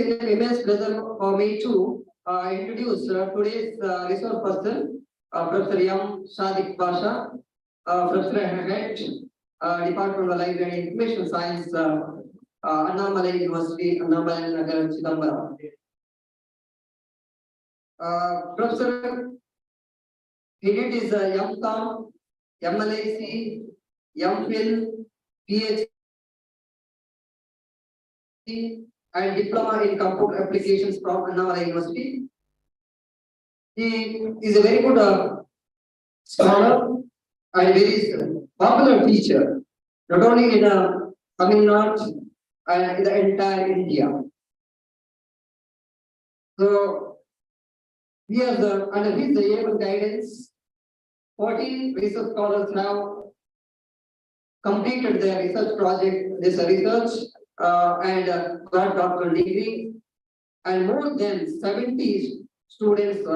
immense pleasure for me to introduce today's resource person, Professor M. Sadiq Pasha, Professor Head, Department of Library and Information Science, Annamalai University, Annamalai Nagar, Chidambaram. Professor, he did his M.Com, MLAC, MPhil, PhD, and diploma in computer applications from Annamalai University. He is a very good scholar and very popular teacher, not only in Tamil Nadu and in the entire India. So, he has under his able guidance, 14 research scholars have completed their research project, this research, and got doctoral degree, and more than 70 students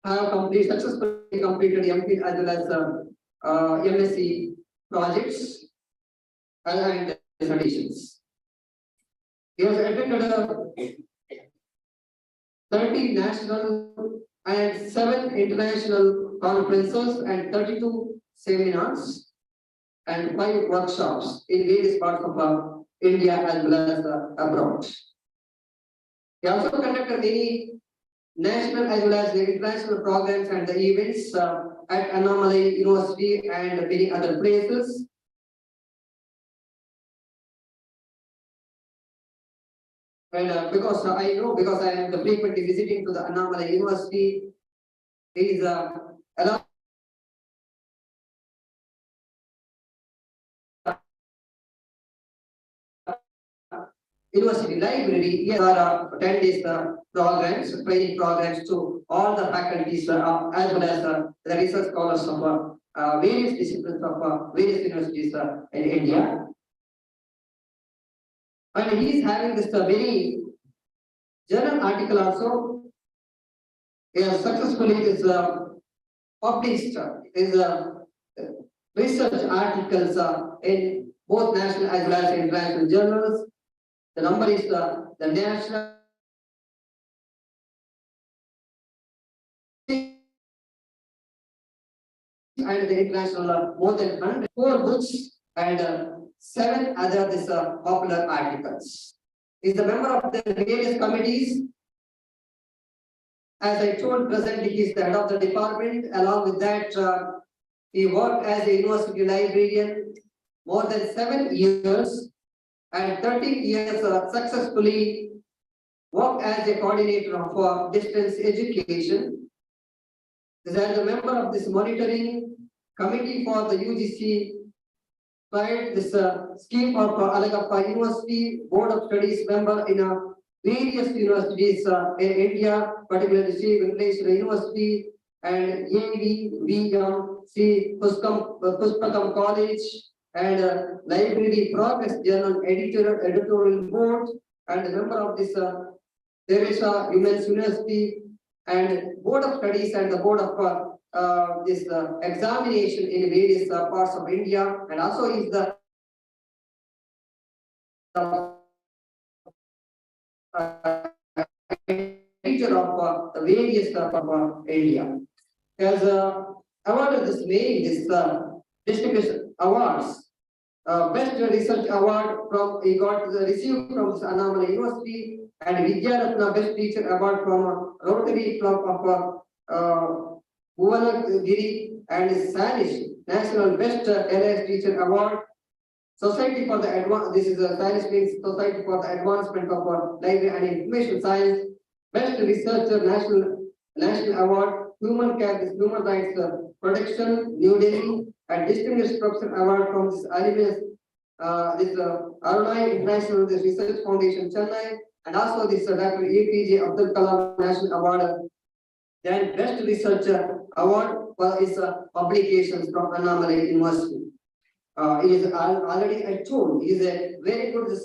have successfully completed MPhil as well as MSc projects and dissertations. He has attended 30 national and 7 international conferences and 32 seminars and 5 workshops in various parts of India as well as abroad. He also conducted many national as well as the international programs and the events at Annamalai University and many other places. And because I know, because I am frequently visiting to the Annamalai University, he is allowed University library. Here are 10 days programs, training programs to all the faculties as well as the research scholars of various disciplines of various universities in India. And he is having this very journal article also. He has successfully published his research articles in both national as well as international journals. The number is the national and the international more than 104 books and 7 other popular articles. He is a member of the various committees. As I told, presently he is the head of the department. Along with that, he worked as a university librarian more than 7 years and 13 years successfully worked as a coordinator of distance education. As a member of this monitoring committee for the UGC, this scheme of Alagappa University, Board of Studies member in various universities in India, particularly Sri Venkateswara University and AVVMC Puspakam College, and Library Progress Journal editorial board, and a member of this Teresa Women's University and Board of Studies and the Board of this examination in various parts of India, and also is the editor of the various of India. He has awarded this distinguished awards. Best Research Award received from Annamalai University, and Vidyaratna Best Teacher Award from Rotary Club of Bhuvanagiri, and Salish National Best LS Teacher Award. Society for the This is a Salish means Society for the Advancement of Library and Information Science. Best Researcher National Award. Human Rights Protection, New Delhi, and Distinguished Professor Award from this Arunai International Research Foundation, Chennai, and also this Dr. APJ Abdul Kalam National Award. Then Best Researcher Award for his publications from Annamalai University. He is already I told, he is a very good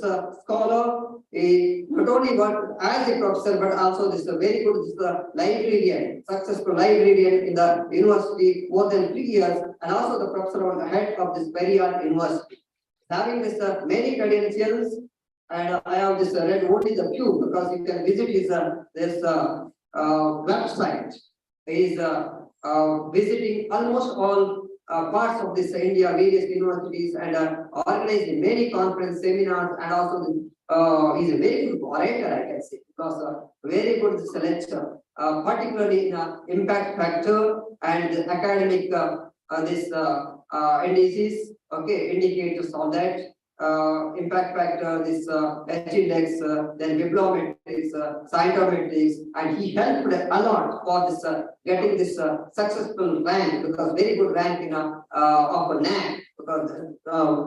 scholar. He not only worked as a professor but also this very good librarian, successful librarian in the university more than 3 years, and also the professor on the head of this very university. Having this many credentials, and I have this read only the few because you can visit his this website. He is visiting almost all parts of this India, various universities, and organizing many conference seminars, and also he's a very good orator, I can say, because very good lecture, particularly in impact factor and the academic this indices, okay, indicators on that. Impact factor, this H index, then bibliometrics, cytometrics, and he helped a lot for this getting this successful rank, because very good rank in of a NAC,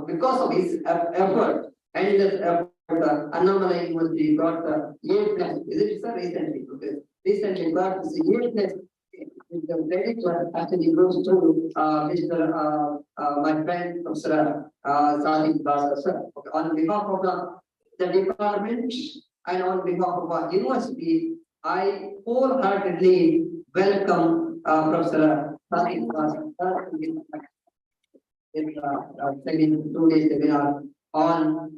because of his effort, and in this effort, Annamalai University got A+. Is it sir recently? Okay. Recently got this A+. The credit actually goes to Mr. My friend Professor Sadiq Basar sir. Okay. On behalf of the department and on behalf of our university, I wholeheartedly welcome Professor Sadiq Basar sir in second 2 days webinar on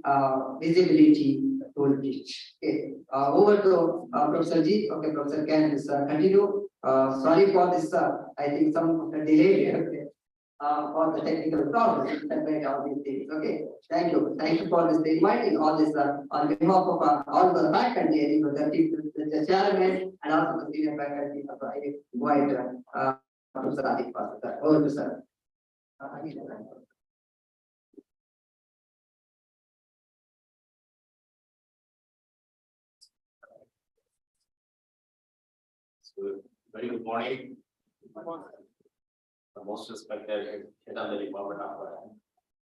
visibility toolkit. Okay. Over to Professor G. Okay, Professor can continue. Sorry for this. I think some delay here for the technical problems that made all these things. Okay, thank you. Thank you for this inviting all this on behalf of all the faculty, the chairman, and also the senior faculty. I invite Professor Adit Pasar. Over to sir. Very good morning. The most respected head of the Department of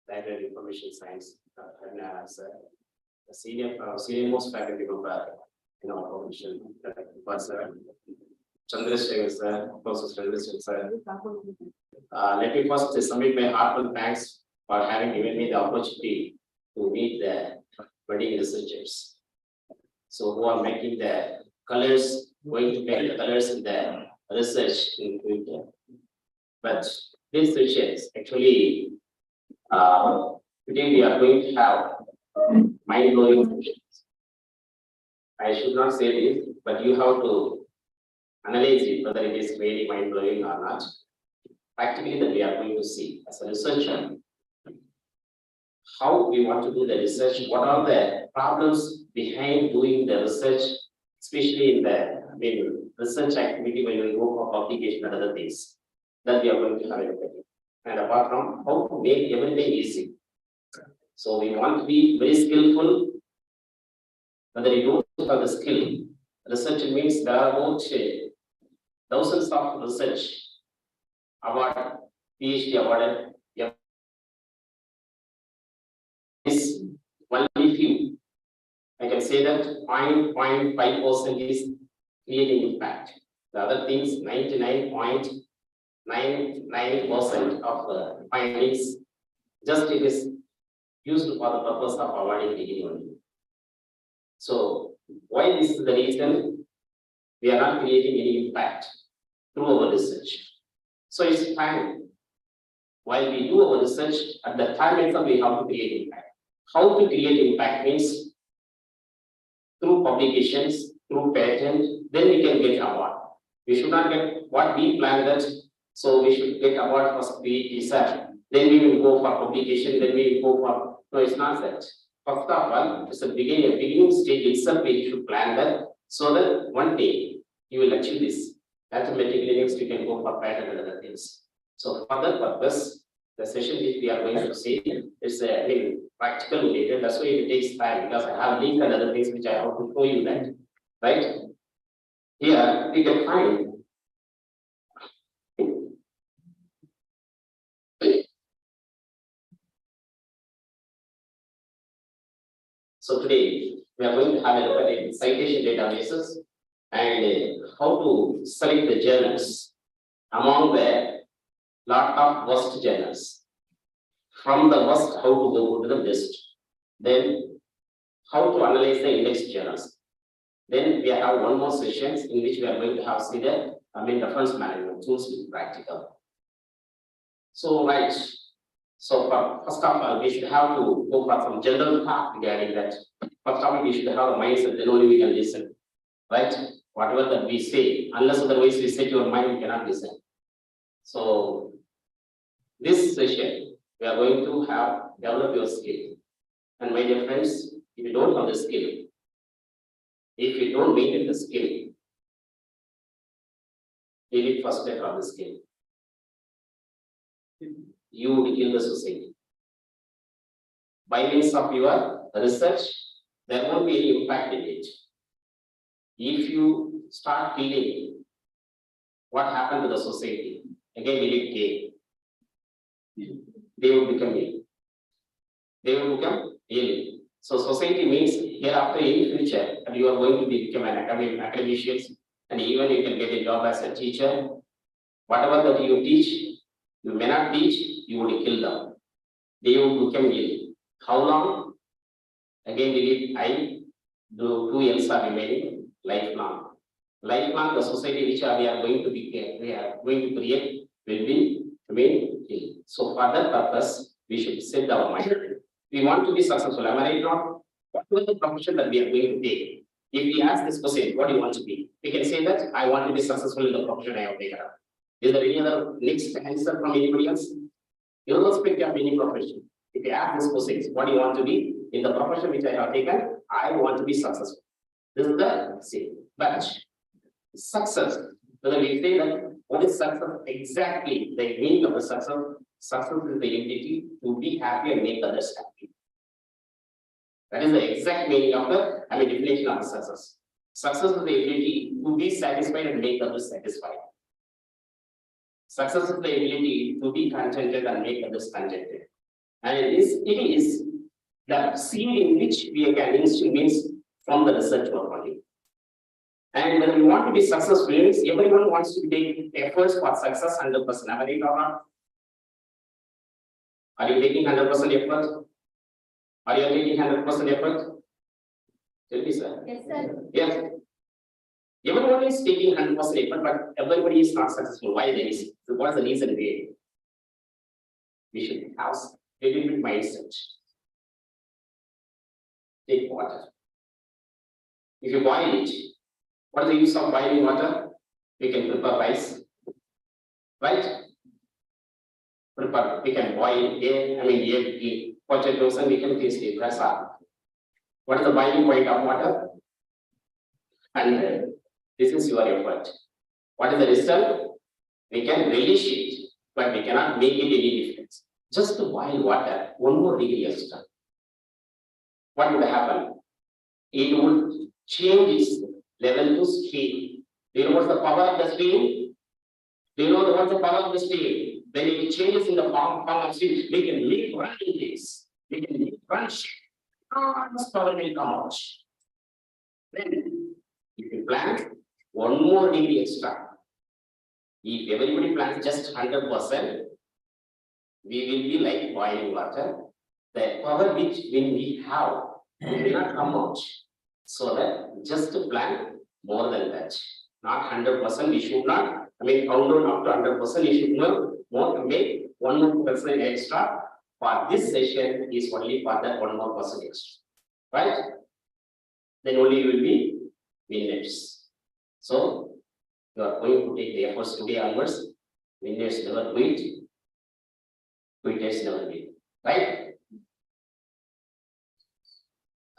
Library Information Science, and as a senior most faculty member in our profession, Professor Chandrasekhar sir, Professor Chandrasekhar sir. Let me first submit my heartfelt thanks for having given me the opportunity to meet the budding researchers. So who are making the colors, going to make the colors in the research in future. But these sessions actually, today we are going to have mind-blowing sessions. I should not say this, but you have to analyze it whether it is really mind-blowing or not. Practically, that we are going to see as a researcher how we want to do the research, what are the problems behind doing the research, especially in the research activity when we go for publication and other things that we are going to have a look at. And apart from how to make everything easy. So we want to be very skillful. Whether you don't have the skill, research means there are about thousands of research award, PhD awarded. Is only few. I can say that 0.5% is creating impact. The other things, 99.99% of the findings, just it is used for the purpose of awarding degree only. So why this is the reason we are not creating any impact through our research. So it's fine. While we do our research, at the time itself we have to create impact. How to create impact means through publications, through patent, then we can get award. We should not get what we planned that, so we should get award for research. Then we will go for publication, then we will go for, no, it's not that. First of all, it's a beginning stage itself, we should plan that, so that one day you will achieve this. Automatically next you can go for patent and other things. So for that purpose, the session which we are going to see is practical related. That's why it takes time, because I have link and other things which I have to show you that, right? Here we can find so today we are going to have a look at citation databases and how to select the journals among the lot of worst journals. From the worst, how to go to the best. Then how to analyze the index journals. Then we have one more sessions in which we are going to have see the reference management tools with practical. So right. So first of all, we should have to go for some general talk regarding that. First of all, we should have a mindset, then only we can listen. Right? Whatever that we say, unless otherwise we set your mind, you cannot listen. So, this session, we are going to have develop your skill. And my dear friends, if you don't have the skill, if you don't maintain the skill, you need first step of the skill. You will kill the society. By means of your research, there won't be any impact in it. If you start killing, what happened to the society? Again, will it gain? They will become ill. They will become ill. So society means hereafter in future, and you are going to become an academician, and even you can get a job as a teacher. Whatever that you teach, you may not teach, you will kill them. They will become ill. How long? Again, I do 2 years are remaining, lifelong. Lifelong, the society which we are going to create will be remain ill. So for that purpose, we should set our mind. We want to be successful. Am I right now? What was the profession that we are going to take? If we ask this question, what do you want to be? We can say that I want to be successful in the profession I have taken up. Is there any other next answer from anybody else? Irrespective of any profession. If you ask this question, what do you want to be? In the profession which I have taken, I want to be successful. This is the same. But success, whether we say that what is success exactly, the meaning of the success, success is the ability to be happy and make others happy. That is the exact meaning of the, definition of the success. Success is the ability to be satisfied and make others satisfied. Success is the ability to be contented and make others contented. And it is the seed in which we can instill means from the research work only. And when we want to be successful, everyone wants to take efforts for success 100%. Am I right or not? Are you taking 100% effort? Are you taking 100% effort? Tell me, sir. Yes, sir. Yes. Everyone is taking 100% effort, but everybody is not successful. Why there is? So what is the reason behind? We should have a little bit mindset. Take water. If you boil it, what is the use of boiling water? We can prepare rice, right? We can boil egg, potatoes, and we can taste it. That's all. What is the boiling point of water? 100. This is your effort. What is the result? We can relish it, but we cannot make it any difference. Just to boil water, 1 more degree extra. What would happen? It would change its level to steam. Do you know what's the power of the steam? Do you know what's the power of the steam? When it changes in the form of steam, we can make run in this. We can make run. This power will come out. Then, if you plant 1 more degree extra, if everybody plants just 100%, we will be like boiling water. The power which when we have will not come out. So that just to plant more than that. Not 100%, we should not, count down up to 100%, we should not make 1 more percent extra. For this session is only for that 1 more percent extra. Right? Then only you will be winners. So you are going to take the efforts today onwards. Winners never quit. Quitters never win. Right?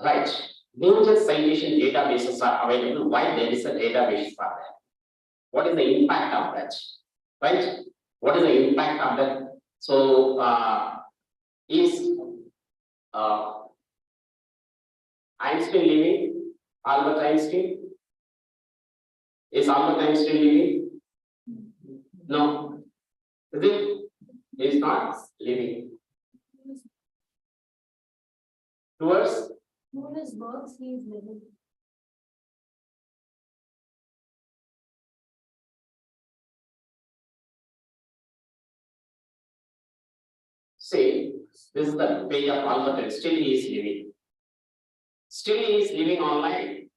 Right. Major citation databases are available. Why there is a database for that? What is the impact of that? Right? What is the impact of that? So is Einstein living? Albert Einstein? Is Albert Einstein living? No. Is it? He is not living. Towards? Who his works he is living. Say, this is the page of Albert Einstein. Still he is living. Still he is living online.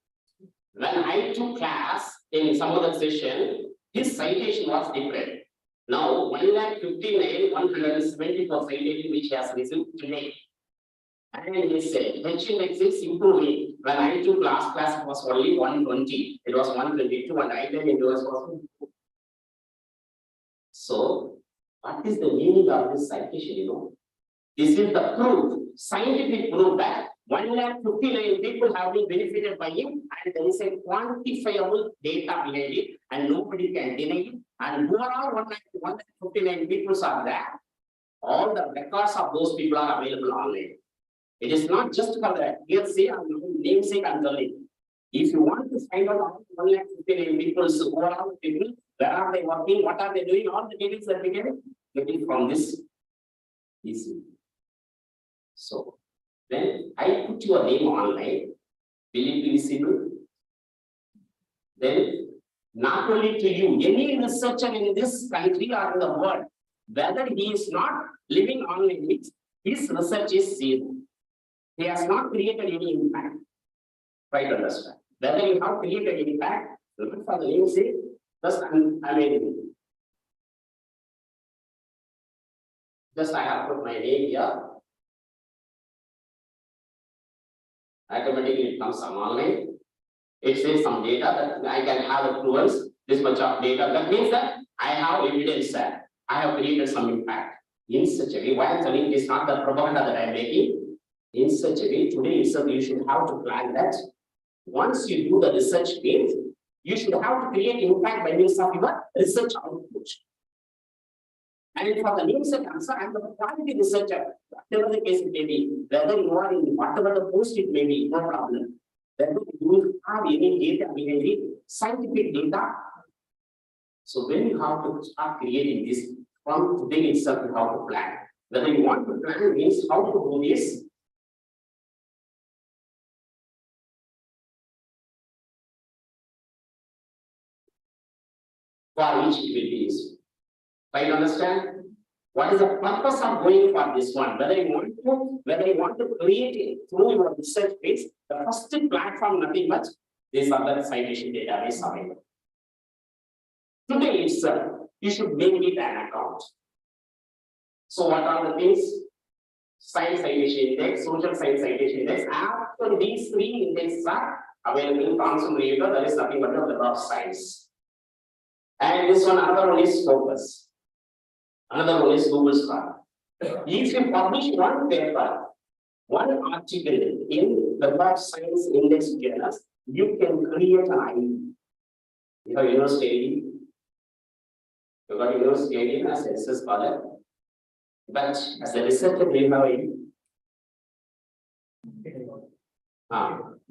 When I took class in some other session, his citation was different. Now 1,59,174 citation which he has received today. And he said, H index is improving. When I took last class, it was only 120. It was 122, and I came into was. So, what is the meaning of this citation? This is the proof, scientific proof that 159 people have been benefited by him, and there is a quantifiable data behind it, and nobody can deny it. And overall, 159 people are there. All the records of those people are available online. It is not just for the hearsay or namesake I'm telling. If you want to find out all 159 people's overall people, where are they working, what are they doing, all the details that we get it from this easy. So then I put your name online. Will it be visible? Then not only to you, any researcher in this country or in the world, whether he is not living online, his research is zero. He has not created any impact. Try to understand. Whether you have created impact, look for the namesake, just amazing. Just I have put my name here. Automatically it comes on online. It says some data that I can have approvals, this much of data. That means that I have evidence that I have created some impact. In such a way, why I'm telling it is not the propaganda that I'm making. In such a way, today itself you should have to plan that. Once you do the research phase, you should have to create impact by means of your research output. And for the namesake answer, I'm the quality researcher. Whatever the case it may be, whether you are in whatever the post it may be, no problem. Whether you have any data behind it, scientific data. So when you have to start creating this, from today itself you have to plan. Whether you want to plan means how to do this. For each it will be useful. Try to understand what is the purpose of going for this one. Whether you want to create it through your research phase, the first platform, nothing much, this other citation database available. Today itself, you should make it an account. So what are the things? Science citation index, social science citation index. After these three indexes are available in Thomson Reuters, there is nothing but the Web of Science. And this one, another one is Scopus. Another one is Google Scholar. If you publish one paper, one article in the Web of Science index journals, you can create an ID. You have university ID. You got university ID as SS scholar. But as a researcher, you have ID.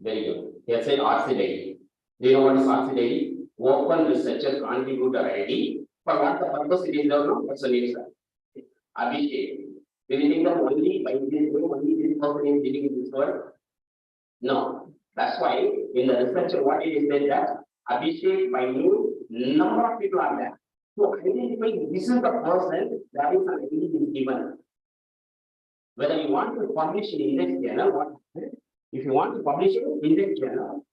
Very good. He has said RC ID. Do you know what is RC ID? Open Researcher Contributor ID. For what the purpose it is, don't know. What's the name, sir? Abhishek. Do you think that only by this way, only this person is dealing in this world? No. That's why in the researcher, what it is said that Abhishek by name, number of people are there. So identify this is the person that is an ID is given. Whether you want to publish in index journal, what happens? If you want to publish in index journal,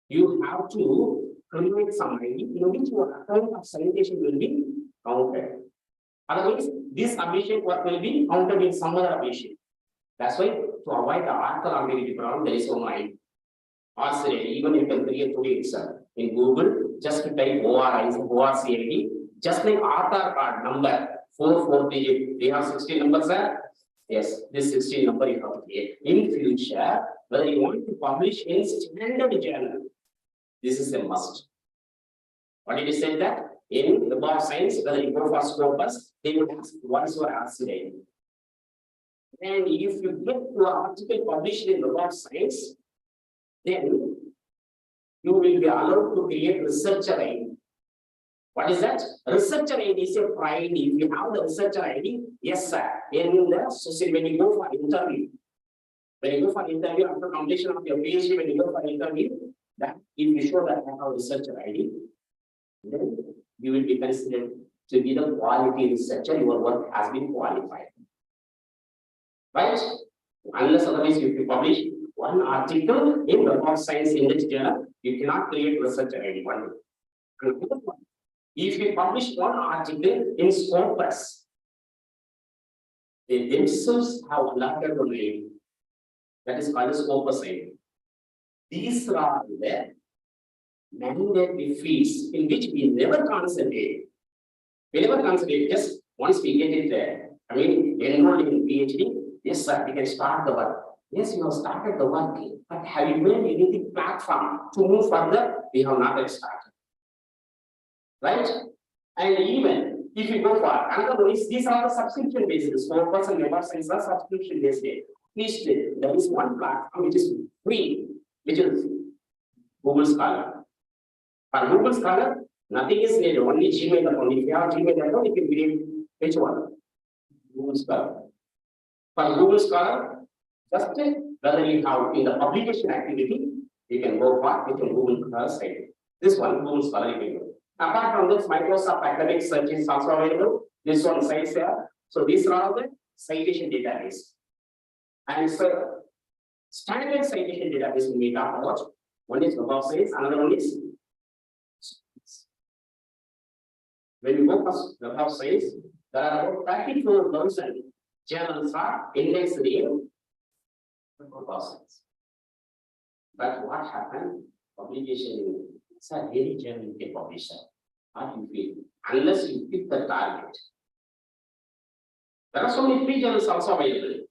you have to create some ID in which your account of citation will be counted. Otherwise, this Abhishek work will be counted in some other Abhishek. That's why to avoid the author ambiguity problem, there is no ID. Or even you can create today itself in Google, just type ORCID, just like Aadhaar card number 4 digit. They have 16 numbers there. Yes, this 16 number you have to create. In future, whether you want to publish in standard journal, this is a must. What did you say that? In the Web of Science, whether you go for Scopus, they will ask what is your RCID. And if you get your article published in the Web of Science, then you will be allowed to create researcher ID. What is that? Researcher ID is a pride. If you have the researcher ID, yes, sir. In the society, when you go for interview, after completion of your PhD, when you go for interview, that if you show that I have researcher ID, then you will be considered to be the quality researcher. Your work has been qualified. Right? Unless otherwise, if you publish one article in the Web of Science Index journal, you cannot create researcher ID. If you publish one article in Scopus, they themselves have allotted a name. that is called as opposite. These are the mandatory fields in which we never concentrate. We never concentrate, just once we get it there. I mean, enrolled in PhD, yes, sir, we can start the work. Yes, you have started the work, but have you made anything platform to move further? We have not yet started. Right? And even if you go for another one, is these are the subscription basis. 4% member size are subscription based. Please, there is one platform which is free, which is Google Scholar. For Google Scholar, nothing is needed, only Gmail account. If you have Gmail account, you can create which one? Google Scholar. For Google Scholar, just whether you have in the publication activity, you can go for with your Google Scholar site. This one, Google Scholar, you can go. Apart from this, Microsoft Academic Search is also available. This one sites here. So these are all the citation database. And so standard citation database when we talk about, one is Web of Science, another one is when you go for Web of Science, there are about 34,000 journals are indexed in Web of Science. But what happened? Publication is a very journal you can publish. How do you feel? Unless you pick the target. There are so many free journals also available.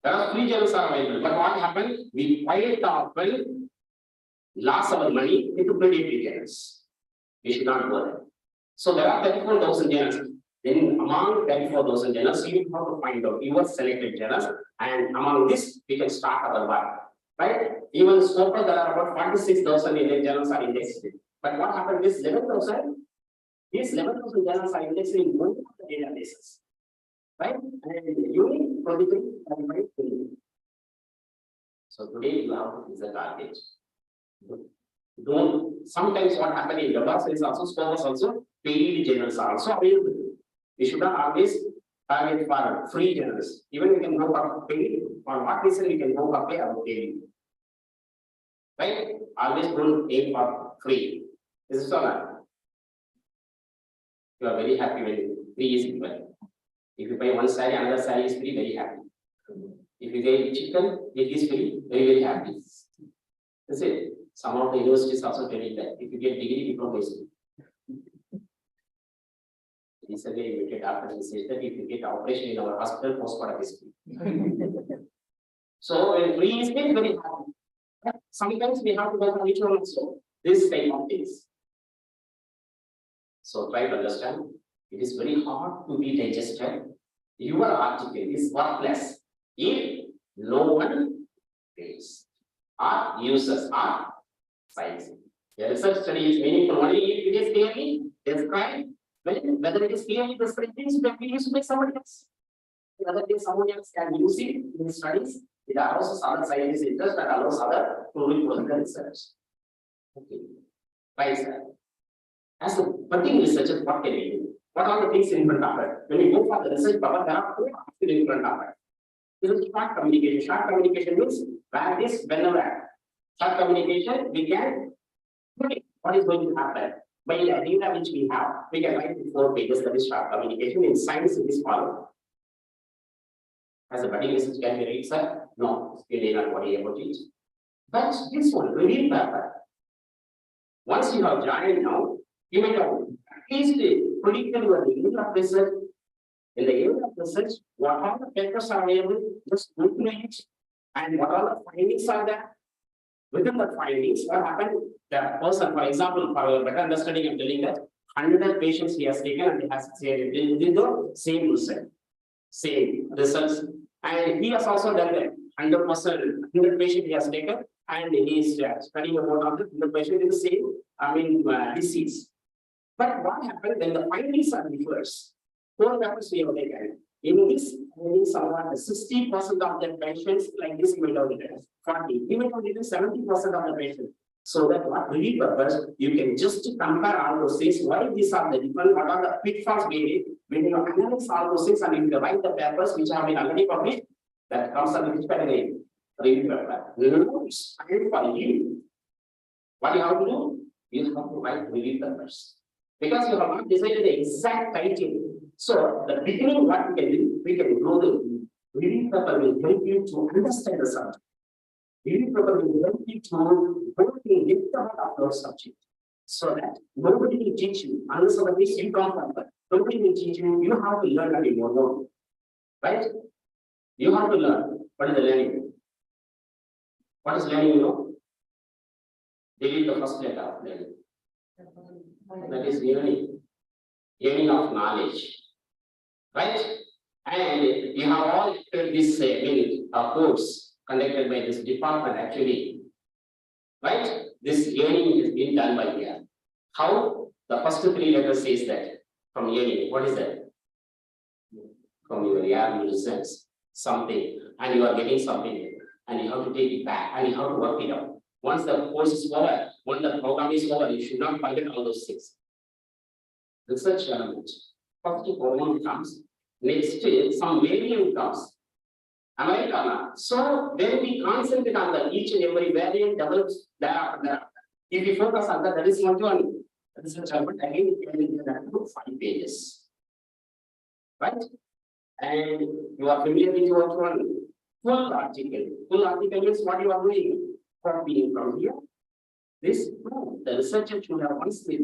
There are free journals are available. But what happened? We quite often lost our money into predatory journals. We should not go there. So there are 34,000 journals. Then among 34,000 journals, you have to find out your selected journals, and among this, we can start our work. Right? Even so far, there are about 46,000 Indian journals are indexed. But what happened is 11,000? These 11,000 journals are indexed in multiple databases. Right? And unique 23, 35, 20. So today you have is a target. Don't sometimes what happened in Web is also scopus also paid journals are also available. We should not always target for free journals. Even we can go for paid. For what reason we can go for pay or paid? Right? Always don't aim for free. Is it all? You are very happy when free is given. If you buy one saree, another saree is free, very happy. If you get chicken, it is free, very, very happy. That's it. Some of the universities also telling that if you get degree, diploma is free. Recently, we get after he says that if you get operation in our hospital, postpartum is free. So when free is free, very happy. But sometimes we have to go for which one also. This type of things. So try to understand. It is very hard to be digested. Your article is worthless if no one reads or uses or cites. The research study is meaningful only if it is clearly described. Whether it is clearly described, it will be used by somebody else. The other day, someone else can use it in studies. It allows other scientists interest and allows other to reproduce the research. Okay. Right, sir. As a budding researcher, what can we do? What are the things in front of it? When we go for the research power, there are 4 things in front of it. This is short communication. Short communication means where this, whenever. Short communication, we can predict what is going to happen. By the data which we have, we can write in 4 pages that is short communication. In science, it is followed. As a budding research can be read, sir? No, you need not worry about it. But this one, review paper. Once you have joined now, you may have at least predicted your area of research. In the area of research, what all the papers are available, just go through it, and what all the findings are there. Within the findings, what happened? The person, for example, for better understanding, I'm telling that 100 patients he has taken and he has said the same result, same results, and he has also done that 100%, 100 patient he has taken, and he is studying about 100 patient in the same, disease. But what happened when the findings are reversed? 4 papers we have taken. In this, somewhat 60% of the patients like this we will get 40, even 70% of the patients. So that what really purpose, you can just compare all those things, why these are the different, what are the pitfalls made when you analyze all those things and if you write the papers which have been already published, that comes under which category? Review paper. It's time for you. What you have to do? You have to write review papers. Because you have not decided the exact title. So the beginning, what we can do, we can know Reading paper will help you to understand the subject. Reading paper will help you to go in depth about your subject. So that nobody will teach you, unless or unless you come from that. Nobody will teach you, you have to learn on your own. Right? You have to learn. What is the learning? What is learning, you know? Delete the first letter of learning. That is learning. Learning of knowledge. Right? And you have all entered this course conducted by this department actually. Right? This learning is being done by here. How? The first three letters says that from learning. What is that? From your ear, you sense something, and you are getting something, and you have to take it back, and you have to work it out. Once the course is over, when the program is over, you should not forget all those things. Research element. First hormone comes, next some variant comes. Am I right or not? So when we concentrate on the each and every variant develops thereafter. If we focus on that is not one research element, again it can be done to 5 pages. Right? And you are familiar with what one full article. Full article means what you are doing. Copying from here. This no, the researcher should have once the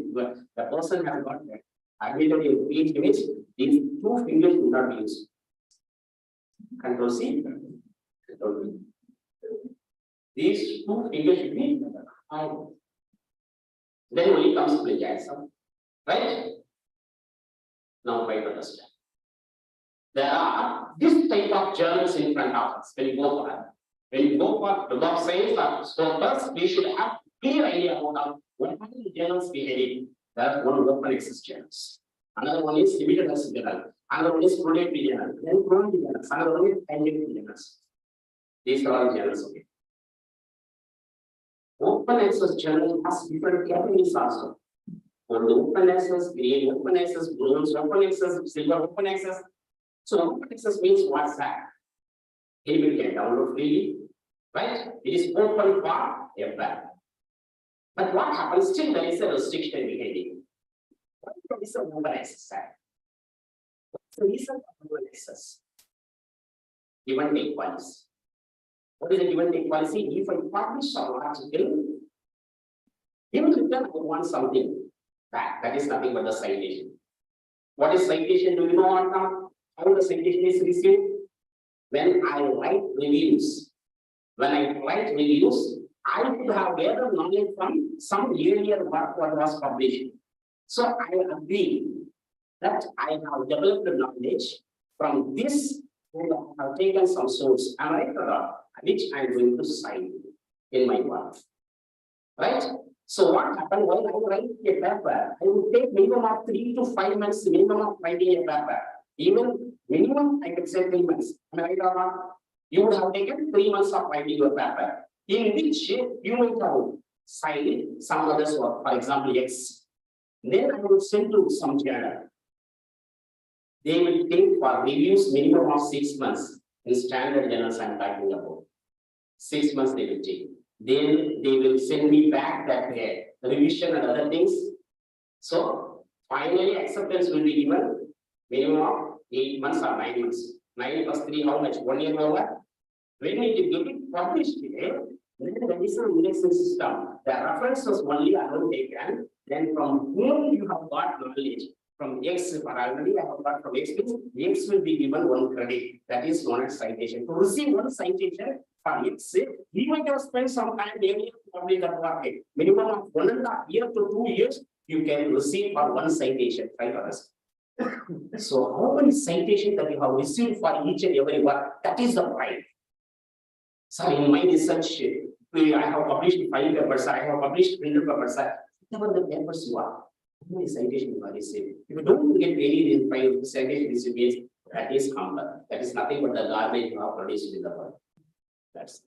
person has got that. Admitted in each image, these 2 fingers should not be used. Control C, Control V. These 2 fingers should be high. Then only comes plagiarism. Right? Now try to understand. There are this type of journals in front of us when you go for it. When you go for the web science or scopus, we should have clear idea about what are the journals we read. That's one open access journals. Another one is limited access journal. Another one is prudent journal. Then prudent journals. Another one is tangent journals. These are all journals. Okay. Open access journal has different categories also. For the open access, green open access, bronze open access, silver open access. So open access means what's that? Anybody can download freely, right? It is open for everyone. But what happens? Still there is a restriction behind it. What is the open access? What's the reason of open access? Give and take policy. What is the give and take policy? If I publish an article, in return I want something back. That is nothing but the citation. What is citation? Do you know what now? How the citation is received? When I write reviews, I would have gathered knowledge from some earlier work that was published. So I agree that I have developed knowledge from this, and I have taken some source, am I right or not? Which I am going to cite in my work. Right? So what happened while I write a paper, I would take minimum of 3 to 5 months minimum of writing a paper. Even minimum, I could say 3 months. Am I right or not? You would have taken 3 months of writing your paper, in which you might have cited some others work, for example, X. Then I would send to some journal. They will take for reviews minimum of 6 months. In standard journals I'm talking about. 6 months they will take. Then they will send me back that revision and other things. So finally acceptance will be given minimum of 8 months or 9 months. 9 plus 3, how much? 1 year over. When it is getting published here, then there is an indexing system. The reference was only alone taken. Then from whom you have got knowledge. From X, for already I have got from X, X will be given 1 credit. That is known as citation. To receive 1 citation for X, he might have spent some time daily to publish that work. Minimum of 1.5 years to 2 years, you can receive for 1 citation. Right or else. So how many citations that you have received for each and every work? That is the pride. So in my research, I have published 5 papers, I have published 100 papers. Whatever the papers you are, how many citations you are received? If you don't get any 5 citation recipients, that is humble. That is nothing but the garbage you have produced in the world. That's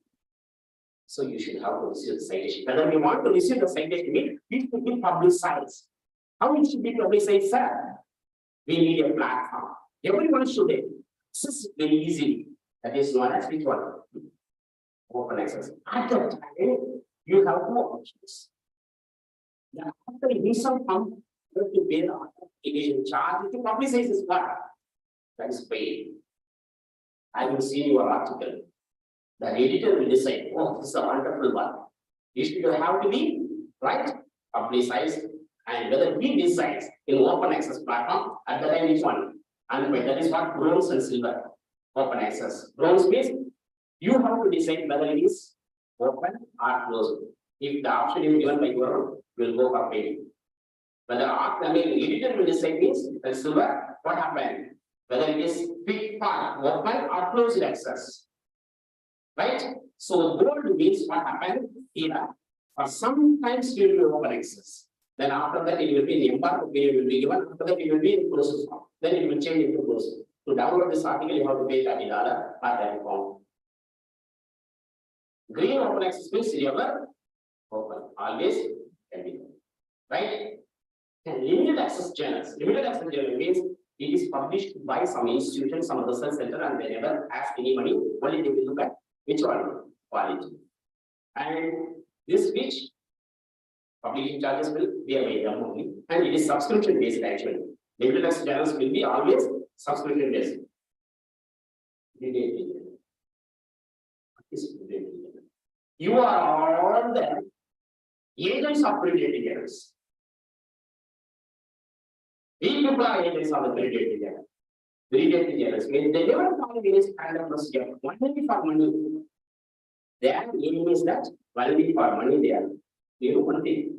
so you should have to receive the citation. Whether you want to receive the citation, it should be publicized. How it should be publicized, sir? We need a platform. Everyone should access very easily. That is known as which one? Open access. At that time, you have 2 options. After you some fund, you have to pay the application charge to publicize this part. That is paid. I will see your article. The editor will decide, oh, this is a wonderful one. It should have to be, right, publicized, and whether he decides in open access platform, at the time which one, and that is what bronze and silver, open access. Bronze means you have to decide whether it is open or closed. If the option is given by your, will go for paid. Whether editor will decide means, and silver, what happened? Whether it is big part, open or closed access. Right? So gold means what happened here. For sometimes it will be open access. Then after that it will be the embargo period will be given. After that it will be in closed form. Then it will change into closed. To download this article, you have to pay $30 or that form. Green open access means ever open, always can be. Right? And limited access journals. Limited access journal means it is published by some institution, some research center, and they never ask any money. Only they will look at which one? Quality. And this which publishing charges will be available only, and it is subscription based actually. Limited access journals will be always subscription based. You are all the agents of predatory journals. These people are agents of the predatory journals. Predatory journals means they never follow any standard procedure, only for money. Their aim is that only for money they are. You know one thing.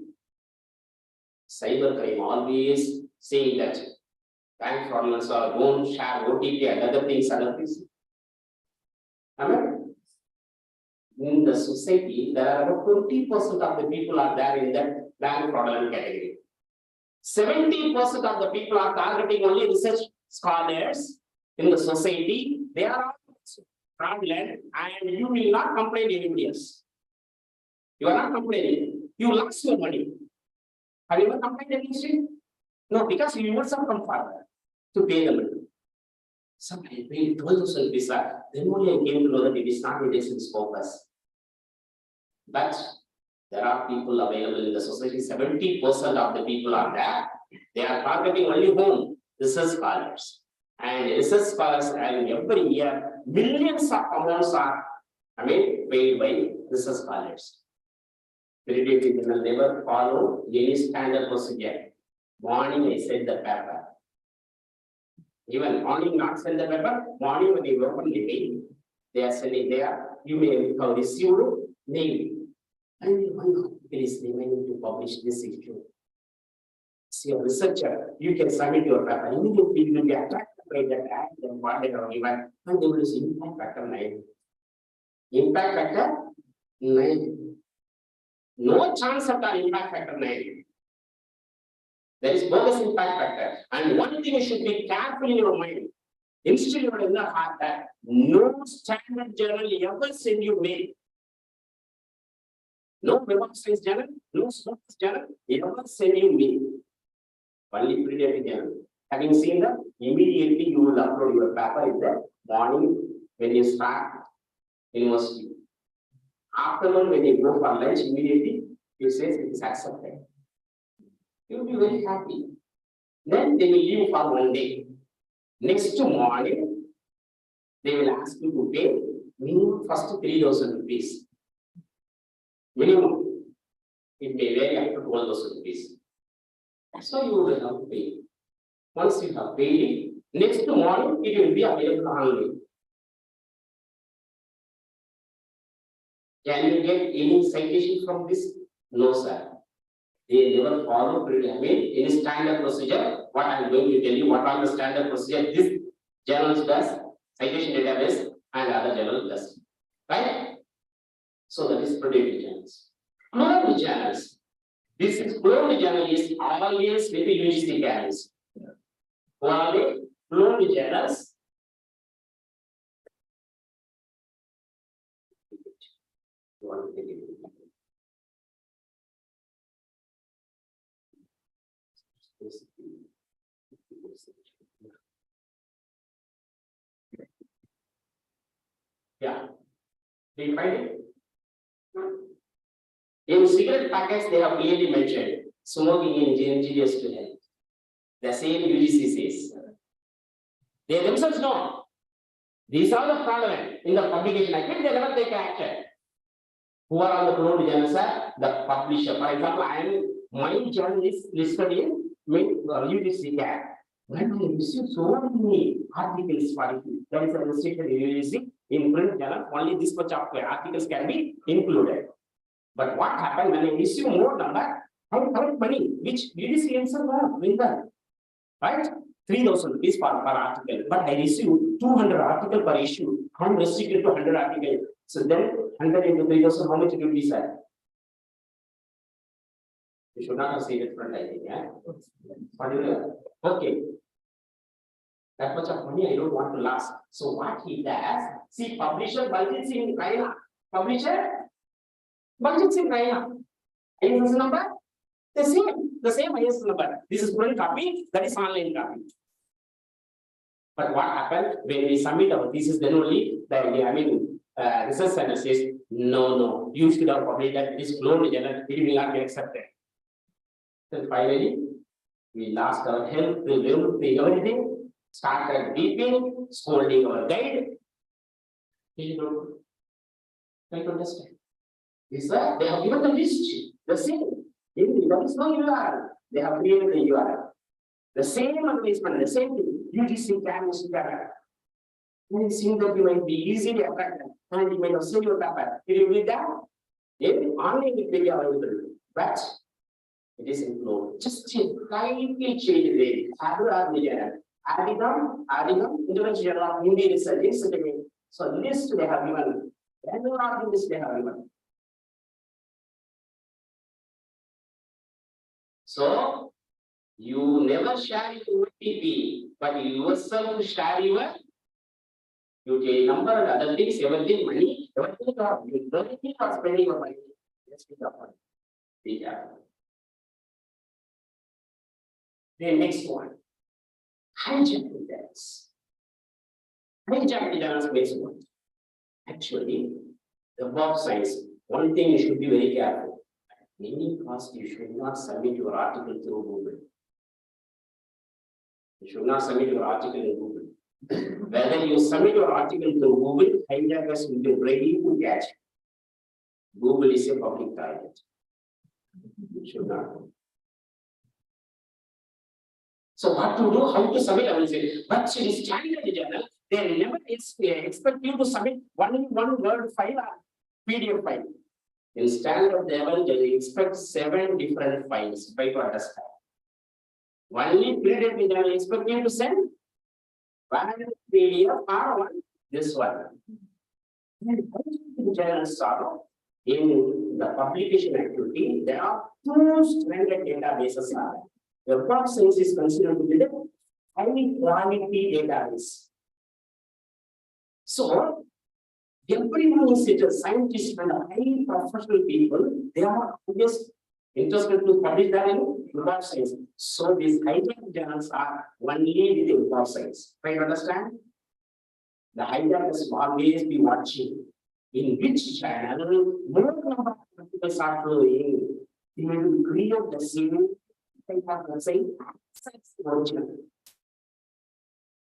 Cybercrime always saying that bank fraudulence or don't share OTP and other things. In the society, there are about 20% of the people are there in that bank fraudulent category. 70% of the people are targeting only research scholars in the society. They are all fraudulent, and you will not complain anybody else. You are not complaining. You lost your money. Have you ever complained against it? No, because you yourself come forward to pay the money. Somebody paid 12,000 rupees. Then only I came to know that it is not medicine's purpose. But there are people available in the society. 70% of the people are there. They are targeting only whom? Research scholars. And research scholars, and every year, millions of amounts are, paid by research scholars. Predatory journal never follow any standard procedure. Morning I send the paper. Even morning not send the paper, morning when you open the mail, they are sending there, you may have received mail. And one is remaining to publish this issue. See, a researcher, you can submit your paper, immediately you will be attracted by that ad and what they have given, and they will see impact factor 9. Impact factor 9. No chance of the impact factor 9. There is bogus impact factor. And one thing you should be careful in your mind. Instill your inner heart that no standard journal ever send you mail. No web of science journal, no sports journal ever send you mail. Only predatory journal. Having seen that, immediately you will upload your paper in the morning when you start university. Afternoon, when you go for lunch, immediately you say it is accepted. You will be very happy. Then they will leave for 1 day. Next morning, they will ask you to pay minimum first 3,000 rupees. Minimum. It may vary up to 12,000 rupees. So you will have to pay. Once you have paid it, next morning it will be available online. Can you get any citation from this? No, sir. They never follow any standard procedure. What I am going to tell you, what are the standard procedure this journal does, citation database, and other journal does. Right? So that is predatory journals. Cloned journals. This is cloned journal is always with the UGC guidance. Only cloned journals. Yeah. Do you find it? In cigarette packets, they have clearly mentioned smoking is injurious to health. The same UGC says. They themselves know. These are the problem in the publication act, they never take action. Who are on the cloned journals are the publisher. For example, my journal is listed in UGC CAT. When I receive so many articles for it, there is a restriction in UGC in print journal, only this much of articles can be included. But what happened when I receive more number, I collect money, which UGC himself will done, right? 3,000 rupees per article, but I receive 200 article per issue. I'm restricted to 100 articles. So then 100 into 3,000, how much it will be, sir? You should not have seen it front, I think, yeah? Okay. That much of money I don't want to lose. So what he does, see, publisher budgets in China. Publisher budgets in China. ISSN number? The same ISSN number. This is print copy, that is online copy. But what happened when we submit our thesis, then only research center says, no, you should have published that this cloned journal, it will not be accepted. Then finally, we lost our health, everything, started weeping, scolding our guide. You don't try to understand. This way, they have given the list, the same. There is no URL. They have created the URL. The same advertisement, the same thing. UGC can you think that you might be easily attracted and you might have seen your paper. Did you read that? Online it will be available, but it is included. Just slightly change the Adding intervention of Hindi research institute. So list they have given. And not in this they have given. So you never share your OTP, but you yourself share your UTI number and other things, everything, money, everything you don't need for spending your money. Just be careful. Be careful. The next one. Hijacking debts. Hijacking debts makes what? Actually, the above science, one thing you should be very careful. At any cost, you should not submit your article through Google. You should not submit your article in Google. Whether you submit your article through Google, hijackers will be ready to catch it. Google is a public target. You should not. So what to do? How to submit? I will say, but in standard journal, they never expect you to submit one word file or PDF file. In standard level, they expect 7 different files. Try to understand. Only printed we can expect you to send one PDF or one this one. In general sorrow, in the publication activity, there are 2 standard databases. The Web of Science is considered to be the high quality database. So everyone is a scientist and high professional people, they are just interested to publish that in Web of Science. So these hijacked journals are only with Web of Science. Try to understand? The hijackers will always be watching in which channel more number of articles are flowing. They will create the same type of the same access original.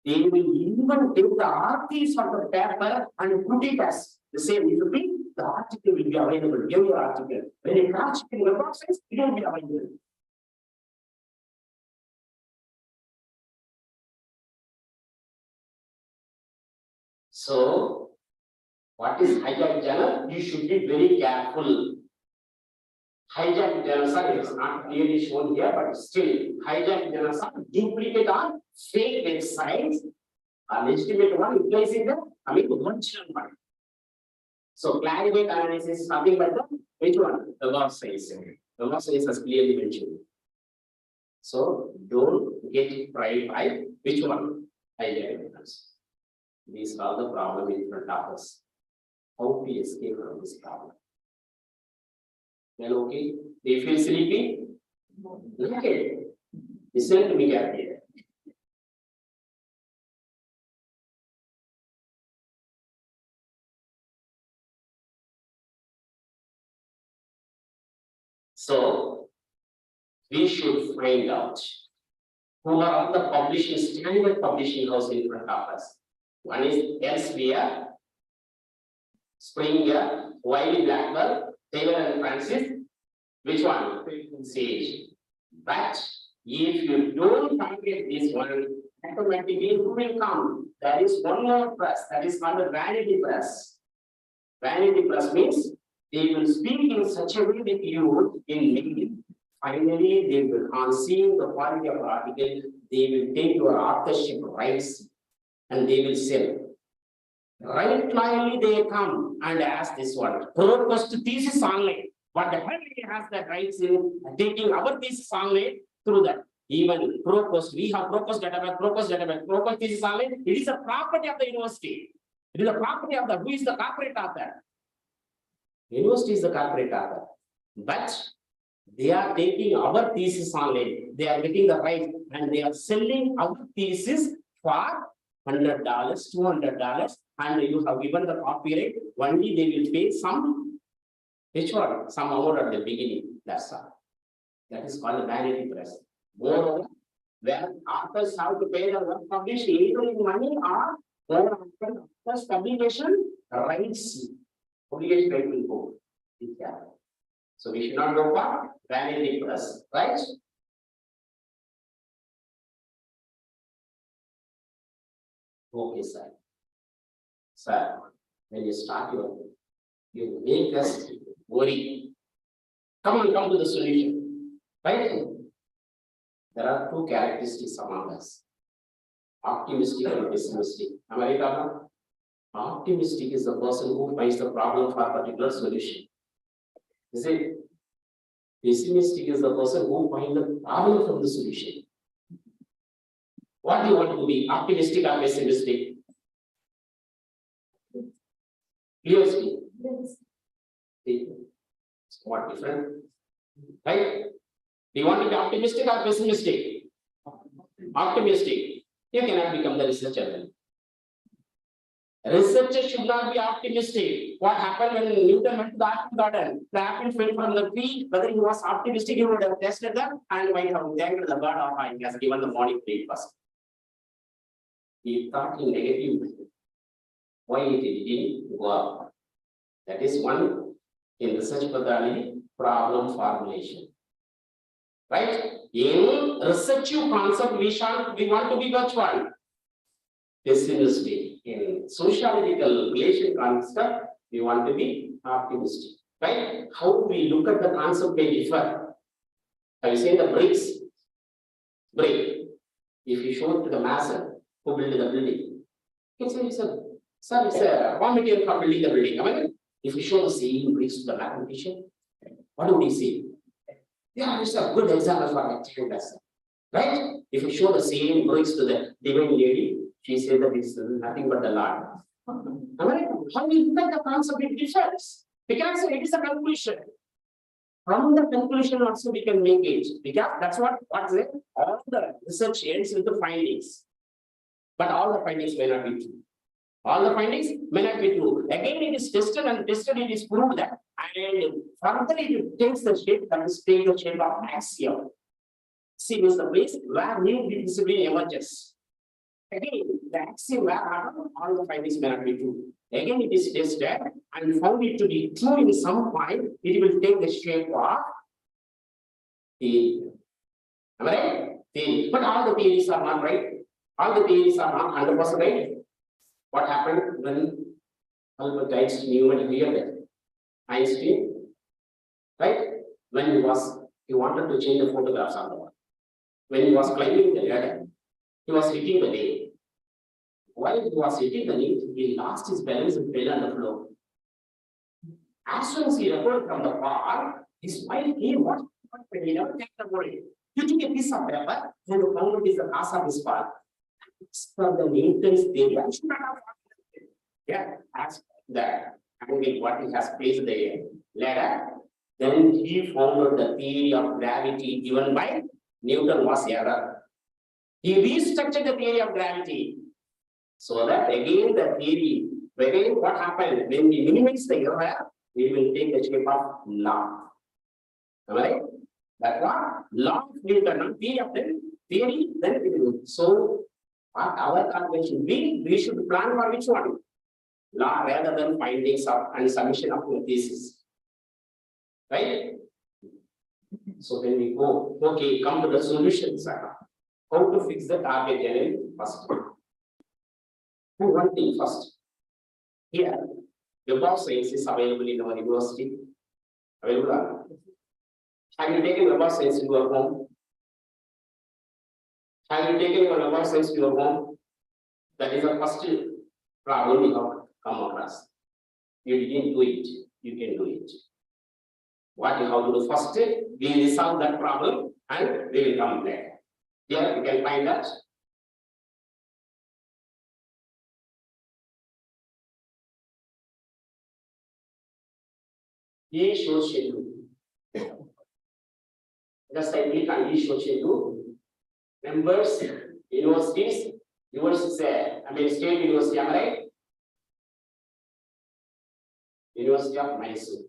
They will even take the articles of the paper and put it as the same. It will be the article will be available. Give your article. When you catch it in the process, it will be available. So, what is hijack journal? You should be very careful. Hijack journals are not clearly shown here, but still, hijack journals are duplicate on fake websites. A legitimate one replacing the original one. So, clarivate analysis is nothing but the which one? The Web of Science. The Web of Science has clearly mentioned. So, don't get fried by which one? Hijack journals. These are the problem in front of us. How to escape from this problem? Then okay, do you feel sleepy? Okay, listen to me carefully. So we should find out who are the publishing standard publishing house in front of us. One is Elsevier, Springer, Wiley Blackwell, Taylor and Francis. Which one? Sage. But if you don't target this one, automatically who will come? There is one more press, that is called a vanity press. Vanity press means they will speak in such a way with you in meaning. Finally, they will, on seeing the quality of the article, they will take your authorship rights and they will sell. Right finally, they come and ask this one. Proposed thesis online. What the hell he has the rights in taking our thesis online through that. Even proposed, we have proposed database, proposed thesis online. It is a property of the university. It is a property of the, who is the corporate author? University is the corporate author. But they are taking our thesis online. They are getting the right and they are selling our thesis for $100, $200, and you have given the copyright. Only they will pay some, which one? Some amount at the beginning. That's all. That is called a vanity press. Moreover, where authors have to pay the work published either in money or more often authors publication rights. Publication right will go. Yeah. So we should not go for vanity press, right? Okay, sir. Sir, when you start you make us worry. Come to the solution, right? There are two characteristics among us: optimistic and pessimistic. Am I right, Abba? Optimistic is the person who finds the problem for a particular solution. Is it? Pessimistic is the person who finds the problem from the solution. What do you want to be? Optimistic or pessimistic? Clearly, what different? Right? Do you want to be optimistic or pessimistic? Optimistic. You cannot become the researcher then. Researcher should not be optimistic. What happened when Newton went to the apple garden? The apple fell from the tree. Whether he was optimistic, he would have tested them and might have thanked the God or he has given the morning breakfast. He thought in negative. Why it didn't go up? That is one in research methodology, problem formulation. Right? In research concept, we want to be which one? Pessimistic. In sociological relation concept, we want to be optimistic. Right? How we look at the concept may differ. Have you seen the bricks? Brick. If you show it to the mason who built the building, it's a raw material for building the building. I mean, if you show the same bricks to the mathematician, what would he say? Yeah, it's a good example for that. Right? If you show the same bricks to the divine lady, she said that it's nothing but the Lord. I mean, how we look at the concept, it differs. Because it is a conclusion. From the conclusion also we can make it. Because that's what's it? All the research ends with the findings. But all the findings may not be true. All the findings may not be true. Again, it is tested and tested, it is proved that. And further it takes the shape that is take the shape of axiom. See, this is the place where new discipline emerges. Again, the axiom where all the findings may not be true. Again, it is tested and found it to be true in some point, it will take the shape of theory. Am I right? Theory. But all the theories are not right. All the theories are not 100% right. What happened when Albert Einstein knew and realized? Einstein, right? When he wanted to change the photographs on the wall. When he was climbing the ladder, he was hitting the nail. While he was hitting the nail, he lost his balance and fell on the floor. As soon as he recovered from the fall, his mind came, what he never checked about it. He took a piece of paper and found it is the cause of his fall. From the Newton's theory, I should not have it. Yeah, as the angle what he has placed the ladder, then he found the theory of gravity given by Newton was error. He restructured the theory of gravity. So that again the theory, again what happened when we minimize the error, we will take the shape of law. Alright? That's what? Law of Newton, theory of the theory, then it will. So Our convention, we should plan for which one? Law rather than findings of and submission of the thesis. Right? So when we go, okay, come to the solutions. How to fix the target generally first. One thing first. Here, Web of Science is available in our university. Available. Have you taken Web of Science in your home? Have you taken your Web of Science to your home? That is the first problem we have come across. You didn't do it, you can do it. What you have to do first, we resolve that problem and we will come back. Here you can find that. E-show schedule. Just I click on E-show schedule. Members, universities, yours say, I mean state university, am I right? University of Mysore.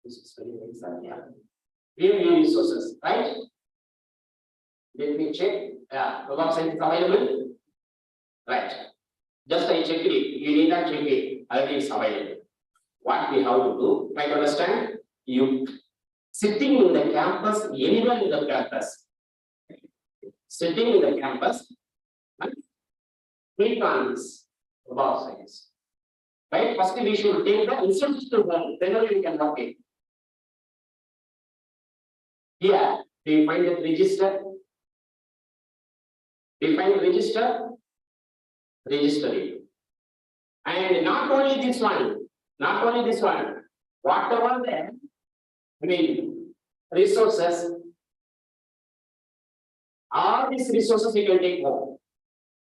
This is very exact, yeah. View resources, right? Let me check. Yeah, the website is available. Right. Just I check it. You need not check it. Already it's available. What we have to do, try to understand. You sitting in the campus, anywhere in the campus, sitting in the campus, and click on this about science. Right? First, we should take the instructions to home, then only we can work it. Here, we find the register. We find register, register it. And not only this one, whatever the resources, all these resources you can take home.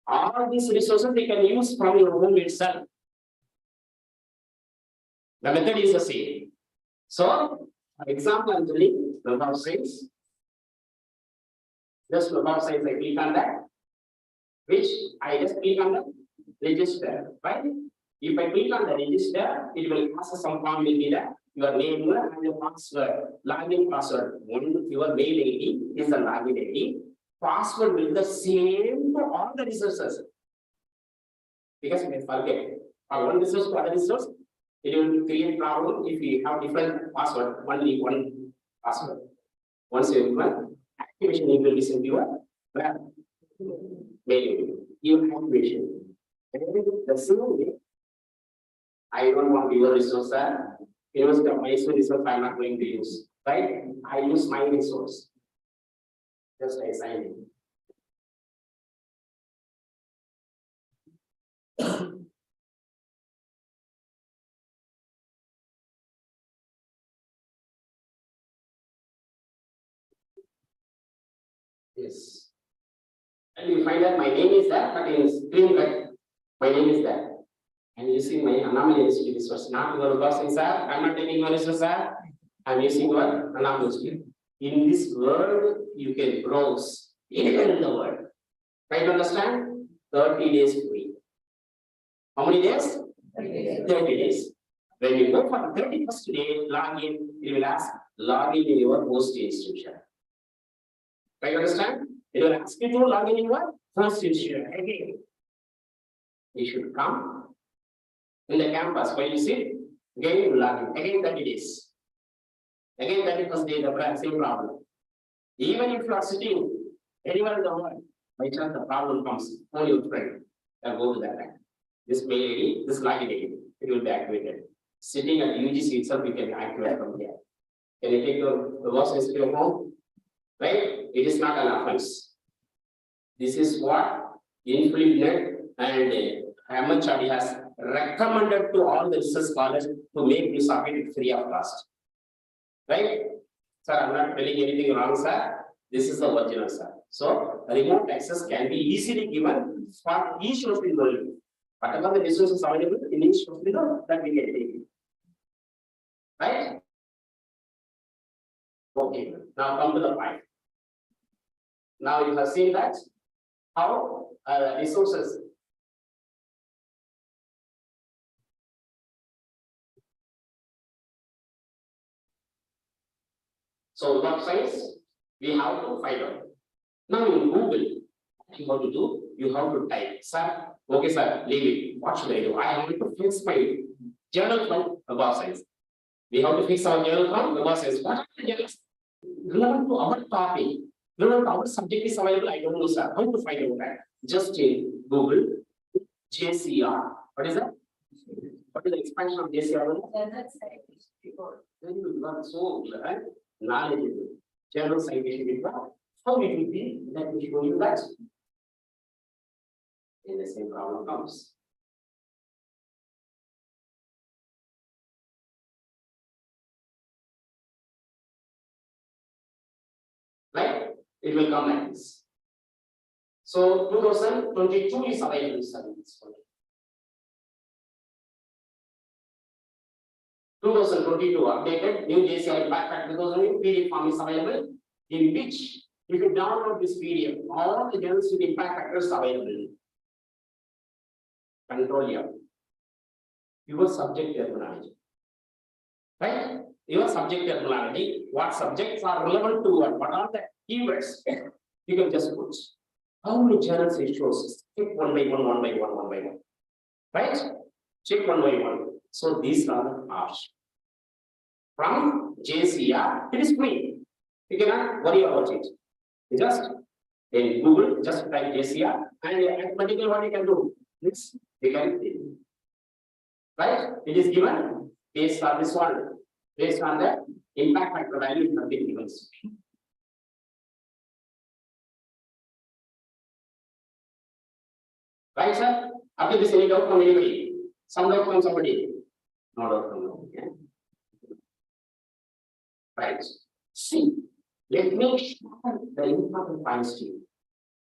All these resources you can use from your home itself. The method is the same. So, for example, I'm doing Web of Science. Just Web of Science, I click on that, which I just click on the register, right? If I click on the register, it will ask some form will be that your name and your password, login password. One, your mail ID is the login ID. Password will be the same for all the resources. Because we forget from one resource to other resource, it will create problem if you have different password, only one password. Once you have one, activation will be sent to your mail. Your activation. And the same way, I don't want your resource, University of Mysore resource I'm not going to use, right? I use my resource. Just I sign it. Yes. And you find that my name is there, but in screen cut, my name is there. And using my anomaly resource, not your boxing, sir. I'm not taking your resource, sir. I'm using your anomaly. In this world, you can browse anywhere in the world. Try to understand? 30 days free. How many days? 30 days. When you go for the 31st day, log in, it will ask, log in your host institution. Try to understand? It will ask you to log in your host institution. Again, you should come in the campus. When you sit, again you log in. Again 30 days. Again 31st day, the same problem. Even if you are sitting anywhere in the world, by chance the problem comes, call your friend and go to that time. This mail ID, this login ID, it will be activated. Sitting at UGC itself, you can activate from here. Can you take the work to your home? Right? It is not an offense. This is what Infinite and MHRD has recommended to all the research scholars to make use of it free of cost. Right? Sir, I'm not telling anything wrong, sir. This is the original, sir. So, remote access can be easily given for each of the world. Whatever the resources available in each of the world, that we can take. Right? Okay, now come to the point. Now you have seen that how resources. So, Web of Science, We have to find out. Now in Google, what you have to do, you have to type, sir, okay sir, leave it. What should I do? I want to fix my journal from Web of Science. We have to fix our journal from Web of Science. What are the journals relevant to our topic? Relevant to our subject is available. I don't know, sir. How to find out that? Just in Google, JCR. What is that? What is the expansion of JCR? That's before. Then you learn so knowledgeable. Journal citation report. How it will be? Let me show you that. In the same problem comes. Right? It will come like this. So 2022 is available service. 2022 updated new JCI backpack 2000 PDF form is available, in which you can download this PDF. All the journals with impact factors available. Control your subject terminology. Right? Your subject terminology, what subjects are relevant to what are the keywords? You can just put how many journals it shows. Check one by one. Right? Check one by one. So these are the options. From JCR, it is free. You cannot worry about it. You just in Google, just type JCR and particularly what you can do. This you can see. Right? It is given based on this one. Based on the impact factor value it has been given. Right, sir? After this, any doubt from anybody? Some doubt from somebody? No doubt from nobody. Yeah? Right. See, let me share the important points to you.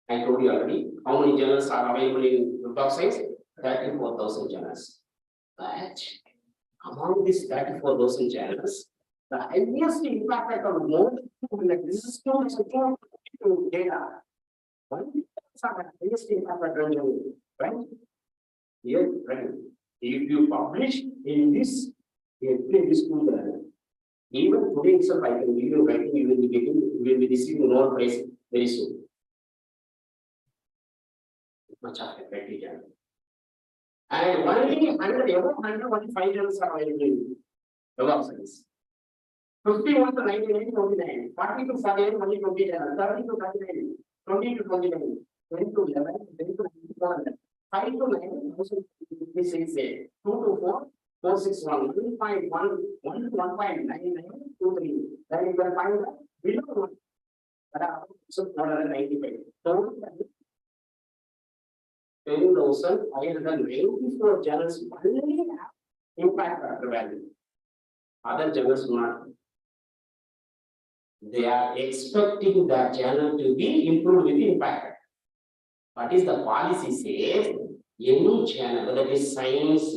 I told you already how many journals are available in Web of Science? 34,000 journals. But among these 34,000 journals, the highest impact factor more this is too much data. One highest impact factor, right? Here, right? If you publish in this school journal, even today itself, I can give you writing, you will be getting, you will be receiving more price very soon. Much of a pretty journal. And only 100, above 105 journals are available in Web of Science. 51 to 99, 29, 40 to 48, only 20 journals, 30 to 39, 20 to 29, 10 to 11, 10 to 11, 5 to 9, 2 to 4, 4, 6, 1, 1.1, 1 to 1.99, 2, 3. Then you can find the below 1. So 495. So 10,594 journals only have impact factor value. Other journals do not. They are expecting that journal to be improved with impact factor. What is the policy says? Any journal, whether it is science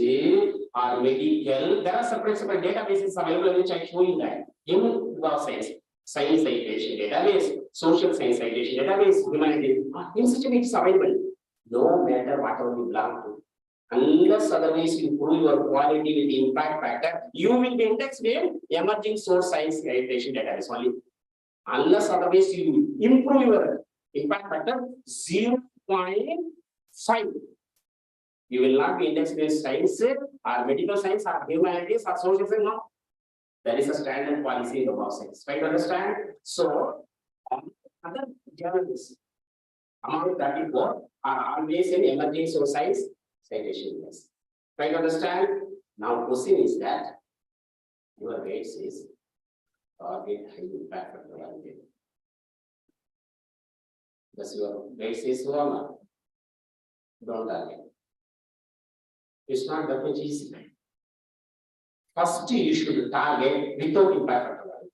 or medical, there are separate databases available which I show you that. In Web Science, science citation database, social science citation database, humanities, in such a way it's available. No matter whatever you belong to, unless otherwise you improve your quality with impact factor, you will be indexed with emerging source science citation database only. Unless otherwise you improve your impact factor 0.5. You will not be indexed with science or medical science or humanities or social science. No, that is a standard policy in the Web Science. Try to understand. So, other journals among 34 are always in emerging source science citation. Yes. Try to understand. Now, question is that your rate says target high impact factor value. Does your rate says so or not? Don't target. It's not that much easy. First, you should target without impact factor value.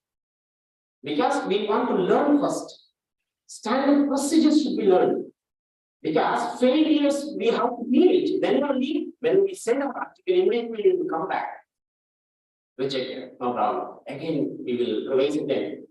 Because we want to learn first. Standard procedures should be learned. Because failures we have to meet. Then only when we send our article, immediately we will come back. Rejected, no problem. Again, we will revise it then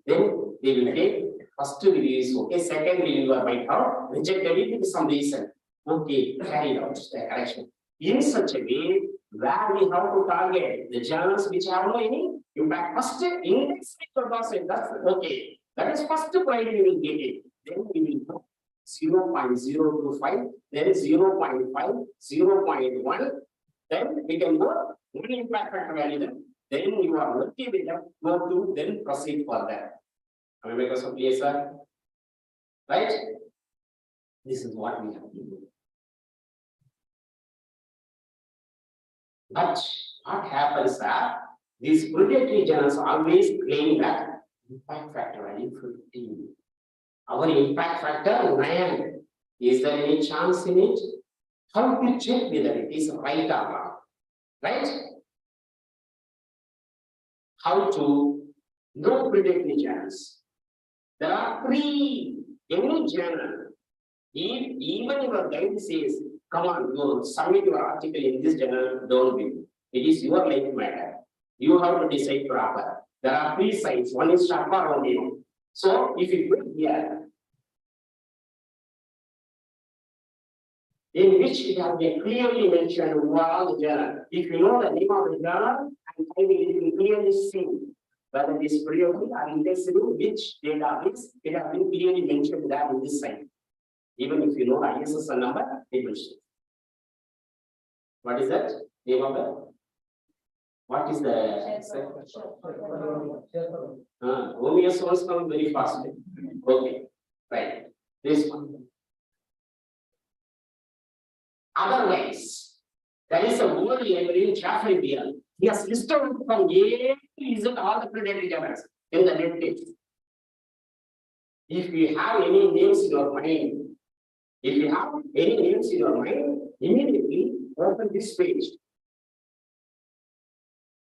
they will take first review is okay, second review or might have rejected it with some reason. Okay, carried out the correction. In such a way, where we have to target the journals which have no any impact. First, index with that's okay. That is first priority we will get it. Then we will go 0.025, then 0.5, 0.1. Then we can go one impact factor value. Then you are okay with that. Go to then proceed further. Am I making myself clear, sir? Right? This is what we have to do. But what happens, sir? These predatory journals always claim that impact factor value 15. Our impact factor 9. Is there any chance in it? How to check whether it is right or wrong? Right? How to know predatory journals? There are 3. Any journal, if even your guide says, come on, you submit your article in this journal, don't be. It is your life matter. You have to decide proper. There are 3 sides. One is Sharpa, one is. So if you put here, in which it has been clearly mentioned who are the journal. If you know the name of the journal, and I will clearly see whether it is periodic or indexed in which database, it has been clearly mentioned that in this site. Even if you know the ISSN number, it will show. What is that? Name of the? What is the? OMS ones come very fast. Okay, right. This one. Otherwise, there is a word library in Jeffrey Beal. He has listed from A to Z all the predatory journals in the net page. If you have any names in your mind, immediately open this page.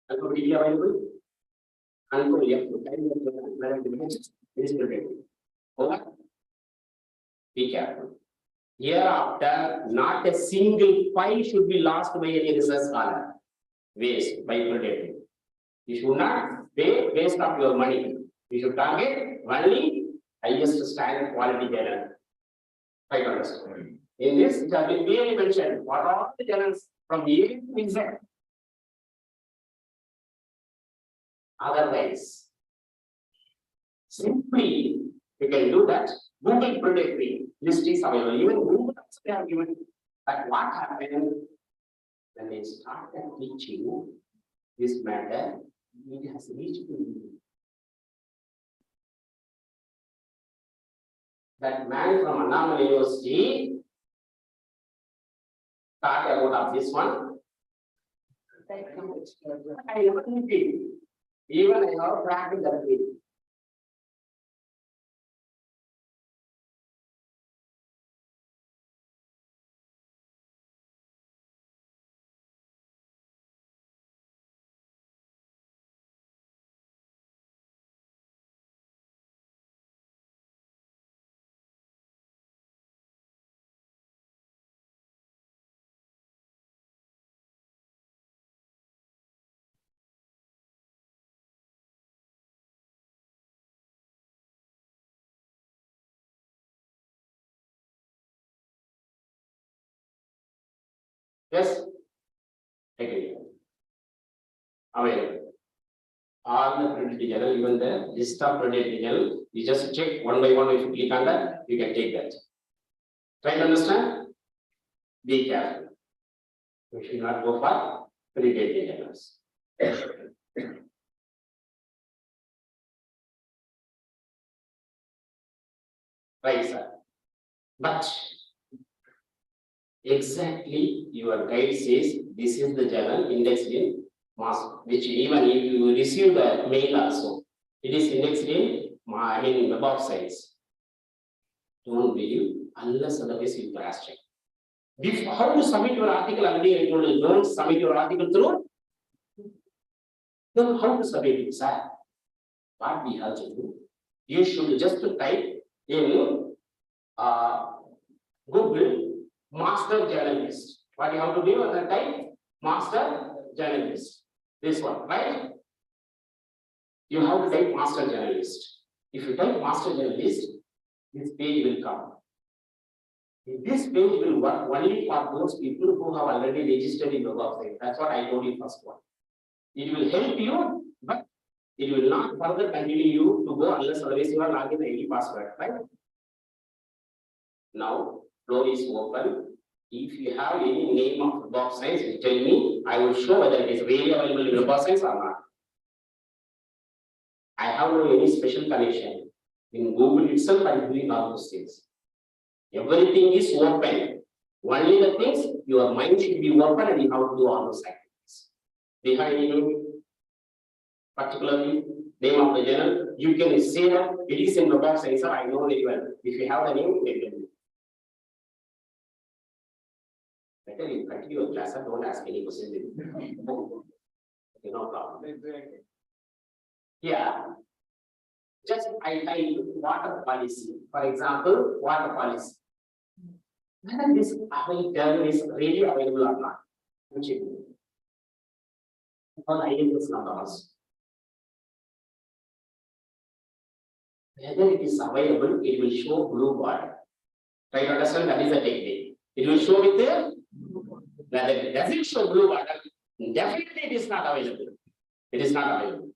Control D available. Control F to type the images. This is predatory. Over. Be careful. Hereafter, not a single file should be lost by any research scholar. Waste by predatory. You should not pay waste of your money. You should target only highest standard quality journal. Try to understand. In this, it has been clearly mentioned what are all the journals from A to Z. Otherwise, simply you can do that. Google predatory list is available. Even Google also they have given. But what happened when they started teaching this matter? It has reached to me. That man from Annamalai University talked about this one. I never did it. Even I have practiced that way. Yes, agree. Available. All the predatory journal, even the list of predatory journal, you just check one by one. If you click on that, you can take that. Try to understand? Be careful. You should not go for predatory journals. Right, sir. But exactly your guide says this is the journal indexed in mass, which even if you receive the mail also, it is indexed in web of science. Don't believe unless otherwise you cross check. How to submit your article? Already I told you, don't submit your article through. Then how to submit it, sir? What we have to do? You should just type in Google master journalist. What you have to do at that time? Master journalist. This one, right? You have to type master journalist. If you type master journalist, this page will come. This page will work only for those people who have already registered in the website. That's what I told you first one. It will help you, but it will not further continue you to go unless otherwise you are logging the ID password, right? Now, flow is open. If you have any name of box size, you tell me, I will show whether it is really available in the box size or not. I have no any special connection. In Google itself, I am doing all those things. Everything is open. Only the things, your mind should be open and you have to do all those activities. Do you have any name? Particularly, name of the journal, you can say that it is in the box size, I know it well. If you have the name, they can do. Better you continue your class and don't ask any questions. Okay, no problem. Yeah. Just I water policy. For example, water policy. Whether this term is really available or not. Check. All INS numbers. Whether it is available, it will show blue border. Try to understand that is a technique. It will show with the whether it doesn't show blue border, definitely it is not available. It is not available.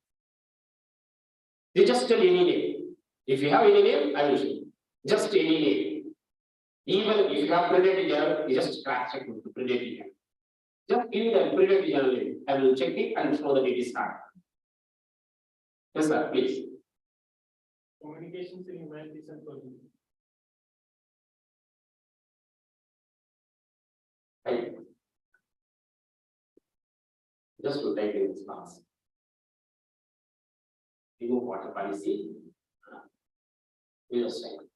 You just tell any name. If you have any name, I will show you. Just any name. Even if you have printed journal, you just cross check with the printed journal. Just give me the printed journal name. I will check it and show that it is not. Yes, sir, please. Communications in humanities and policy. Right. Just to type in this class. Remove water policy. We just type.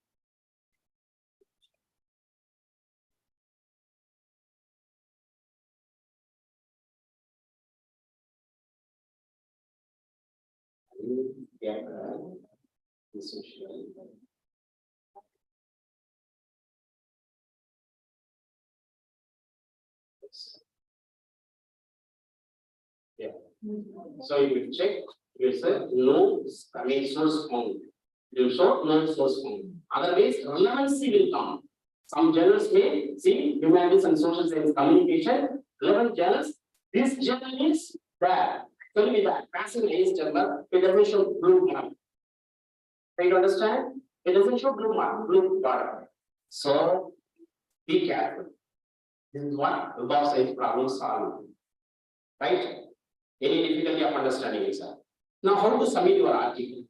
Get social. Yeah. So you will check, you will say no, I mean source found. You will show no source found. Otherwise, relevancy will come. Some journals may see humanities and social science communication, relevant journals. This journal is there. Tell me that passing is journal, it doesn't show blue mark. Try to understand? It doesn't show blue mark, blue border. So be careful. This is what the box size problem solved. Right? Any difficulty of understanding it, sir? Now, how to submit your article?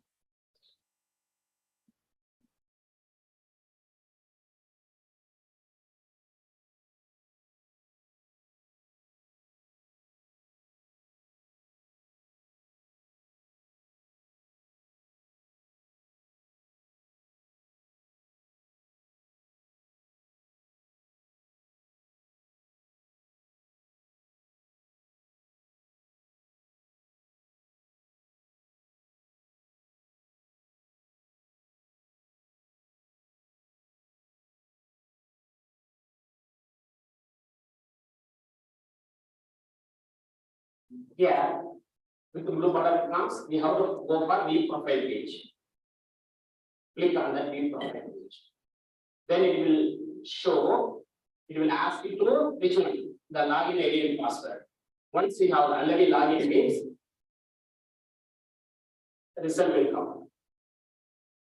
Yeah, with the blue button comes, we have to go for view profile page. Click on that view profile page. Then it will show, it will ask you to which one, the login ID and password. Once you have already login means, the result will come.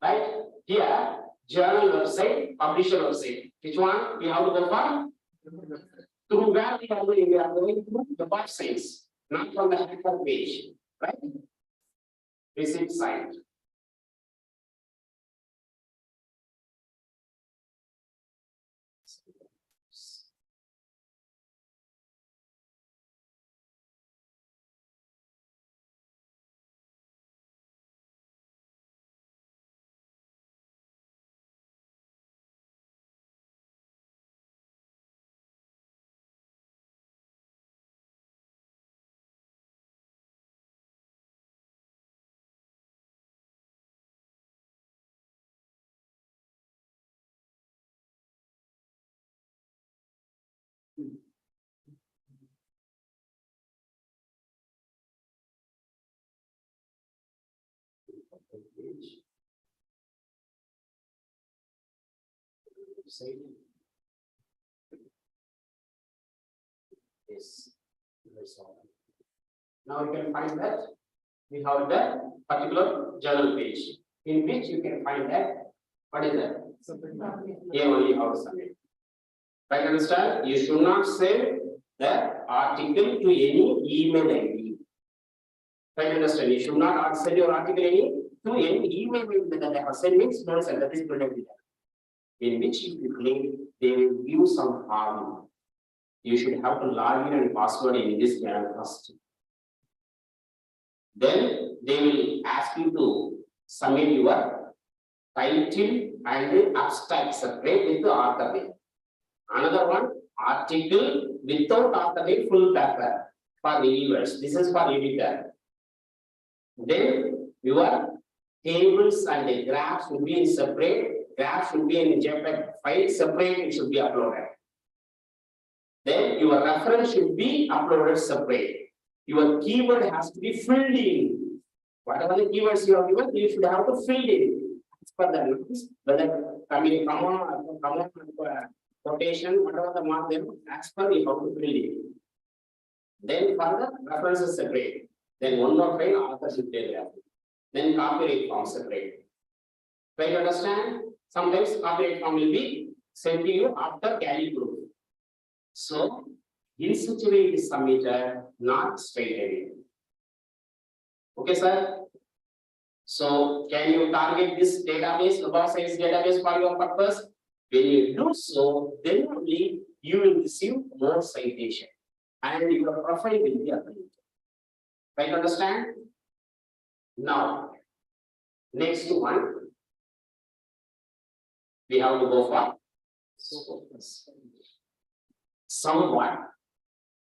Right? Here, journal website, publisher website. Which one we have to go for? Through where we are going through the box size. Not from the hacker page, right? Visit site. Yes. Now you can find that we have the particular journal page in which you can find that what is that? Here only how to submit. Right, understand? You should not send the article to any email ID. Right, understand? You should not send your article to any email that they have sent means don't send that is productive. In which you claim they will give you some harm. You should have to log in and password in this channel first. Then they will ask you to submit your title and the abstract separate with the author name. Another one, article without author name, full paper for reviewers. This is for editor. Then your tables and the graphs should be in separate. Graph should be in JPEG file, separate it should be uploaded. Then your reference should be uploaded separate. Your keyword has to be filled in. Whatever the keywords you have given, you should have to fill in. As per the notice, whether comma, quotation, whatever the mark them, as per you have to fill in. Then further references separate. Then one more file, author should be there. Then copyright form separate. Try to understand? Sometimes copyright form will be sent to you after Galley proof. So, in such a way it is submitted, not straight away. Okay, sir? So, can you target this database, web science database for your purpose? When you do so, then only you will receive more citation and your profile will be updated. Right, understand? Now, next one. We have to go for Scopus. Somewhat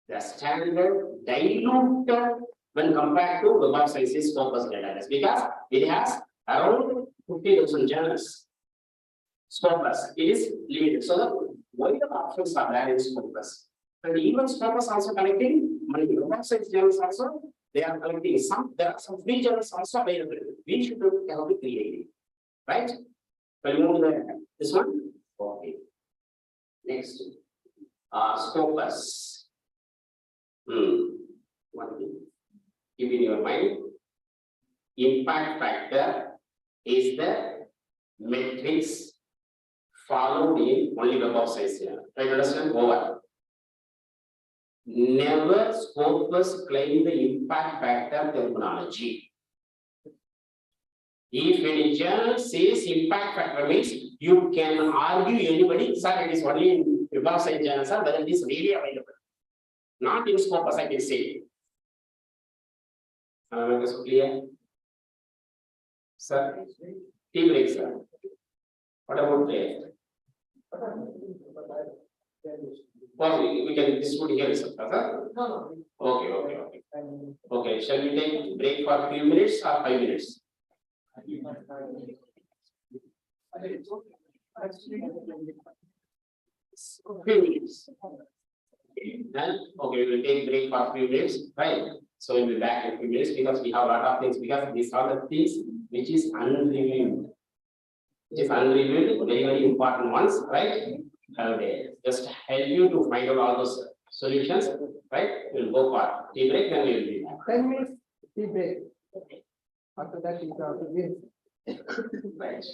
the standard diluted when compared to Web of Sciences Scopus database because it has around 50,000 journals. Scopus it is limited, so the wider options are there in Scopus. And even Scopus also collecting many Web of Science journals also they are collecting some. There are some free journals also available. We should have to create it, right? Remove this one. Okay. Next. Scopus. One thing. Keep in your mind. Impact factor is the metrics followed in only Web of Science here. Try to understand over. Never Scopus claim the impact factor terminology. If any journal says impact factor means you can argue anybody, sir, it is only in Web of Science journal, sir, whether it is really available. Not in Scopus, I can say. Is it clear? Sir, tea break, sir. What about prayer? Or we can distribute here, sir. Okay. Okay, shall we take break for a few minutes or 5 minutes? Few minutes. Then, okay, we will take break for a few minutes, right? So we'll be back in a few minutes because we have a lot of things because these are the things which is unreviewed. Very, very important ones, right? Okay, just help you to find out all those solutions, right? We'll go for tea break, then we will be back. 10 minutes, tea break. After that, you have to give. Right.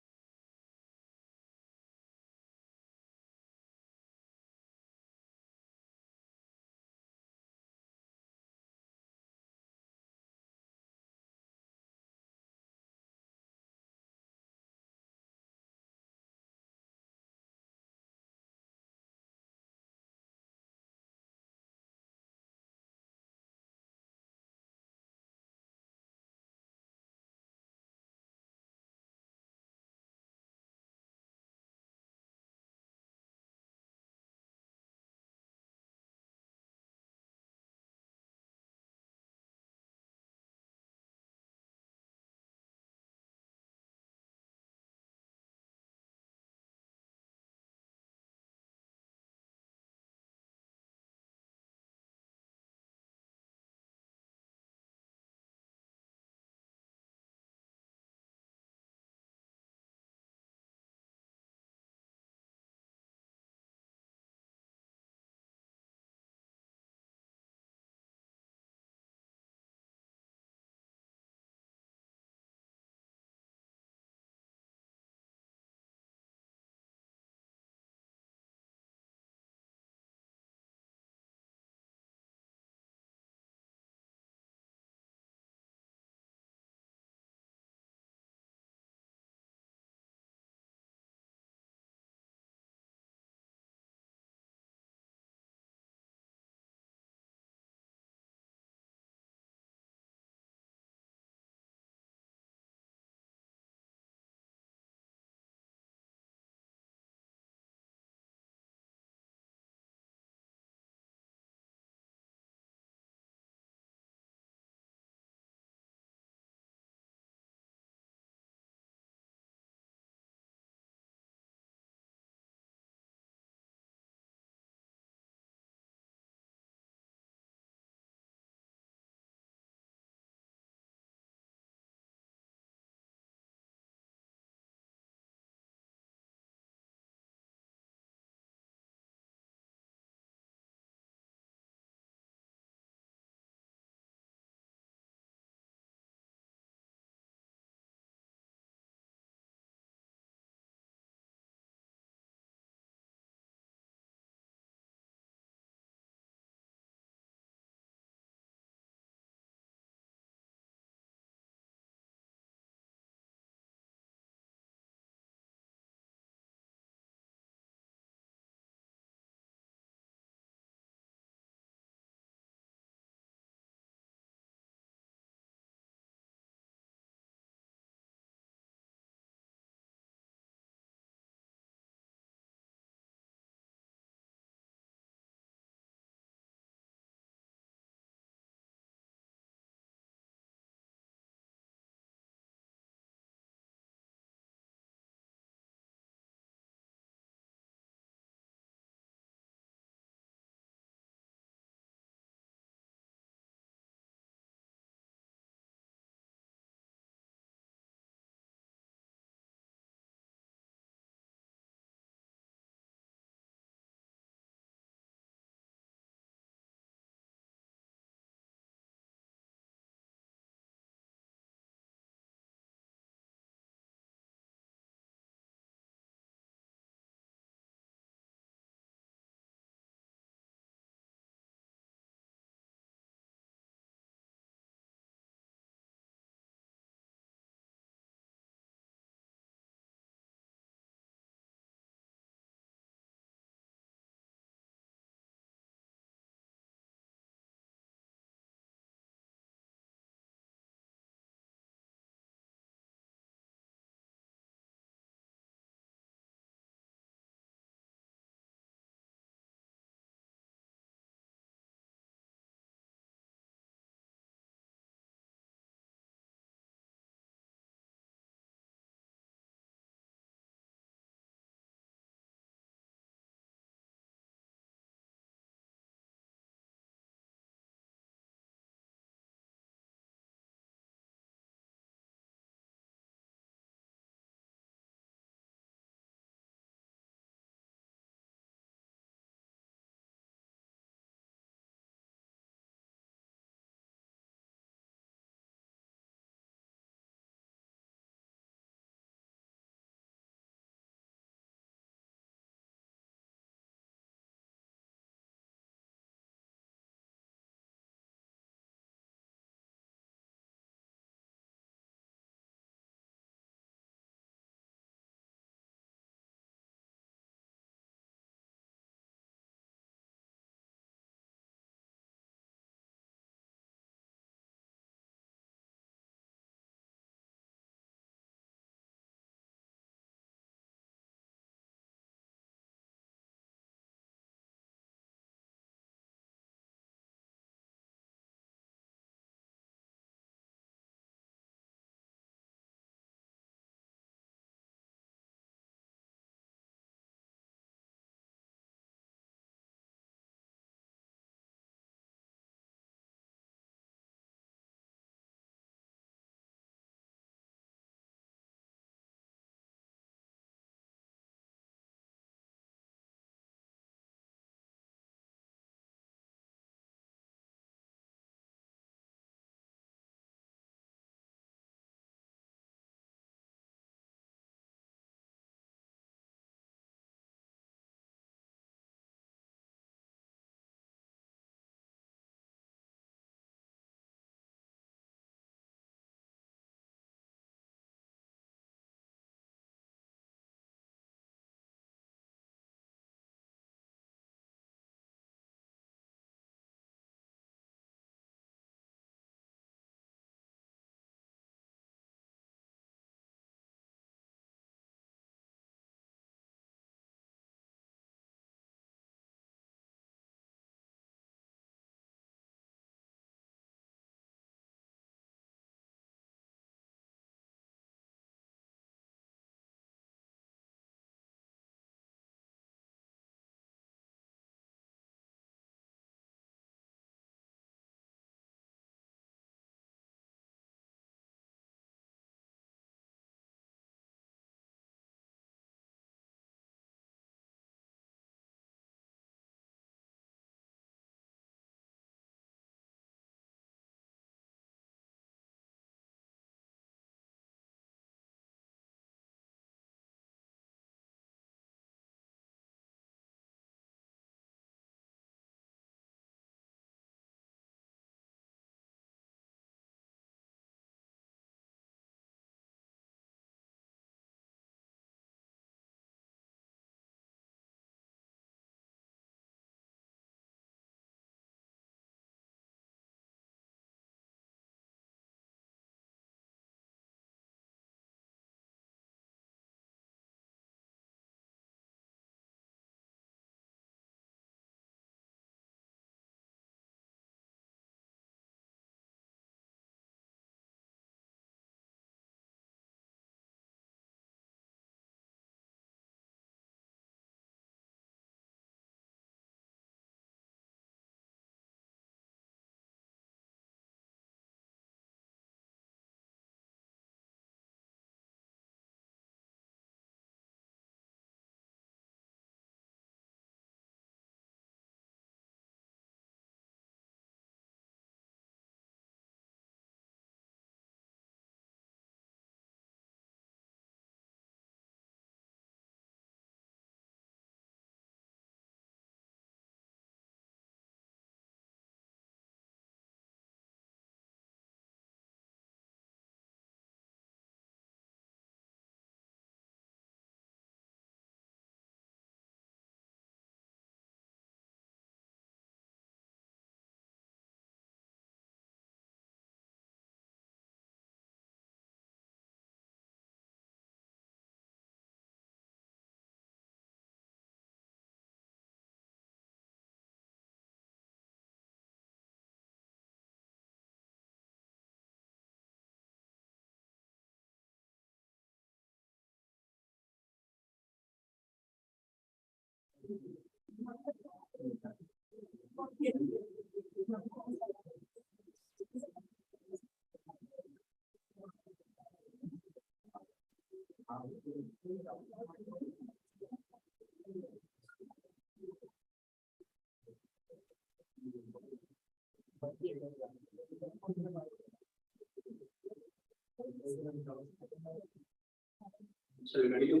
Shall we continue?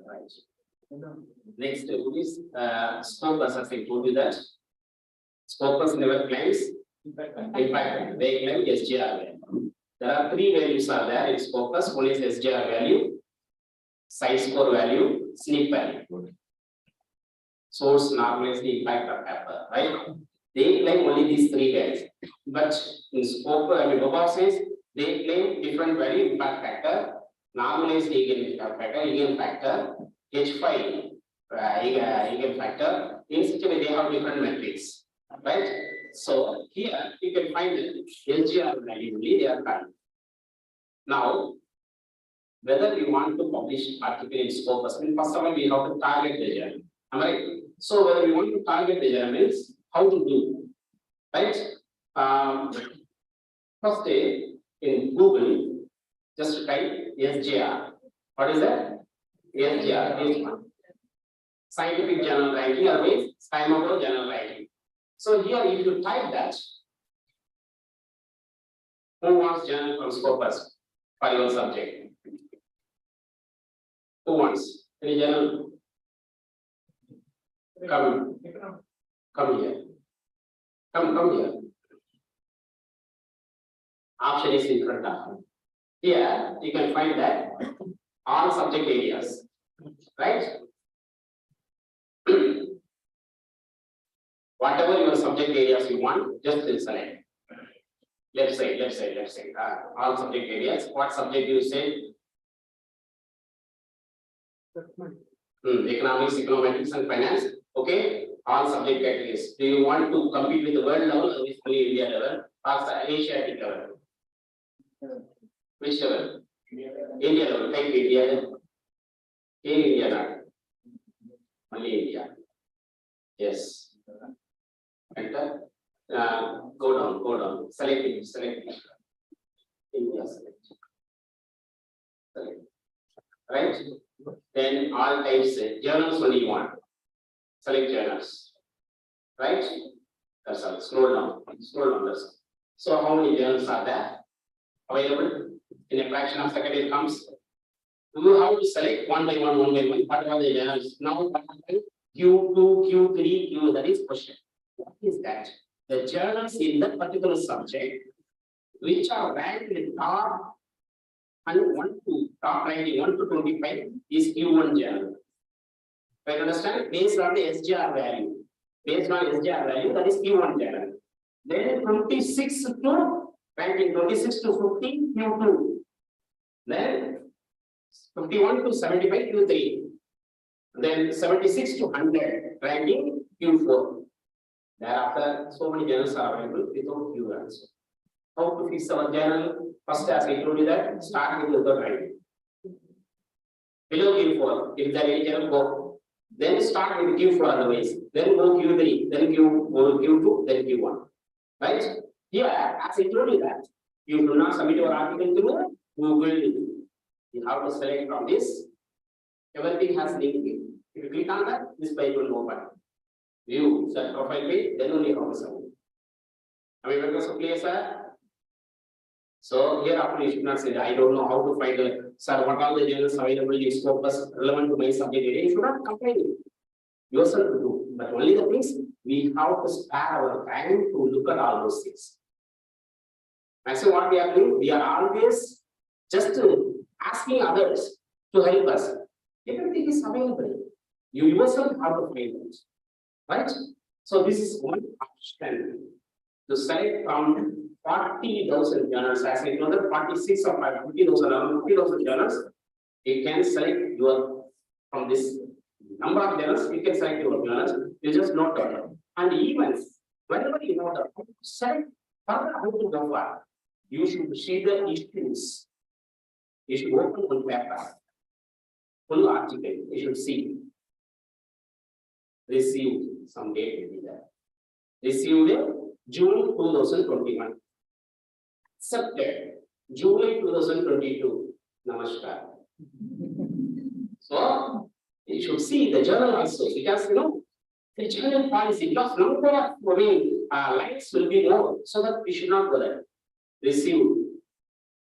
Right. Next, what is Scopus? As I told you that Scopus never claims impact. They claim SGR value. There are three values are there in Scopus. One is SGR value, size score value, SNP value. Source, normalized, impact of paper, right? They claim only these three values. But in Scopus, Bob says they claim different value, impact factor, normalized eigenfactor, H5 eigenfactor. In such a way, they have different metrics, right? So here you can find the SGR value only they are found. Now, whether we want to publish article in Scopus, first of all we have to target the journal. Am I right? So whether we want to target the journals, how to do, right? First in Google, just type SGR. What is that? SGR is one. Scientific journal ranking, otherwise Scientific journal ranking. So here if you type that, who wants journal from Scopus for your subject? Who wants? Any journal? Come here. Come here. Option is in front of you. Here you can find that all subject areas, right? Whatever your subject areas you want, just select. Left side. All subject areas. What subject you say? Economics, econometrics, and finance. Okay. All subject categories. Do you want to compete with the world level or with only India level or Asiatic level? Which level? India level. Take India level. India level. Only India. Yes. Enter. Go down. Select it. India select. Right? Then all types journals only you want. Select journals. Right? That's all. Scroll down. That's all. So how many journals are there available? In a fraction of a second it comes. You have to select one by one. What are the journals? Now Q2, Q3, Q, that is question. What is that? The journals in that particular subject which are ranked in top and top ranking 1 to 25 is Q1 journal. Right, understand? Based on the SGR value. Based on SGR value, that is Q1 journal. Then 26 to ranking 26 to 50 Q2. Then 51 to 75 Q3. Then 76 to 100 ranking Q4. Thereafter, so many journals are available without Q also. How to fix our journal? First, as I told you that, start with the third ranking. Below Q4, if there is any journal, go. Then start with Q4 otherwise. Then go Q3, then go Q2, then Q1. Right? Here, as I told you that, you do not submit your article to Google. You have to select from this. Everything has link. If you click on that, this page will open. View that profile page, then only how to submit. I mean, because of clear, sir. So here after you should not say, I don't know how to find sir, what are the journals available in Scopus relevant to my subject area. You should not complain yourself to do. But only the things we have to spare our time to look at all those things. And so what we are doing, we are always just asking others to help us. Everything is available. You yourself have to find it. Right? So this is one option to select from 40,000 journals. As I know that 46 or 50,000 around 50,000 journals, you can select your from this number of journals, you can select your journals, you just note down. And even whenever you know that select further how to go far, you should see the issues. You should open one paper, full article, you should see. received, some date will be there. Received June 2021. Accepted July 2022. Namaskar. So you should see the journal also, because the journal policy, because number of lines will be more, so that we should not go there. Received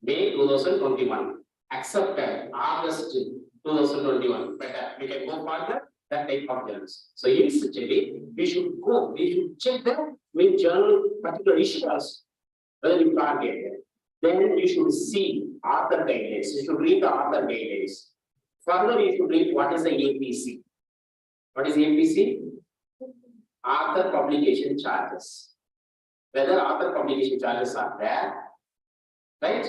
May 2021. Accepted August 2021. Better, we can go further, that type of journals. So essentially, we should check the journal particular issue also, whether you target it. Then you should see author guidelines. You should read the author guidelines. Further, you should read what is the APC. What is APC? Author publication charges. Whether author publication charges are there, right?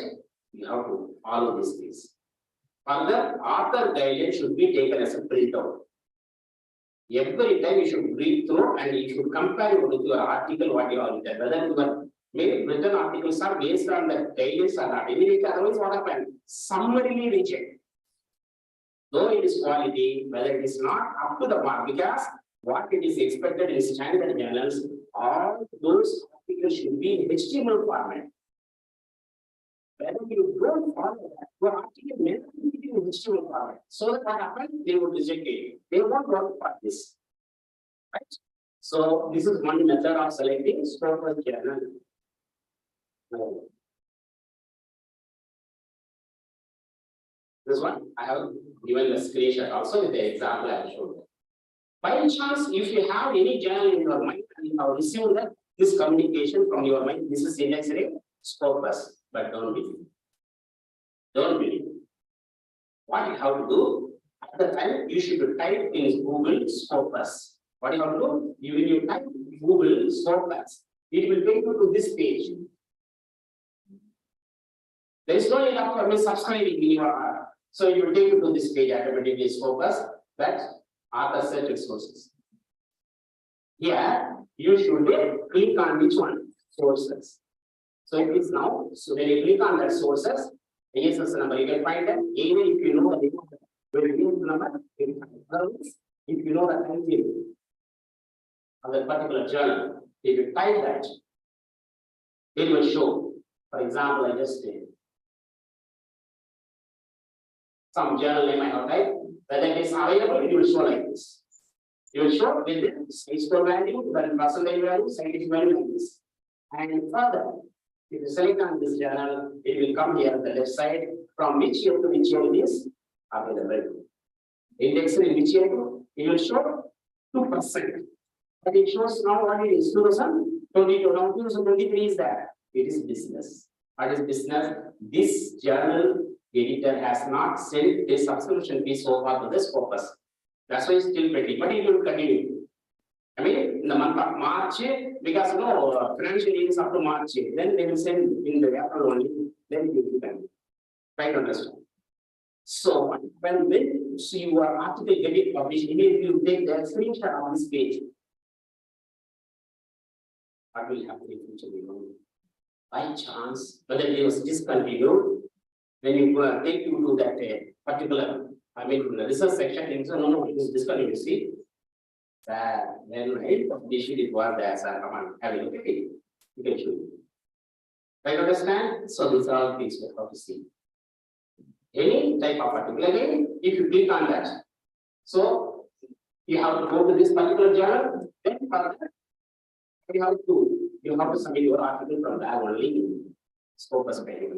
You have to follow these things. Further, author guidelines should be taken as a printout. Every time you should read through and you should compare it with your article, what you have written. Whether your written articles are based on the guidelines or not. Anyway, otherwise, what happened? Summarily reject. Though it is quality, whether it is not up to the mark, because what it is expected in standard journals, all those articles should be in HTML format. Whether you don't follow that, your article may not be in HTML format. So that what happens? They will reject it. They won't work for this. Right? So this is one method of selecting Scopus journal. This one I have given the screenshot also with the example I have shown. By chance, if you have any journal in your mind and you have received this communication from your mind, this is index rate Scopus, but don't believe. Don't believe. What you have to do at the time, you should type in Google Scopus. What you have to do? When you type Google Scopus, it will take you to this page. There is no need of subscribing in your so you will take you to this page automatically Scopus, that author search resources. Here you should click on which one? Sources. So it is now, so when you click on that sources, ASS number, you can find them. Even if you know the name of the number, you can find it. If you know the title of that particular journal, if you type that, it will show. For example, I just did some journal name I have typed, whether it is available, it will show like this. It will show with the score value, then percentage value, scientific value like this. And further, if you select on this journal, it will come here on the left side from which year to which year it is available. Index in which year it will show 2%. But it shows now what it is 2022. Now 2023 is there. It is business. What is business? This journal editor has not sent a subscription fee so far to this Scopus. That's why it's still pending, but it will continue. I mean, in the month of March, because financial year is up to March, then they will send in the April only, then you will can try to understand. So when your article get it published, immediately you take the screenshot on this page. What will happen in future? By chance, whether it was discontinued, when you take you to that particular, I mean, the research section, things no, it is discontinued. You see, when I published it was there, sir, come on, have a look at it. You can choose. Right, understand? So these are all things we have to see. Any type of article, again, if you click on that, so you have to go to this particular journal, then further, you have to submit your article from there only. Scopus page.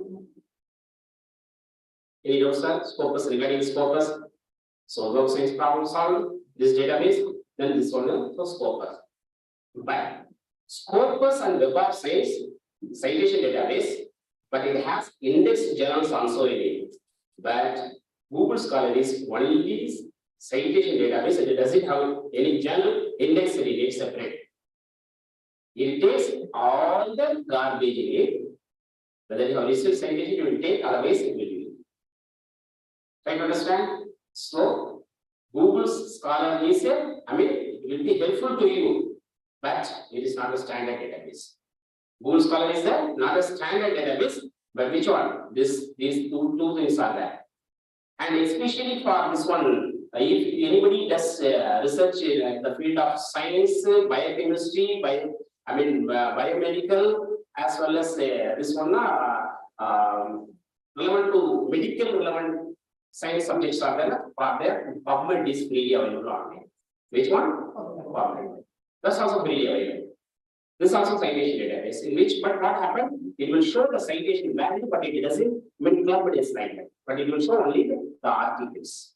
Any notes, sir? Scopus regarding Scopus. So web science problem solved. This database, then this one for Scopus. But Scopus and Web of Science citation database, but it has indexed journals also in it. But Google Scholar is only citation database and it doesn't have any journal indexed in it separate. It takes all the garbage in it. Whether you have received citation, you will take, otherwise it will be. Try to understand? So Google Scholar is it will be helpful to you, but it is not a standard database. Google Scholar is not a standard database, but which one? These two things are there. And especially for this one, if anybody does research in the field of science, biochemistry, biomedical, as well as this one, relevant to medical relevant science subjects are there. PubMed is freely available online. Which one? PubMed. That's also freely available. This is also citation database in which, but what happened? It will show the citation value, but it doesn't club it as like that. But it will show only the articles.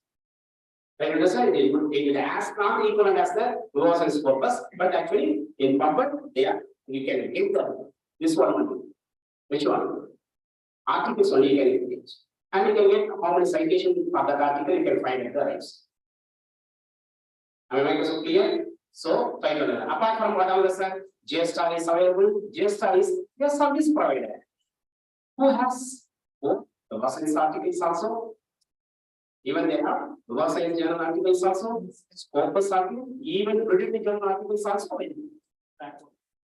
Like understand, it will ask not equivalent as the rows and scopus, but actually in PubMed, you can get this one only. Which one? Articles only you can get. And you can get how many citations for that article you can find at the rights. Am I making this clear? So, try to learn. Apart from what I was saying, JSTAR is available. JSTAR is a service provider. Who has the Science articles also? Even they have Science journal articles also, Scopus articles, even British journal articles also.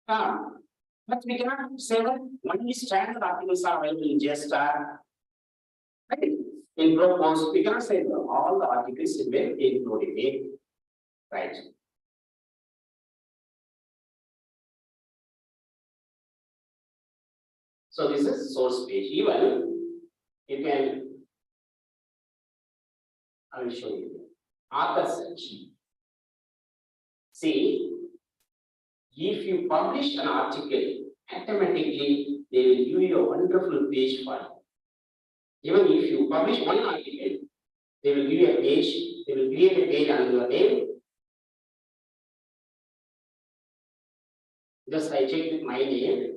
But we cannot say that only standard articles are available in JSTAR. Right? In Propose, we cannot say that all the articles will be included. Right. So this is source page. Even you can, I will show you. Author search. See, if you publish an article, automatically they will give you a wonderful page for you. Even if you publish one article, they will give you a page, they will create a page under your name. Just I check with my name.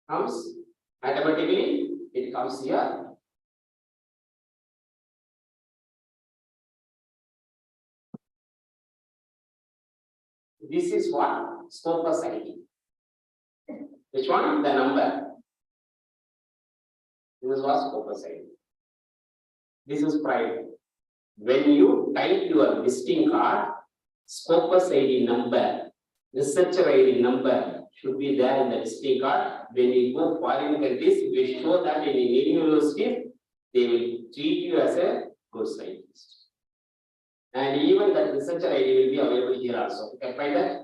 Comes automatically, it comes here. This is what? Scopus ID. Which one? The number. This is what Scopus ID. This is private. When you type your visiting card, Scopus ID number, researcher ID number should be there in the visiting card. When you go foreign countries, we show that in any university, they will treat you as a good scientist. And even that researcher ID will be available here also. You can find that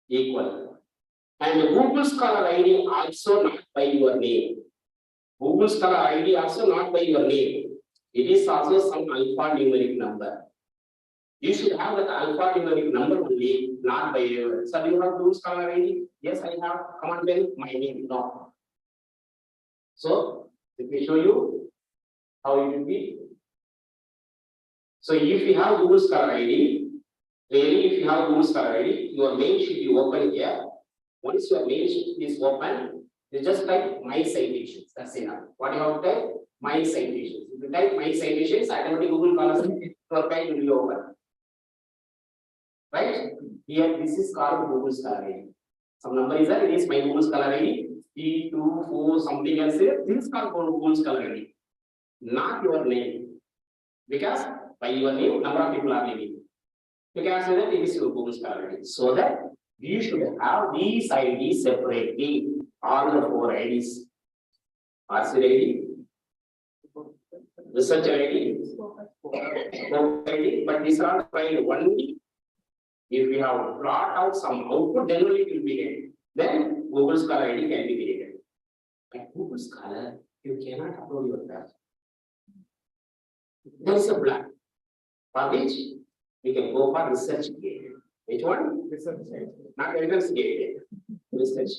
equal. And Google Scholar ID also not by your name. Google Scholar ID also not by your name. It is also some alphanumeric number. You should have that alphanumeric number only, not by your. So do you have Google Scholar ID? Yes, I have. Come on, then my name. No. So let me show you how it will be. So if you have Google Scholar ID, really if you have Google Scholar ID, your mail should be open here. Once your mail is open, you just type my citations. That's enough. What you have to type? My citations. If you type my citations, automatically Google Scholar your page will be open. Right? Here this is called Google Scholar ID. Some number is there, it is my Google Scholar ID. 3, 2, 4, something else here. This is called Google Scholar ID. Not your name. Because by your name, number of people are living. You can say that it is your Google Scholar ID. So that you should have these IDs separately. All the 4 IDs. RC ID, researcher ID, ID, but these are tried only if we have brought out some output, then only it will be created. Then Google Scholar ID can be created. But Google Scholar, you cannot upload your data. There is a blank. For which we can go for research gate. Which one? Research. Not entrance gate. Research.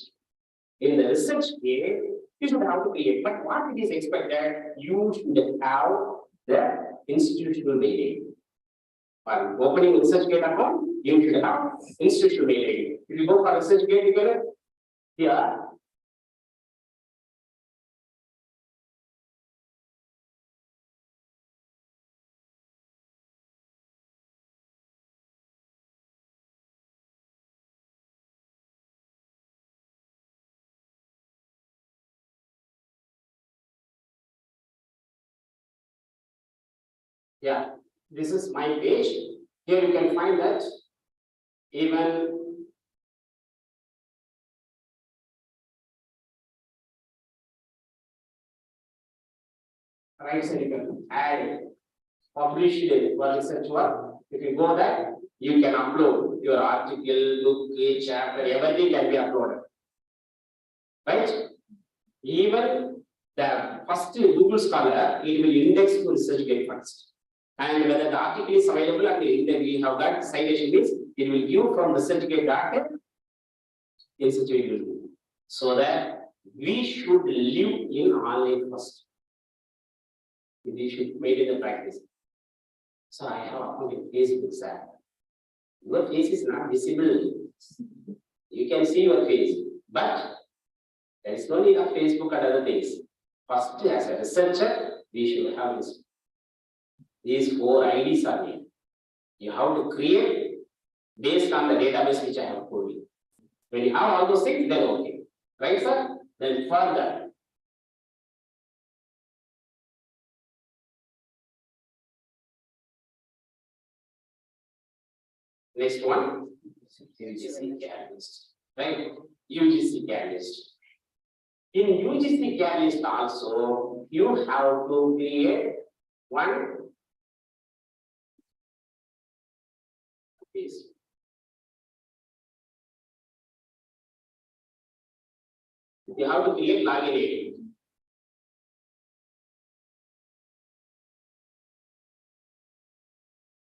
In the research gate, you should have to create. But what it is expected, you should have the institutional mail ID. For opening research gate account, you should have institutional mail ID. If you go for research gate, you can here. Yeah, this is my page. Here you can find that even right side you can add published your research work. If you go there, you can upload your article, book, chapter, everything can be uploaded. Right? Even the first Google Scholar, it will index to ResearchGate first. And whether the article is available and we have got citation means it will give from ResearchGate data in such a way. So that we should live in online first. We should make it a practice. So I have uploaded Facebook sir. Your face is not visible. You can see your face, but there is no need of Facebook and other things. First, as a researcher, we should have this. These 4 IDs are made. You have to create based on the database which I have told you. When you have all those things, then okay. Right, sir? Then further. Next one, UGC Catalyst. Right? UGC Catalyst. In UGC Catalyst also, you have to create one piece. You have to create login ID.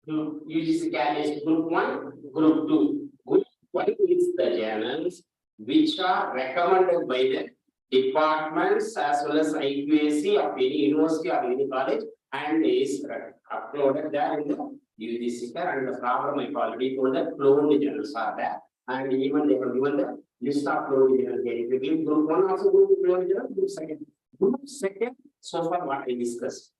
UGC Catalyst Group 1, Group 2. Group 1 is the journals which are recommended by the departments as well as IQAC of any university or any college and is uploaded there in the UGC. And the problem I already told that cloned journals are there, and even they have given the list of cloned journals. If you give Group 1 also group cloned journal, Group 2, so far what I discussed.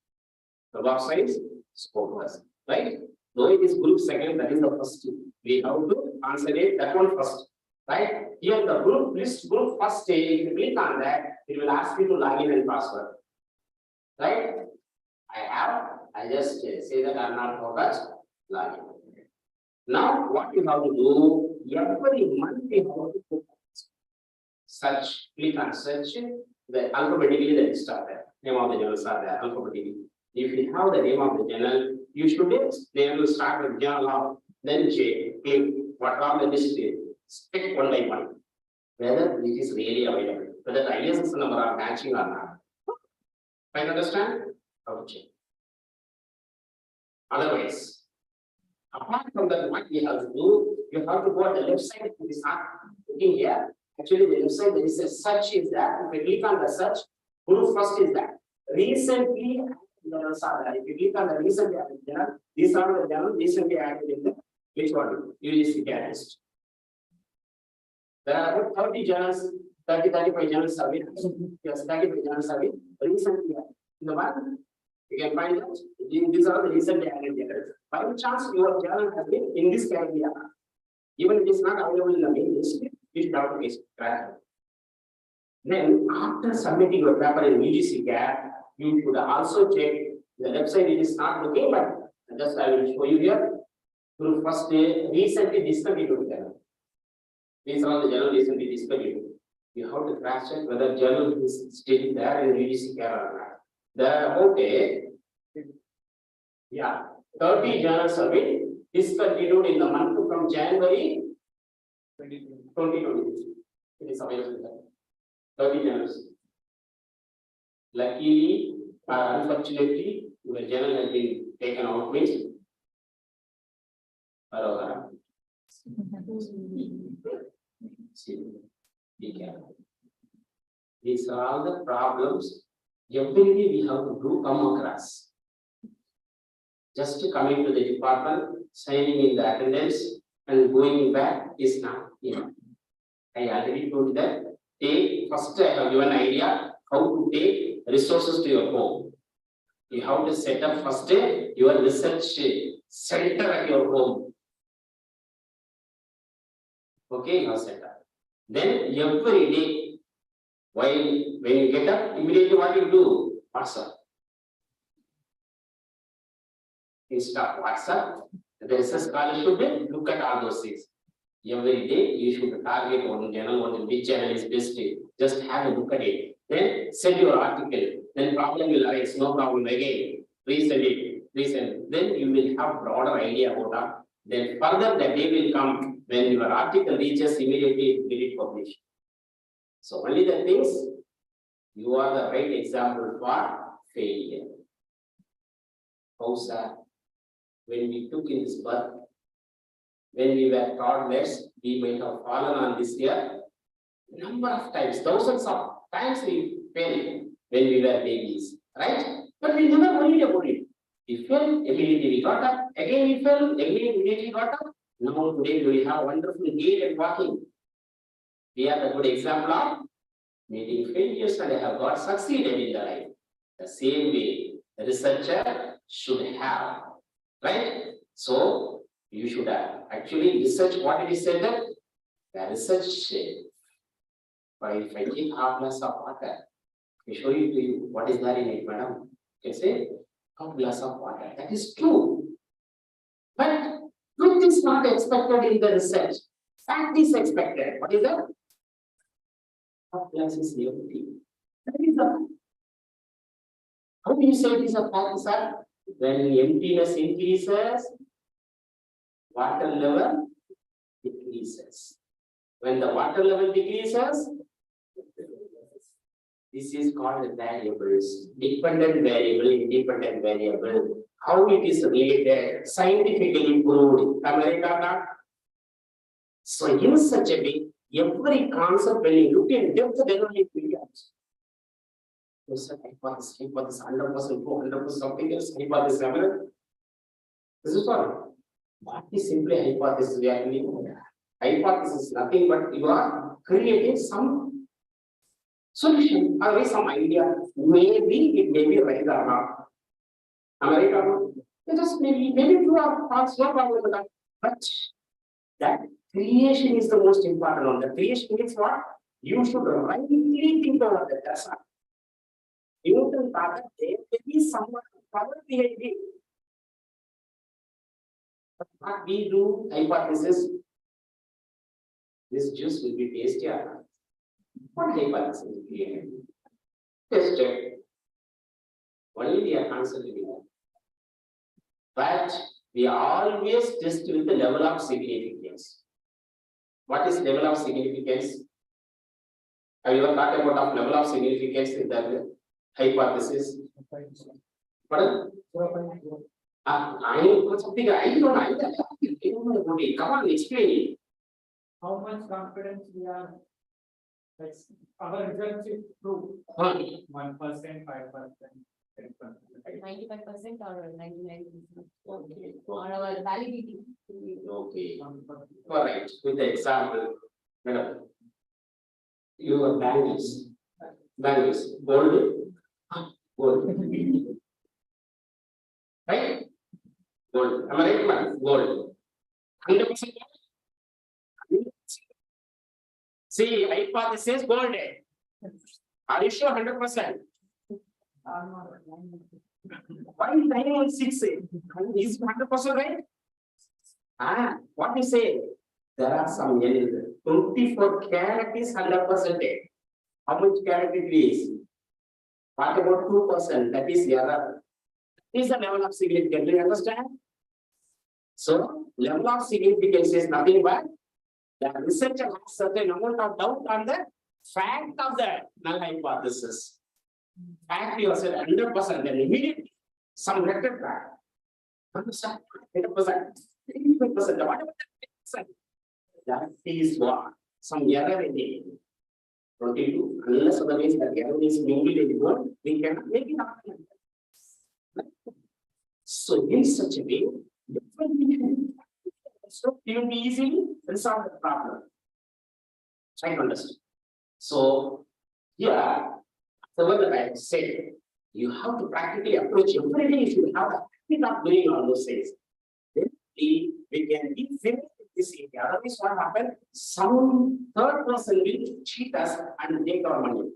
The website is scope first, right? Though it is Group 2, that is the first. We have to consider that one first. Right? Here the group list group first if you click on that, it will ask you to log in and password. Right? I just say that I'm not focused, log in. Now what you have to do, every month you have to search, click on search, the alphabetically the list are there, name of the journals are there alphabetically. If you have the name of the journal, you should they will start with journal of, then click what are the list. Check one by one whether it is really available, whether the ISS number are matching or not. Can you understand? Okay. Otherwise, apart from that, what we have to do, you have to go on the left side. It is not looking here. Actually, the left side there is a search is there. If you click on the search, group first is that. Recently, journals are there. If you click on the recently added journal, these are the journals recently added in the which one? UGC Catalyst. There are about 30 journals, 35 journals are been. Yes, 35 journals are been recently. In the one, you can find that these are the recently added journals. By chance, your journal has been in this category. Even if it is not available in the main list, you should have to case. Then, after submitting your paper in UGC CAT, you should also check the website. It is not looking, but just I will show you here. Through first day, recently discontinued journal. These are the journal recently discontinued. You have to cross check whether journal is still there in UGC CAT or not. There are about 30 journals have been discontinued in the month from January 2023. It is available there. 30 journals. Luckily or unfortunately, your journal has been taken out means. See, be careful. These are all the problems every day we have to come across. Just coming to the department, signing in the attendance, and going back is not enough. I already told that. First, I have given an idea how to take resources to your home. You have to set up first your research center at your home. Okay, you have set up. Then every day, when you get up, immediately what you do? WhatsApp. Instead of WhatsApp, the research scholar should look at all those things. Every day you should target one channel, which channel is best. Just have a look at it. Then send your article. Then problem will arise. No problem again. Resend it. Resend. Then you will have broader idea about that. Then further the day will come when your article reaches immediately get it published. So only the things you are the right example for failure. How sad. When we took in this birth, when we were toddlers, we might have fallen on this year. Number of times, thousands of times we failed when we were babies, right? But we never worried about it. We fell, immediately we got up, again we fell, again immediately got up. Now today we have wonderful gait and walking. We are the good example of meeting failures and have got succeeded in the life. The same way the researcher should have, right? So you should have actually research what it is said that the research. But if I take half glass of water, I show it to you. What is there in it, madam? You can say half glass of water. That is true. But truth is not expected in the research. Fact is expected. What is that? Half glass is empty. That is the. How do you say it is a fact, sir? When emptiness increases, water level decreases. When the water level decreases, this is called variables. Dependent variable, independent variable. How it is related, scientifically proved. Am I right or not? So in such a way, every concept when you look in depth, then only it becomes. Yes, sir, hypothesis, 100%, 200% something else, hypothesis. This is what? What is simply hypothesis? We are doing hypothesis is nothing but you are creating some solution or some idea. Maybe it may be right or not. Am I right or not? Just maybe you are false, no problem with that. But that creation is the most important one. The creation means what? You should rightly think about that. That's all. Newton thought that there may be someone power behind it. But what we do, hypothesis, this juice will be tasty or not? What hypothesis is created? Tested. Only we are concentrating on. But we always test with the level of significance. What is level of significance? Have you ever thought about level of significance in that hypothesis? Pardon? I know something. I don't know. Come on, explain it. How much confidence we are? Like our results is true. 1%, 5%, 10%. 95% or 99%. Okay. Or our validity. Okay. Correct. With the example, madam, your bangles, gold, right? Gold. Am I right, man? Gold. 100%. See, hypothesis gold. Are you sure 100%? Why 916? Is 100% right? What you say? There are some 24 carat is 100%. How much carat it is? What about 2%? That is error. Is the level of significance. Do you understand? So, level of significance is nothing but the researcher has certain amount of doubt on the fact of the null hypothesis. Fact you said 100%, then immediately some letter back. 100%, 100%, 100%. What about that 10%? That is what? Some error in it. 22, unless otherwise the error is mingled in the word, we cannot make it happen. So, in such a way, so you will be easily resolve the problem. Try to understand. So, yeah, so what I said, you have to practically approach every day. You should have a habit of doing all those things. Then we can be familiar with this area. Otherwise, what happens? Some third person will cheat us and take our money.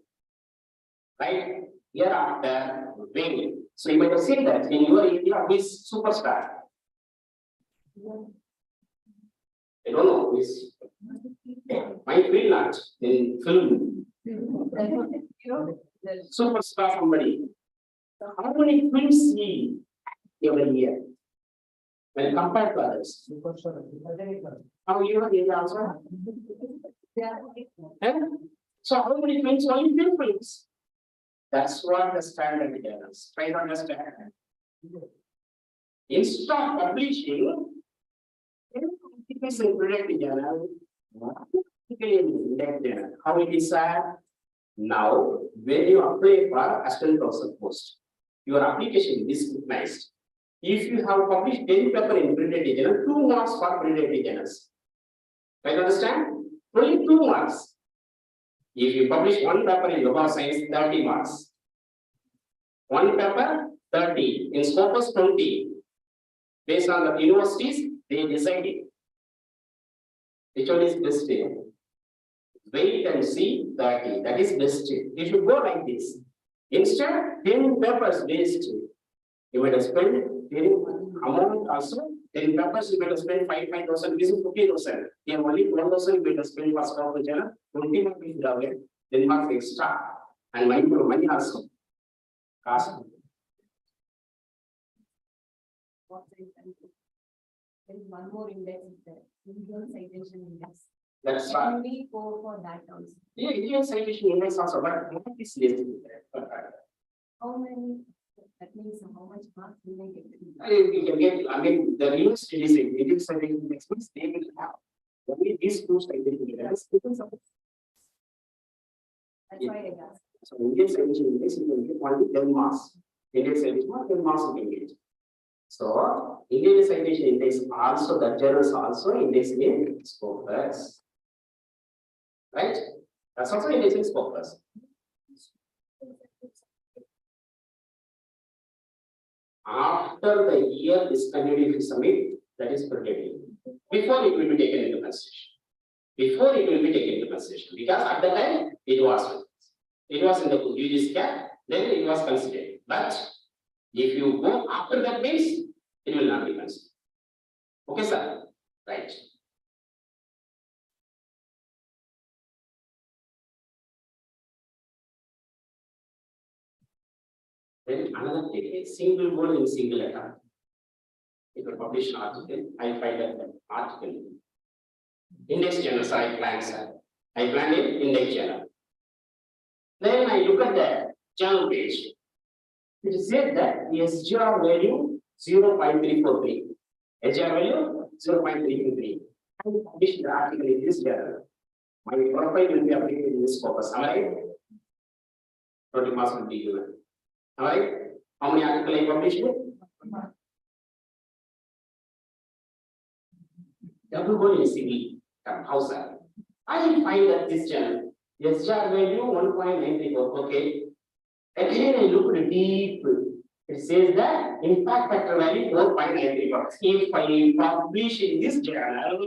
Right? Hereafter, when. So you might have seen that in your area, who is superstar? I don't know who is My field art in film, superstar somebody. How many films he every year? When compared to others. How you have the answer? Eh? So how many films? Only few films. That's what the standard is. Try to understand. Instead of publishing, it is in Product Journal, in Index Journal. How it is now, when you apply for assistant professor post, your application is scrutinized. If you have published 10 paper in printed journal, 2 marks for printed journals. Can you understand? Only 2 marks. If you publish 1 paper in Web of Science, 30 marks. 1 paper, 30. In Scopus, 20. Based on the universities, they decided which one is best. Wait and see 30. That is best. You should go like this. Instead, 10 papers waste. You might have spent 10 amount also. 10 papers, you might have spent 5,000, this is 50,000. You have only 12,000, you might have spent for Scopus journal. 20 marks is the 10 marks extra. And money also. Cost. There is one more index is there, Indian citation index. That's right. Only go for that also. Yeah, Indian citation index also, but not this list. How many, that means how much marks will they get? You can get, I mean, the university is in Indian citation index, means they will have only these 2 citation index. That's why I asked. So Indian citation index, you can get only 10 marks. Indian citation, 10 marks you can get. So Indian citation index also, the journals also index in Scopus. Right? That's also index in Scopus. After the year discontinued if you submit, that is protected. Before it will be taken into consideration. Before it will be taken into consideration. Because at the time it was in the UGC cap, then it was considered. But if you go after that means, it will not be considered. Okay, sir? Right. Then another technique, single word in single letter. If you publish an article, I find an article. Index journals I plan, sir. I plan in index journal. Then I look at the journal page. It says that the SGR value 0.343. SGR value 0.323. I publish the article in this journal. My profile will be updated in this Scopus. Am I right? 20 marks will be given. Am I right? How many articles I published? Double goal is single. How sir? I find that this channel, SGR value 1.94. Okay. Again, I look deep. It says that impact factor value 4.93. If I publish in this journal,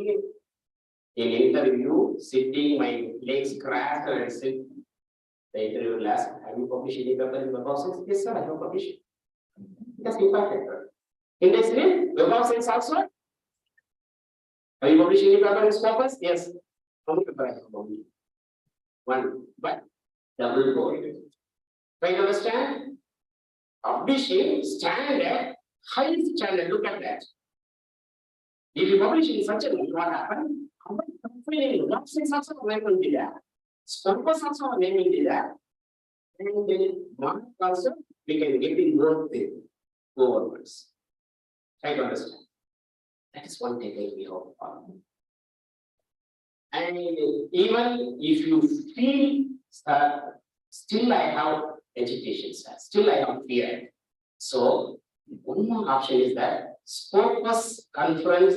in interview, sitting, my legs cracked and sit. The interview will ask, have you published any paper in Web of Science? Yes, sir, I have published. That's impact factor. Index in Web of Science also. Have you published any paper in Scopus? Yes. How many papers I have published? 1, but double goal. Try to understand? Publishing standard, high standard, look at that. If you publish in such a way, what happens? Web Science also name will be there. Scopus also name will be there. And then mark also, we can get in both the overwords. Try to understand. That is one technique we have. And even if you feel still I have agitation, still I have fear. So one more option is that Scopus conference,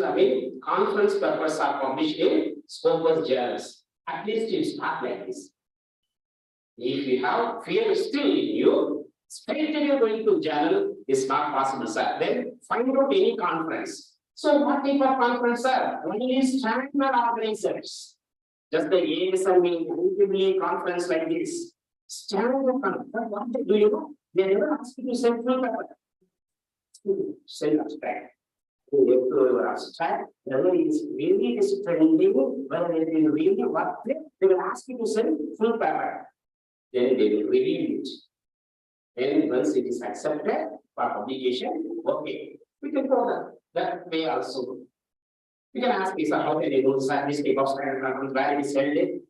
conference papers are published in Scopus journals. At least you start like this. If you have fear still in you, straight away going to journal is not possible, sir. Then find out any conference. So what type of conference, sir? Only standard organizers. Just the ASME, UTB conference like this. Standard conference. What they do, you know? They never ask you to send full paper. Send abstract. you go to your abstract, whether it is really is trending, whether it is really what they will ask you to send full paper. Then they will review it. Then once it is accepted for publication, okay, we can go that way also. You can ask me, sir, how can you do this type of standard conference, where it is held?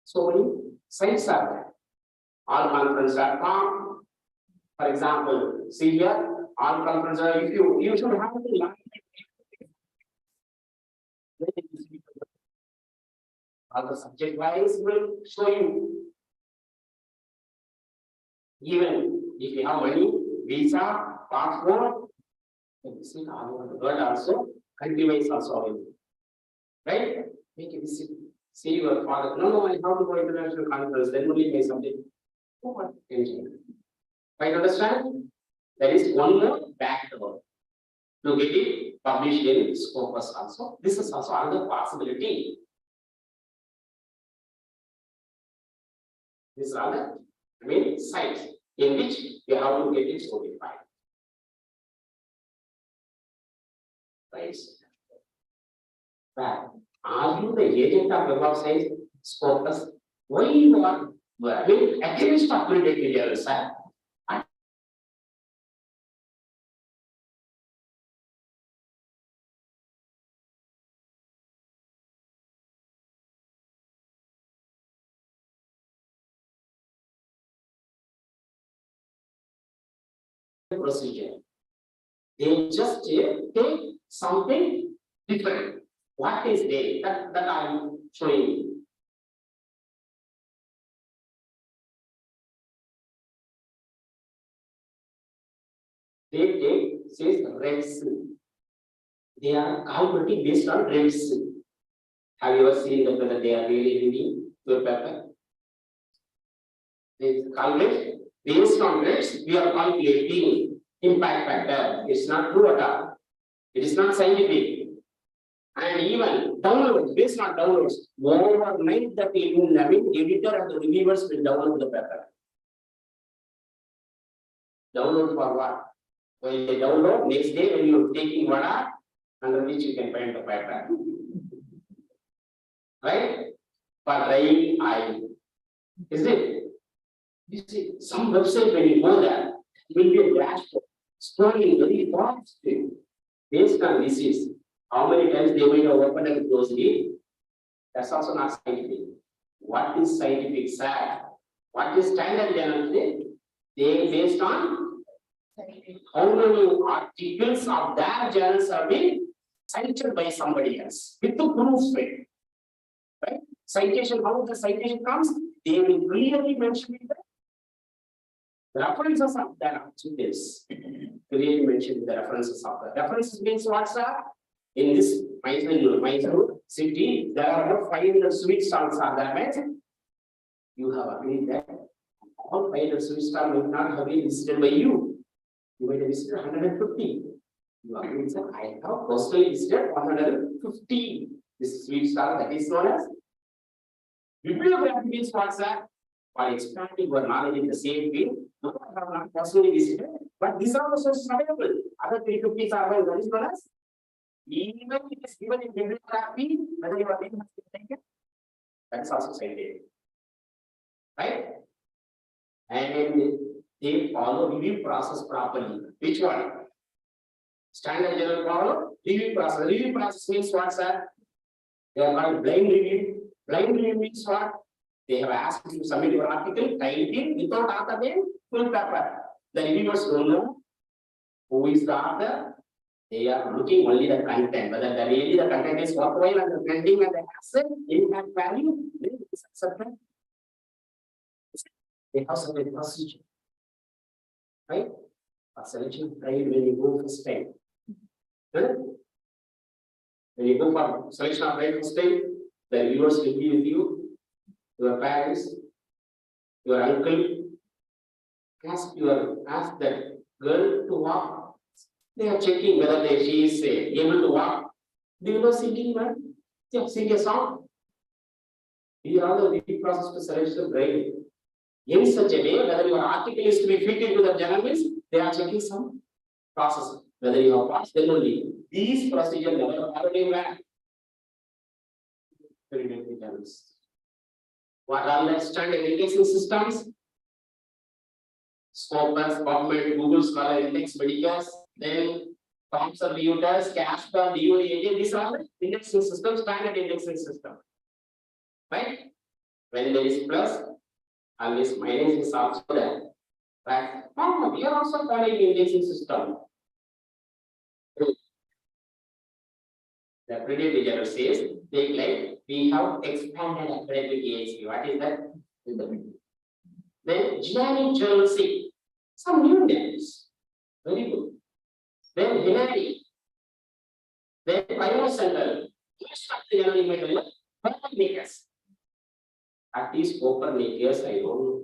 So many sites are there. Allconference.com, for example, see here, Allconference, if you should have the line. All the subject wise will show you. Even if you have money, visa, passport, you can see all over the world also, country wise also available. Right? Make a visit. See your father. No, I have to go international conference, then only my subject. Oh, what? Right, understand? There is one more back door to get it published in Scopus also. This is also another possibility. This is another site in which you have to get it certified. Right. But are you the agent of Web of Science Scopus? Why you are against accredited materials, sir? Procedure. They just take something different. What is they? That I am showing you. They take says REDS. They are calculating based on REDS. Have you ever seen that whether they are really reading your paper? They calculate based on REDS. We are calculating impact factor. It's not true at all. It is not scientific. And even downloads, based on downloads, overnight the editor and the reviewers will download the paper. Download for what? When they download, next day when you're taking vada, under which you can find the paper. Right? For drying eye. Is it? You see, some website when you go there, it will be a dashboard, scrolling very fast. Based on disease, how many times they might have opened and closed it, that's also not scientific. What is scientific, sir? What is standard journal? They based on how many articles of their journals have been cited by somebody else with the proof, right? Citation, how the citation comes, they will clearly mention it. The references of the articles clearly mentioned the references of the references means what, sir? In this Mysore city, there are about 500 sweet stalls are there. You have agreed that all 500 sweet stalls will not have been visited by you. You might have visited 150. You agreed, sir, I have personally visited 150. This sweet stall that is known as bibliography means what, sir? For expanding your knowledge in the same field, no, I have not personally visited, but these are the sources available. Other 350s are available. What is known as? Even if it is given in bibliography, whether you are taken, that's also cited. Right? And they follow review process properly. Which one? Standard journal follow review process. Review process means what, sir? They are called blind review. Blind review means what? They have asked you to submit your article, type it without author name, full paper. The reviewers don't know who is the author. They are looking only the content, whether really the content is worthwhile and the trending and the asset, impact value, then it is accepted. They have some procedure. Right? A selection tried when you go first time. When you go for selection of right first time, the reviewers will be with you, your parents, your uncle. Ask that girl to walk. They are checking whether she is able to walk. Do you know singing, man? Yeah, sing a song. These are the review process to select the grade. In such a way, whether your article is to be fit into the journal, they are checking some process. whether you have passed, then only. These procedures never followed in where? Predatory channels. What are the standard indexing systems? Scopus, PubMed, Google Scholar, Index, Medicare, then Thomson Reuters, Casper, DOAJ, these are the indexing systems, standard indexing system. Right? When there is plus, always minus is also there. Right? Oh, we are also following indexing system. The predatory journal says, they claim we have expanded academic AHP. What is that? Then generic journal say some new names. Very good. Then Hinari. Then Biocentral. Most of the journal material, Copernicus. At least Copernicus, I don't know.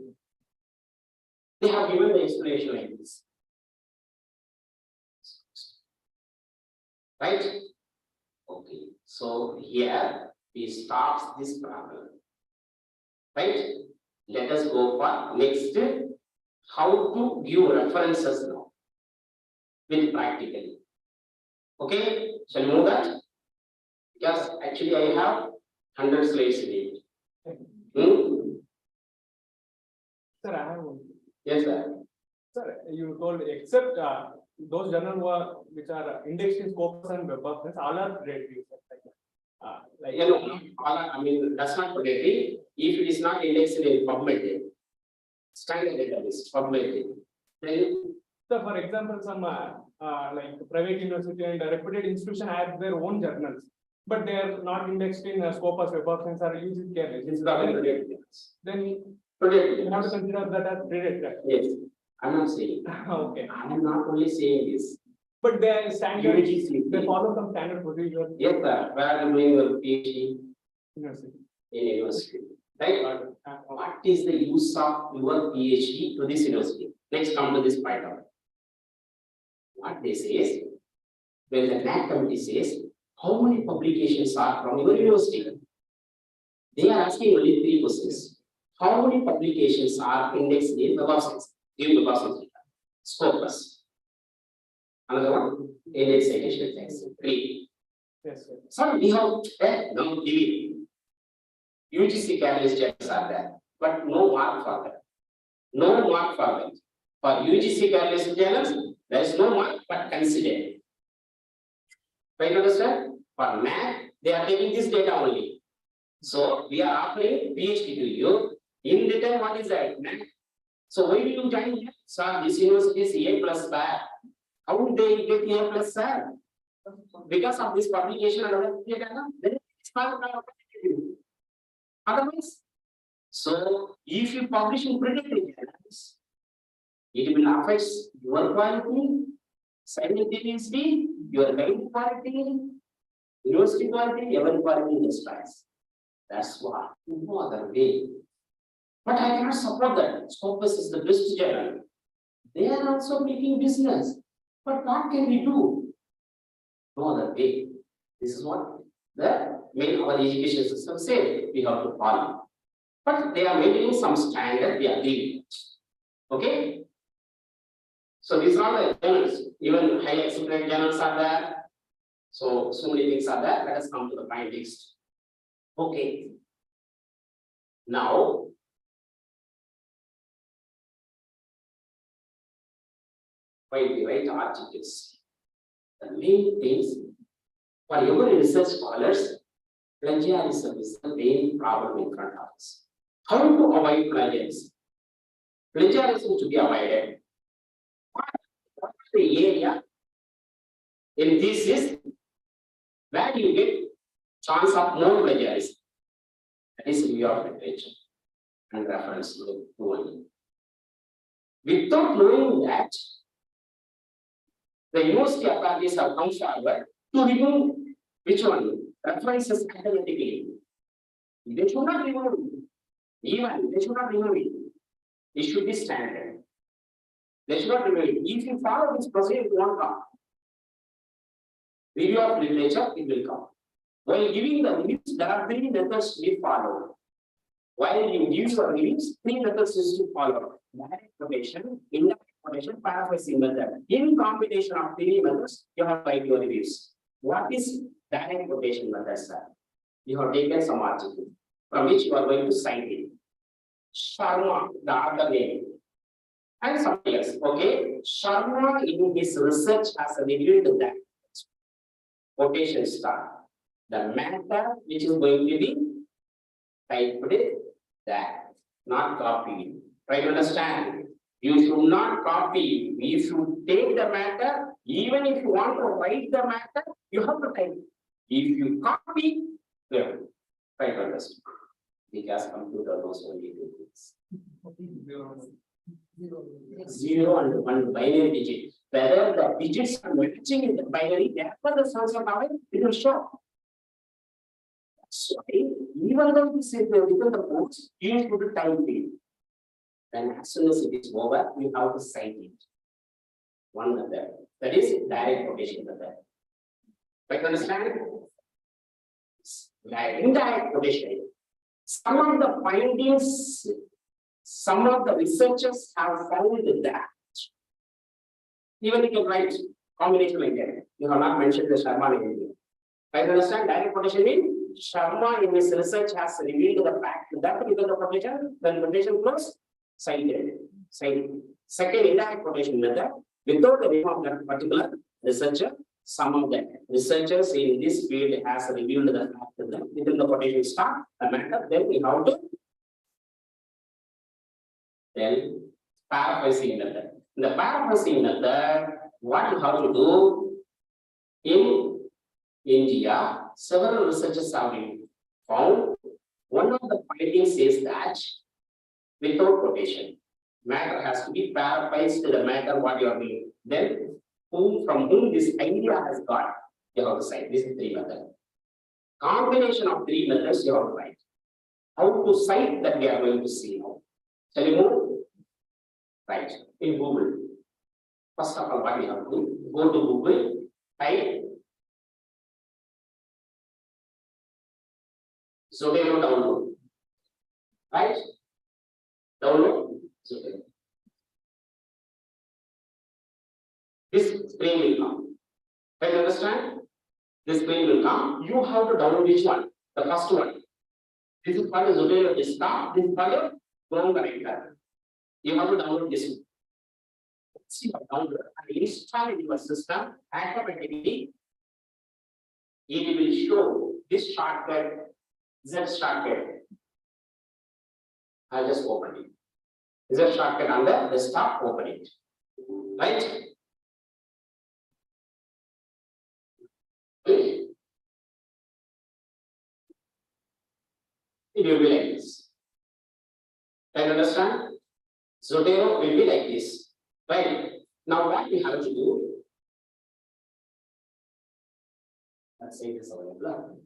They have given the explanation like this. Right? Okay. So here we start this problem. Right? Let us go for next. How to give references now with practically. Okay, shall we move that? Yes, actually I have 100 slides in it. Sir, I have one. Yes, sir. Sir, you told except those journals which are indexed in Scopus and Web of Science, all are predatory. Like Yeah, no, I mean, that's not predatory. If it is not indexed in PubMed, standard database, PubMed, then. So, for example, some like private university and reputed institution have their own journals, but they are not indexed in Scopus, Web of Science, or used careless. This is the predatory. Then Predatory. you have to consider that as predatory. Yes, I'm not saying. Okay, I am not only saying this. but they are standard. UGC. They follow some standard procedure. Yes, sir. Where are you doing your PhD? University. In university. Right? What is the use of your PhD to this university? Let's come to this point out. What they say is, when the NAC committee says, how many publications are from your university? They are asking only 3 questions. How many publications are indexed in Web of Science? Give Web of Science. Scopus. Another one, index citation text. 3. Yes, sir. So we have no TV. UGC catalyst checks are there, but no mark for that. No mark for that. For UGC catalyst journals, there is no mark but considered. Right, understand? For MAC, they are taking this data only. So we are offering PhD to you. In return, what is that? MAC. So why will you join here? Sir, this university is A plus bad. How would they get A plus sir? Because of this publication and other data, then it's not competitive. Otherwise, so if you publish in predatory journals, it will affect your quality, simultaneously your guide quality, university quality, every quality destroys. That's why no other way. But I cannot support that. Scopus is the best journal. They are also making business. But what can we do? No other way. This is what the main our education system says we have to follow. But they are maintaining some standard, they are doing it. Okay? So these are the journals. Even high accepted journals are there. So many things are there. Let us come to the point next. Okay. Now, when we write articles, the main things for every research scholars, plagiarism is the main problem in front of us. How to avoid plagiarism? Plagiarism to be avoided. What is the area in this is where you get chance of more plagiarism? That is review of literature and reference to only. Without knowing that, the university authorities have come forward to remove which one? References academically. They should not remove it. Even they should not remove it. It should be standard. They should not remove it. If you follow this procedure, it won't come. Review of literature, it will come. While giving the reviews, there are 3 methods to be followed. While you give your reviews, 3 methods is to follow. Direct quotation, indirect rotation, paraphrasing method. In combination of three methods, you have tried your reviews. What is direct rotation method, sir? You have taken some article from which you are going to cite it. Sharma, the other name, and something else. Okay, Sharma in his research has revealed that quotation start. The matter which is going to be typed that, not copied. Try to understand. You should not copy. You should take the matter. Even if you want to write the matter, you have to type. If you copy, then try to understand. Because computer knows only two things. Zero and one binary digit. Whether the digits are matching in the binary, therefore the source of power, it will show. So even though this is within the course, you should type it. Then as soon as it is over, you have to cite it. One method. That is direct quotation method. But understand? Indirect quotation. Some of the findings, some of the researchers have found that. Even if you write combination like that, you have not mentioned the Sharma name. Right? Understand? Direct quotation means Sharma in his research has revealed the fact that within the quotation, then quotation close, cited. Second, indirect quotation method, without the name of that particular researcher, some of the researchers in this field has revealed the fact that within the quotation start, the matter, then we have to tell paraphrasing method. In the paraphrasing method, what you have to do in India, several researchers have been found. One of the findings is that without quotation, matter has to be paraphrased to the matter what you are doing. Then, from whom this idea has got, you have to cite. This is three methods. Combination of three methods you have to write. How to cite that we are going to see now. Shall we move? Right, in Google. First of all, what we have to do, go to Google, type Zotero download. Right? Download Zotero. This screen will come. Can you understand? This screen will come. You have to download which one? The first one. This is called Zotero desktop. This is called Chrome connector. You have to download this one. See how download and install in your system automatically. It will show this shortcut, Z shortcut. I'll just open it. Z shortcut on the desktop, open it. Right? It will be like this. Can you understand? Zotero will be like this. Right? Now what we have to do, let's say this available.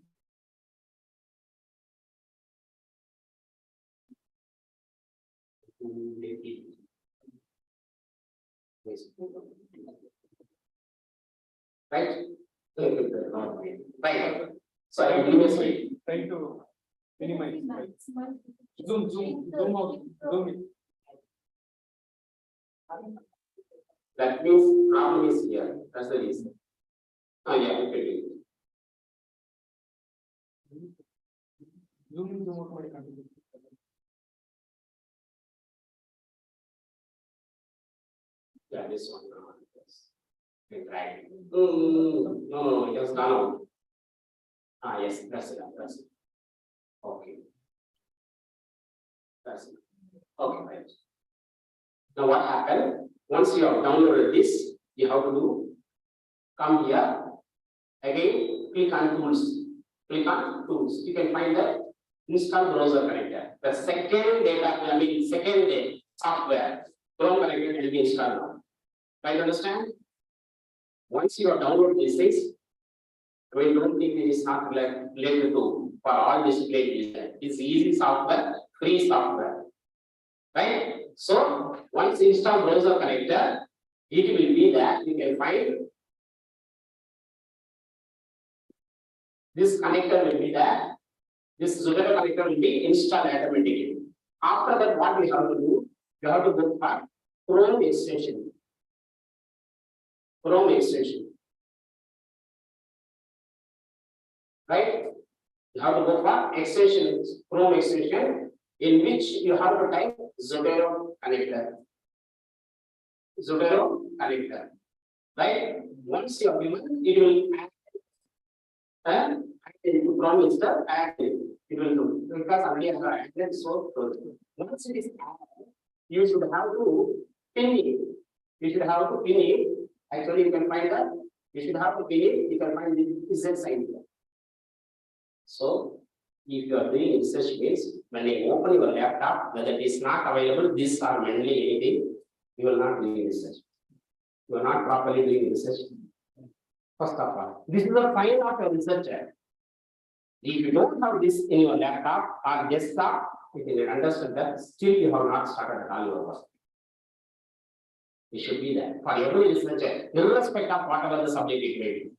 Right? Right. So I will do this way. Trying to minimize. Right? Zoom out, zoom in. That means problem is here. That's the reason. Oh yeah, okay. Zoom in, zoom out ಮಾಡಿ continue. Yeah, this one. Yes. Right. No, it has gone out. Ah, yes, that's it. That's it. Okay. That's it. Okay, right. Now what happened? Once you have downloaded this, you have to do, come here, again, click on tools. Click on tools. You can find the install browser connector. The second second software, Chrome connector will be installed now. Try to understand? Once you have downloaded these things, don't think it is not related to for all disciplines. It's easy software, free software. Right? So once install browser connector, it will be that you can find this connector will be there. This Zotero connector will be installed automatically. After that, what we have to do? You have to go for Chrome extension. Chrome extension. Right? You have to go for extensions, Chrome extension, in which you have to type Zotero connector. Zotero connector. Right? Once you have given, it will add into Chrome install, add it will do. Because already I have added, so once it is added, you should have to pin it. You should have to pin it. Actually, you can find that. You should have to pin it. You can find the Z sign here. So, if you are doing research means, when you open your laptop, whether it is not available, this or manually anything, you will not do research. You are not properly doing research. First of all, this is the sign of a researcher. If you don't have this in your laptop or desktop, you can understand that still you have not started at all your work. It should be there for every researcher, irrespective of whatever the subject it may be.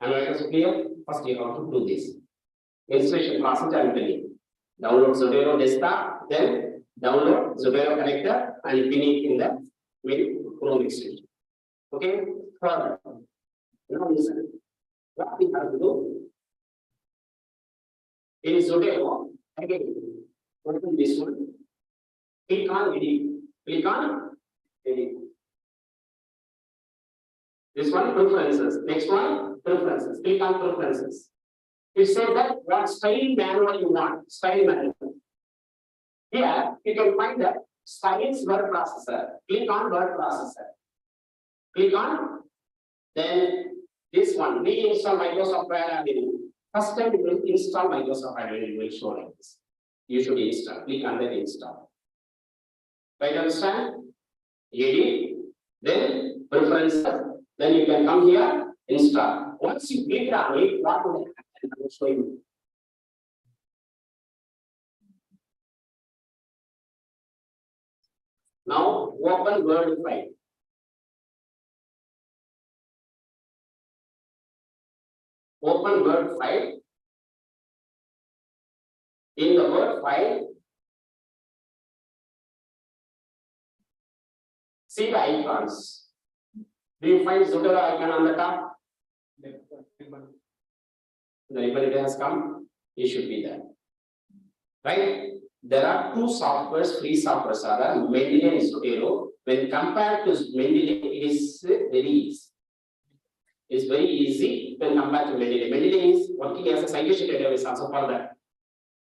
Am I making it clear? First, you have to do this. Installation process I will tell you. Download Zotero desktop, then download Zotero connector and pin it in the main Chrome extension. Okay, further. Now listen. What we have to do in Zotero, again, open this one. Click on edit. Click on edit. This one preferences. Next one preferences. Click on preferences. It says that what style manual you want. Style manual. Here you can find that styles word processor. Click on word processor. Click on. Then this one. Reinstall Microsoft Word Avenue. First time you will install Microsoft Avenue. It will show like this. You should install. Click on that install. Right, understand? Edit. Then preferences. Then you can come here, install. Once you click on it, what will happen? I will show you. Now open Word file. Open Word file. In the Word file, see the icons. Do you find Zotero icon on the top? The ribbon has come. It should be there. Right? There are two softwares, free softwares are there, Mendeley and Zotero. When compared to Mendeley, it is very easy. It's very easy when compared to Mendeley. Mendeley is working as a citation database also for that.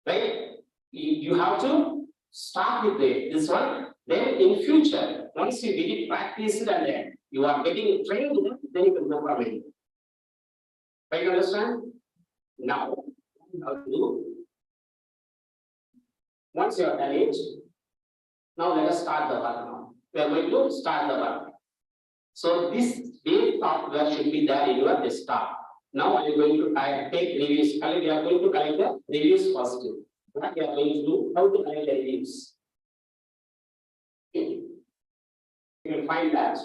Right? You have to start with this one. Then in future, once you get it practiced and then you are getting trained, then you can go from it. Right, you understand? Now, how to do? Once you have done it, now let us start the work now. We are going to start the work. So this base software should be there in your desktop. Now I am going to take reviews. We are going to collect the reviews first. What we are going to do? How to collect the reviews? You will find that.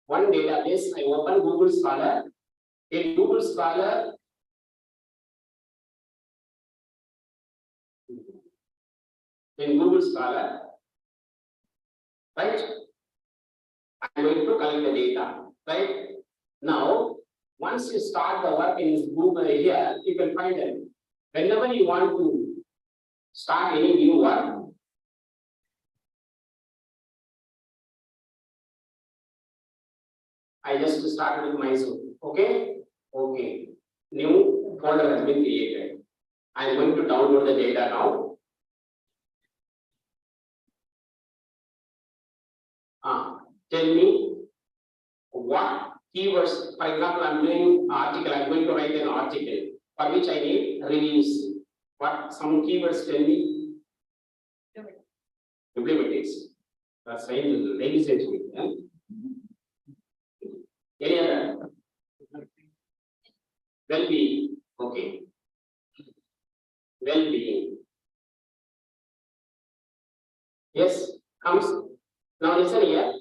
One database, I open Google Scholar. In Google Scholar, right? I'm going to collect the data, right? Now, once you start the work in Google here, you can find it. Whenever you want to start any new work, I just started with Mysore. Okay? Okay. New folder has been created. I am going to download the data now. Tell me what keywords. For example, I am doing article. I am going to write an article for which I need reviews. What some keywords tell me? Implementation. That's right. Ladies and gentlemen. Any other? Well-being. Okay. Well-being. Yes, comes. Now listen here.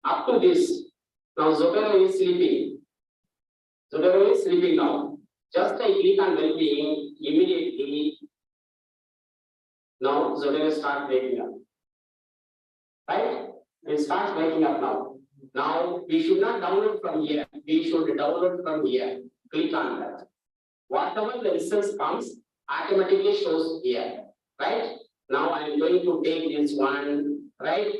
Up to this. Now Zotero is sleeping. Zotero is sleeping now. Just I click on well-being, immediately Now Zotero start waking up. Right? It starts waking up now. Now we should not download from here. We should download from here. Click on that. Whatever the results comes, automatically shows here. Right? Now I am going to take this one, right?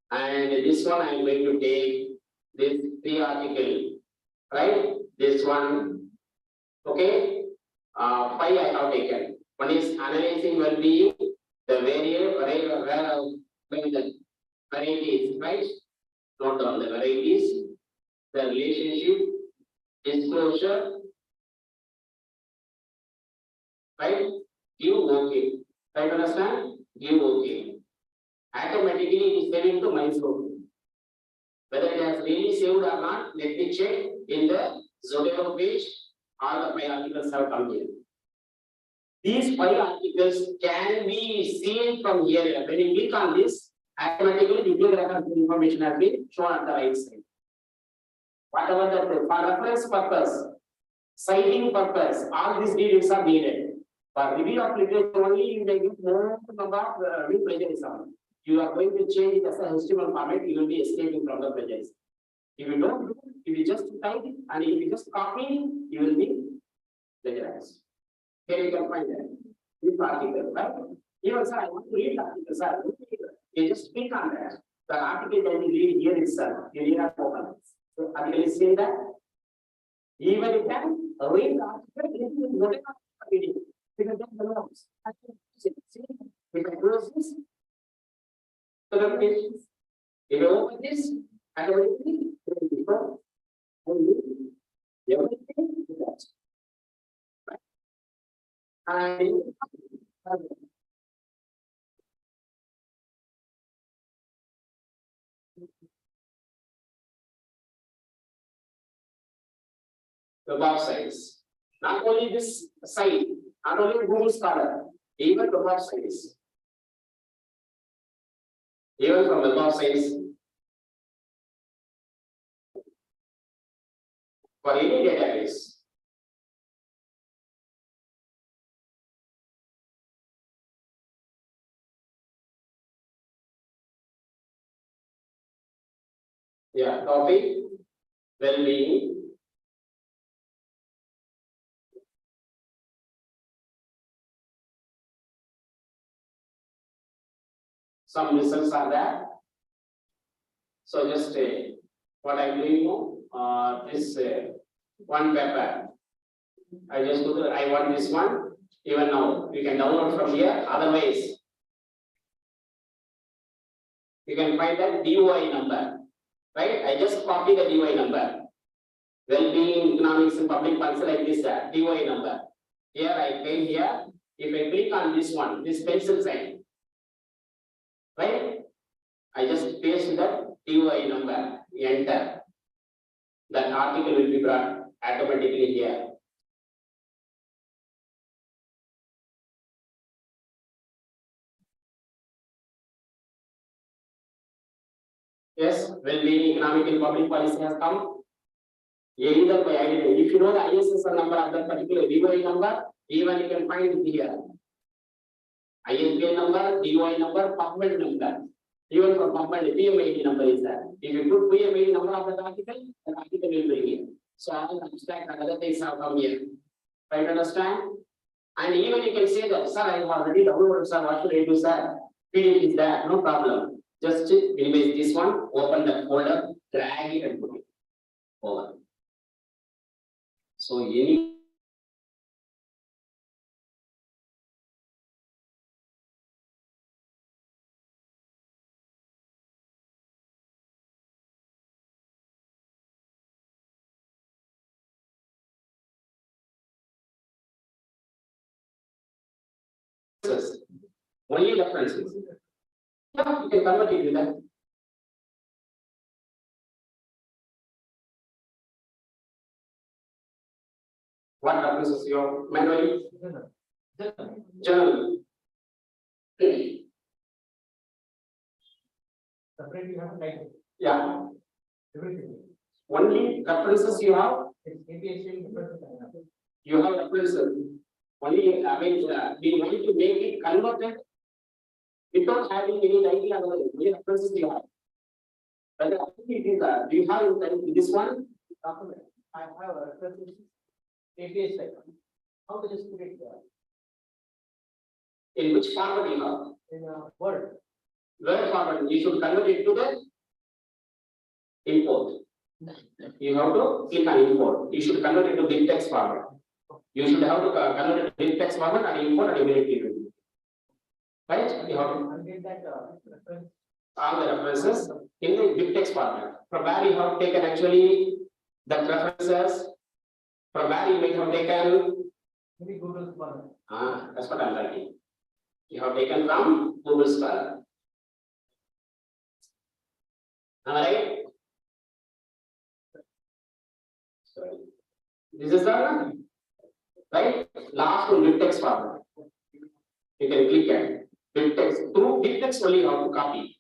And this one I am going to take this 3 article, right? This one, okay? 5 I have taken. One is analyzing well-being, the varieties, right? Note down the varieties, the relationship, disclosure, right? Give okay. Try to understand? Give okay. Automatically it is saving to Mysore. Whether it has really saved or not, let me check in the Zotero page. All the 5 articles have come here. These 5 articles can be seen from here. When you click on this, automatically the bibliographical information has been shown at the right side. Whatever that for reference purpose, citing purpose, all these details are needed. For review of literature only, you may get more number of plagiarism. You are going to change it as a HTML format, you will be escaping from the plagiarism. If you don't do, if you just type it and if you just copy, you will be plagiarized. Here you can find that. This article, right? Even sir, I want to read the article, sir. You just click on that. The article that you read here itself, you need not open it. So article is saying that even you can read the article, it is whatever reading. Because that belongs. If I close this, so the page, if I open this, and everything, everything is that. And the websites. Not only this site, not only Google Scholar, even the websites. Even from the websites. For any database. Yeah, topic, well-being. Some results are there. So just what I'm doing now, this one paper. I just go to, I want this one. Even now, you can download from here. Otherwise, you can find that DOI number. Right? I just copy the DOI number. Well-being, economics, and public policy like this, DOI number. Here I came here. If I click on this one, this pencil sign, right? I just paste the DOI number, enter. That article will be brought automatically here. Yes, well-being, economic and public policy has come. Either by identity. If you know the ISSN number of that particular DOI number, even you can find it here. ISBN number, DOI number, PubMed number. Even for PubMed, PMID number is there. If you put PMID number of the article will bring it. So all abstract and other things have come here. Try to understand? And even you can say that, sir, I have already downloaded, sir, what should I do, sir? PDF is there, no problem. Just minimize this one, open the folder, drag it and put it over. So any only references. Yeah, you can convert it to that. What references your manually? Journal. Separately you have like Yeah. everything. Only references you have. It's API You have references. Only, I mean, we want to make it converted without having any idea about it, many references you have. But actually it is, do you have this one? Document. I have a reference API site. How to just put it In which format you have? in a Word? Word format, you should convert it to the import. You have to click on import. You should convert it to big text format. You should have to convert it to big text format and import and immediately do it. Right? You have to And get that reference. all the references in the big text format. From where you have taken actually the references, from where you may have taken, Maybe Google one. that's what I'm writing. You have taken from Google Scholar. Am I right? Sorry. This is the right last one, big text format. You can click at big text. Through big text only you have to copy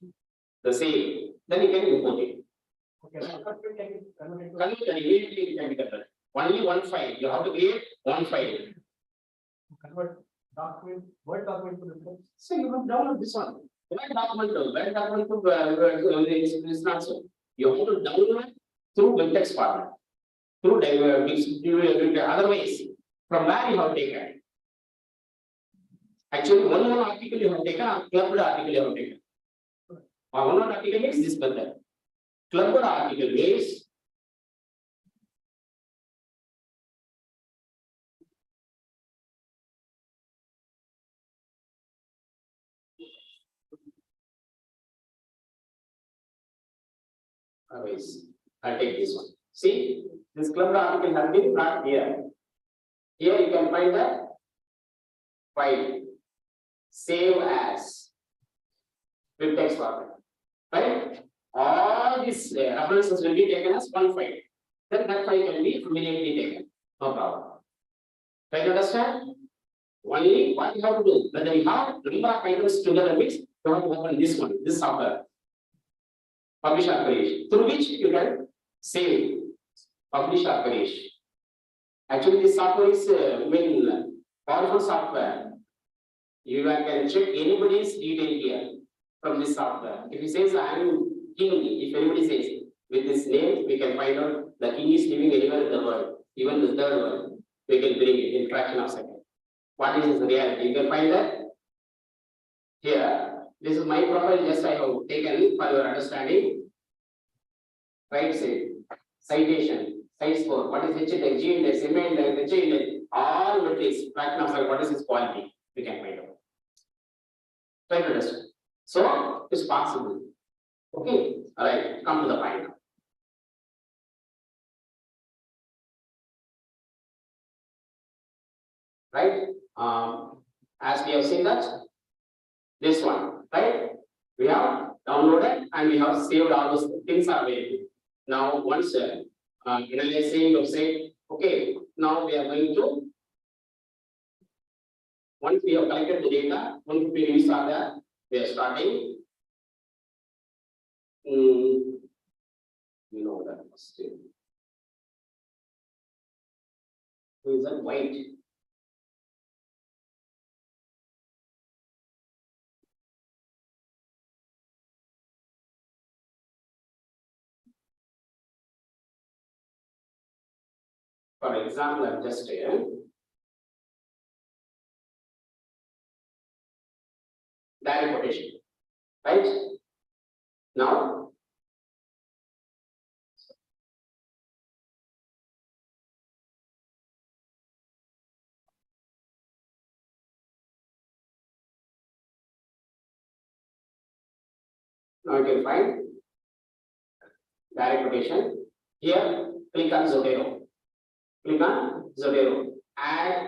the same. Then you can import it. Okay. Document can be converted to- Convert and immediately it can be converted. Only one file. You have to create one file. Convert document, Word document to reference. So you have download this one. Word document is not so. You have to download through web text format. Through otherwise, from where you have taken. Actually, one article you have taken, or clubbed article you have taken. Or one article means this method. Clubbed article means otherwise, I'll take this one. See, this clubbed article has been brought here. Here you can find the file. Save as with text format. Right? All these references will be taken as one file. Then that file can be immediately taken. No problem. Try to understand? Only what you have to do, whether you have number of items together means you have to open this one, this software. Publish or finish, through which you can save, publish or finish. Actually, this software is powerful software. You can check anybody's detail here from this software. If he says I am king, if anybody says with this name, we can find out the king is living anywhere in the world, even the third world, we can bring it in fraction of a second. What is his reality? You can find that here. This is my profile, just I have taken for your understanding. Right side, citation, site score, what is H index, G index, MA index, HA index, all metrics, fraction of a second, what is its quality? We can find out. Try to understand. So it's possible. Okay, all right, come to the point. Right? As we have seen that, this one, right? We have downloaded and we have saved all those things are available. Now, once analyzing website, okay, now we are going to, once we have collected the data, 150 reviews are there, we are starting. You know that still. Who is that white? For example, I'm just direct quotation, right? Now, you can find direct quotation. Here, click on Zotero. Click on Zotero. Add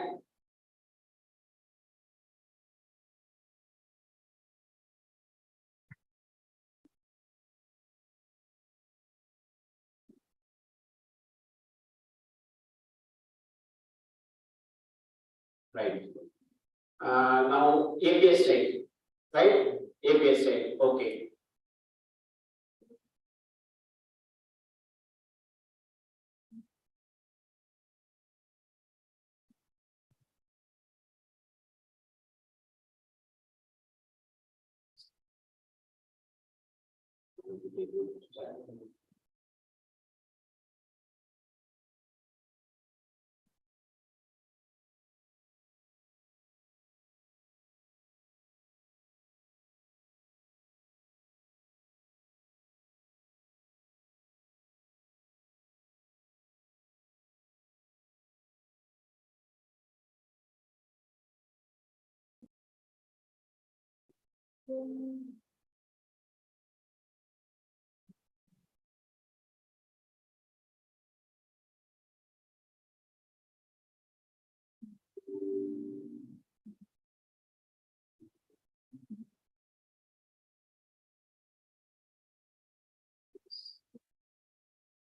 right. Now API state, right? API state, okay.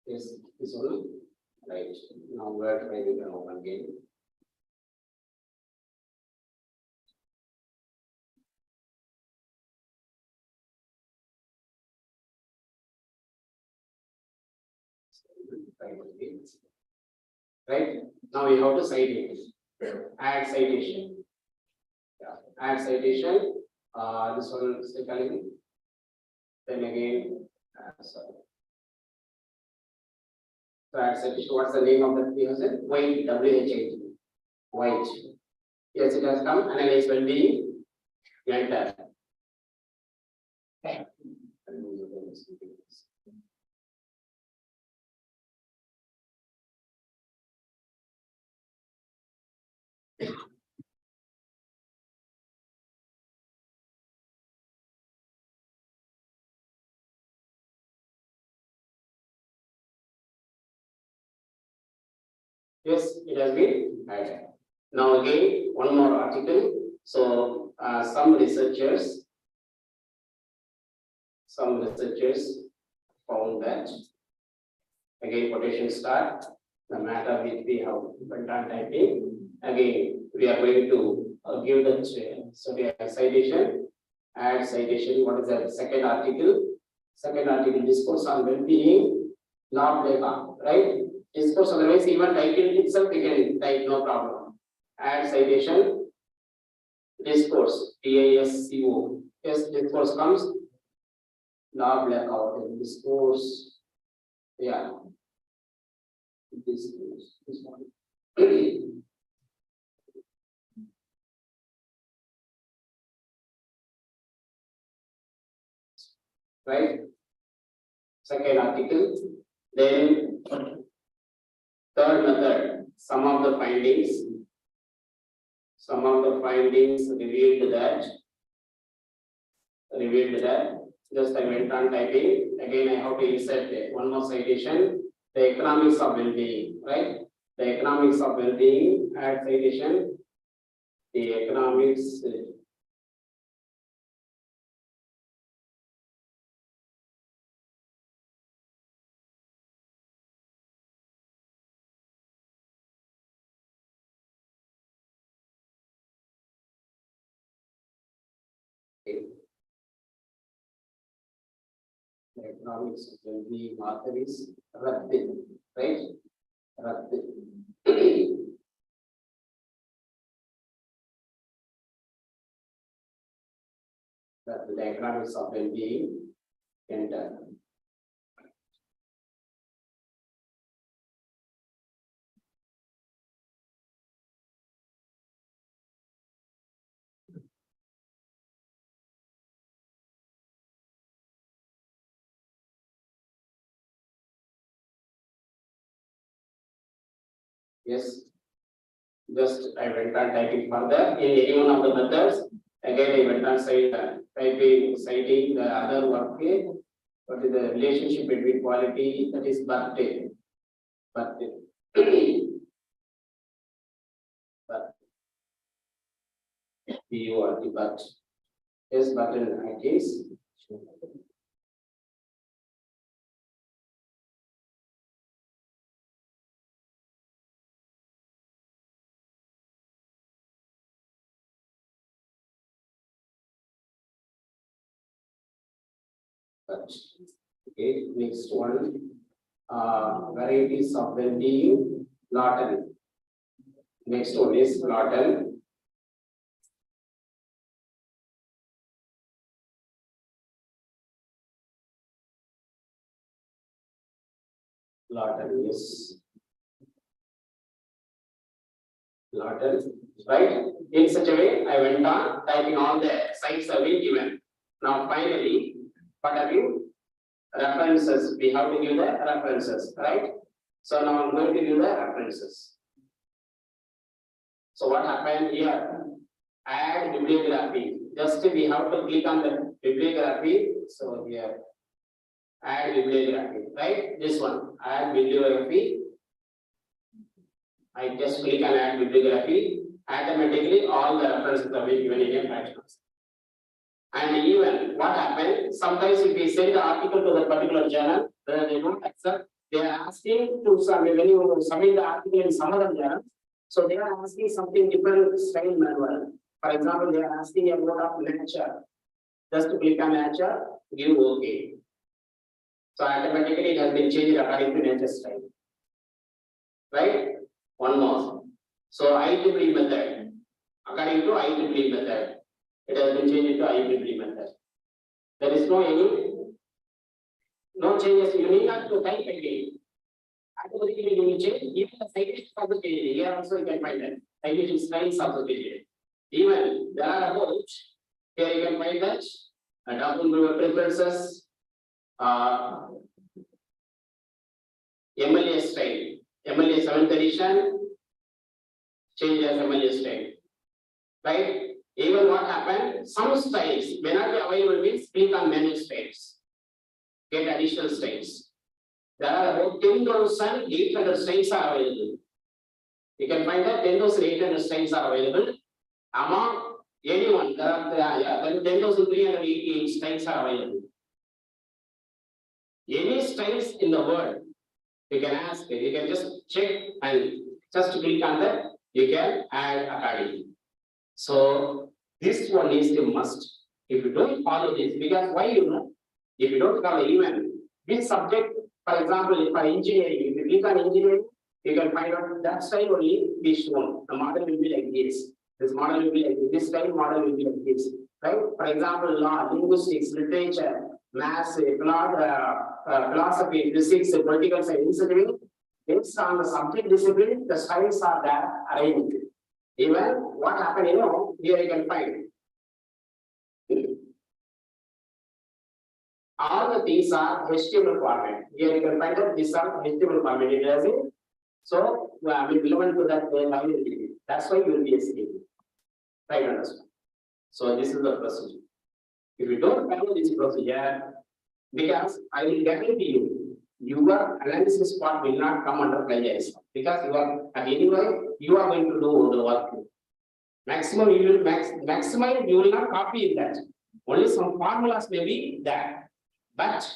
Yes, this one, right, now we are trying to open again. Right, now we have to cite it, add citation. Yeah, add citation, this one is the calling. Then again, sorry. So add citation, what's the name of the person? White, WHIT, White. Yes, it has come, analyze well-being, enter. Yes, it has been added. Now again, one more article. So some researchers found that, again quotation start, the matter which we have went on typing. Again, we are going to give the citation, add citation. What is the second article? Second article, discourse on well-being, not labor, right? Discourse, otherwise even title itself we can type, no problem. Add citation, discourse, DISCO. Yes, discourse comes, not blackout, discourse, yeah. This one. Right? Second article, then third method, some of the findings revealed that, just I went on typing, again I have to insert one more citation, the economics of well-being, right? The economics of well-being, add citation, the economics. The economics of well-being author is Rathi, right? Rathi. The economics of well-being, enter. Yes, just I went on typing further in any one of the methods. Again, I went on citing the other work. What is the relationship between quality, that is birthday. BURT, but yes, button it is. But okay, next one, varieties of well-being, Lawton. Next one is Lawton. Lawton, yes. Lawton, right? In such a way, I went on typing all the sites have been given. Now finally, what have you? References, we have to give the references, right? So now I'm going to give the references. So what happened here? Add bibliography. Just we have to click on the bibliography. So here, add bibliography, right? This one, add bibliography. I just click on add bibliography. Automatically, all the references are being given in a fraction. And even what happened? Sometimes if we send the article to the particular journal, then they don't accept. They are asking to submit when you submit the article in some other journal. So they are asking something different style manual. For example, they are asking a lot of lecture. Just to click on lecture, give OK. So automatically it has been changed according to nature style. Right? One more. So IEEE method. According to IEEE method, it has been changed to IEEE method. There is no changes. You need not to type again. Automatically you will change. Even the citation also changed. Here also you can find that. Citation styles also changed. Even there are about here you can find that document preferences, MLA style, MLA 7th edition, change as MLA style, right? Even what happened, some styles may not be available, means click on menu styles, get additional styles. There are about 10,800 styles are available. You can find that 10,800 styles are available. Among anyone, there are 10,388 styles are available. Any styles in the world, you can ask, you can just check and just click on that, you can add accordingly. So this one is the must. If you don't follow this, because why if you don't follow even this subject, for example, for engineering, if you click on engineering, you can find out that style only be shown. The model will be like this. This model will be like this. This style model will be like this. Right? For example, law, linguistics, literature, maths, philosophy, physics, political science, based on the subject discipline, the styles are there arranged. Even what happened, here you can find. All the things are HTML format. Here you can find that these are HTML format. It has it. So, I mean, relevant to that library. That's why you will be escaping. Right, understand? So, this is the procedure. If you don't follow this procedure, because I will guarantee you, your analysis part will not come under plagiarism. Because you are, at anyway, you are going to do the work. Maximum, you will maximum, you will not copy that. Only some formulas may be there. But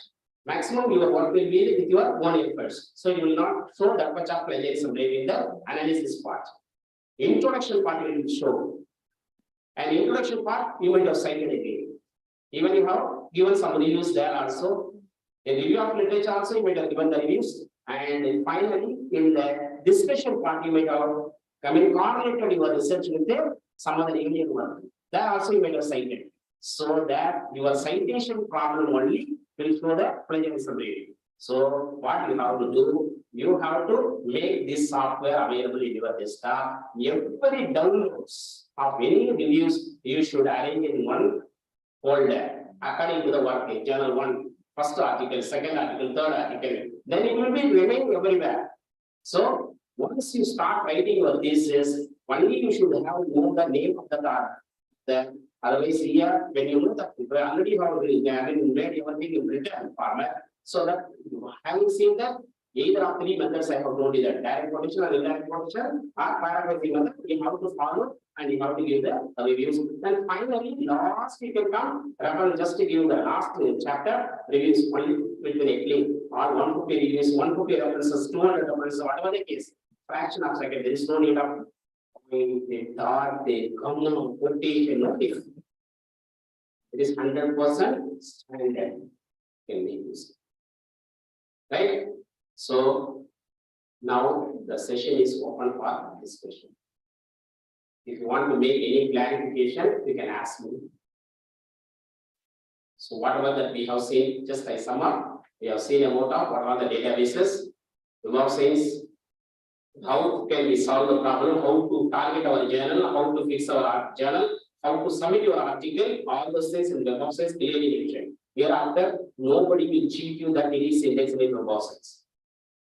maximum your work will be with your own efforts. So you will not show that much of plagiarism rate in the analysis part. Introduction part will show. And introduction part you might have cited again. Even you have given some reviews there also. A review of literature also you might have given the reviews. And finally, in the discussion part, you might have correlated your research with some other alien work. That also you might have cited. So that your citation problem only will show the plagiarism rate. So what you have to do, you have to make this software available in your desktop. Every downloads of any reviews you should arrange in one folder according to the work, journal 1, first article, second article, third article. Then it will be remain everywhere. So once you start writing your thesis, only you should have known the name of the author. Otherwise, here, when you know that you already have made everything in written format, so that having seen that, either of 3 methods I have told you that direct quotation or indirect quotation or paraphrasing method, you have to follow and you have to give the reviews. And finally, last you can come, refer just to give the last chapter reviews only between a click or 150 reviews, 150 references, 200 references, whatever the case, fraction of second, there is no need of the dot, the comma, quotation, no difference. It is 100% standard can be used. Right? So now the session is open for discussion. If you want to make any clarification, you can ask me. So whatever that we have seen, just I sum up, we have seen about what are the databases, Web of Science, how can we solve the problem, how to target our journal, how to fix our journal, how to submit your article, all those things in Web of Science clearly mentioned. Hereafter, nobody will cheat you that it is indexed in Web of Science.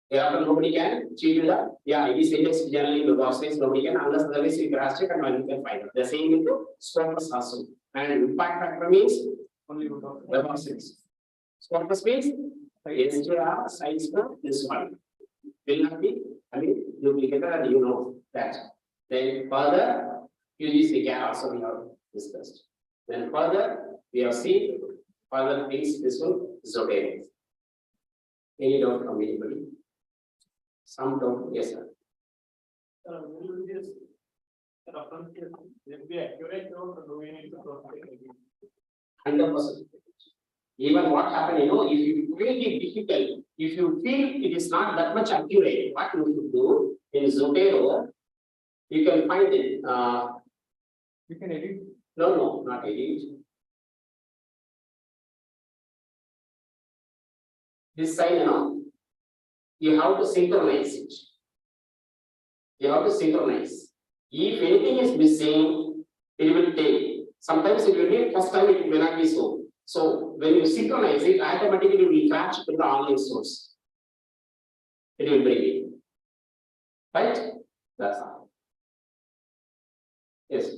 Hereafter, nobody can cheat you that, yeah, it is indexed generally in Web of Science, nobody can, unless otherwise you cross check and you can find it. The same into Scopus also. And impact factor means Only Web of Science. Scopus means SJR size for this one. Will not be, I mean, duplicated and you know that. Then further, UGC can also be discussed. Then further, we have seen further things, this one, Zotero. Any doubt from anybody? Some doubt, yes, sir. Will this reference will be accurate or do we need to cross check again? 100%. Even what happened, if you find it difficult, if you feel it is not that much accurate, what you should do in Zotero, you can find it. You can edit. No, not edit. This side, you have to synchronize it. You have to synchronize. If anything is missing, it will take. Sometimes it will be, first time it may not be so. So when you synchronize it, automatically it will catch to the online source. It will bring it. Right? That's all. Yes.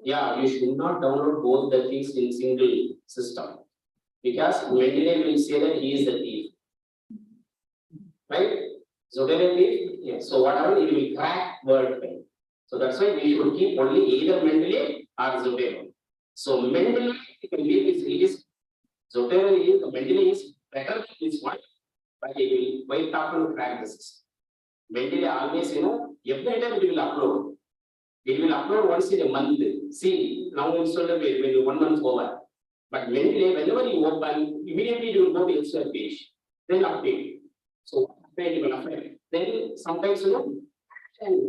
Yeah, you should not download both the things in single system. Because Mendeley will say that he is the thief. Right? Zotero thief, yes. So whatever it will crack word file. So that's why we should keep only either Mendeley or Zotero. So Mendeley it is Zotero is Mendeley is better than this one, but it will quite often crack the system. Mendeley always, every time it will upload. It will upload once in a month. See, now installed when 1 month over. But Mendeley, whenever you open, immediately you will go to insert page, then update. So it will update. Then sometimes and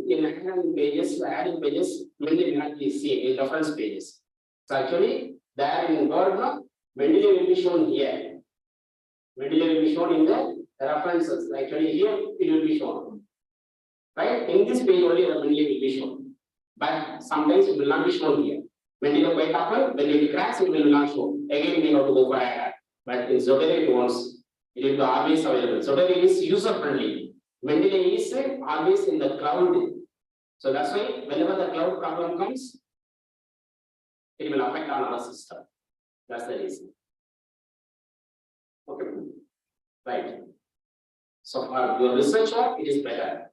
in adding pages, Mendeley will not be seen in reference pages. So actually, there in Word, Mendeley will be shown here. Mendeley will be shown in the references. Actually, here it will be shown. Right? In this page only, the Mendeley will be shown. But sometimes it will not be shown here. Mendeley quite often, when it cracks, it will not show. Again, we have to go for add. But in Zotero, it wants, it will be always available. Zotero is user friendly. Mendeley is always in the cloud. So that's why whenever the cloud problem comes, it will affect on our system. That's the reason. Okay. Right. So for your research work, it is better.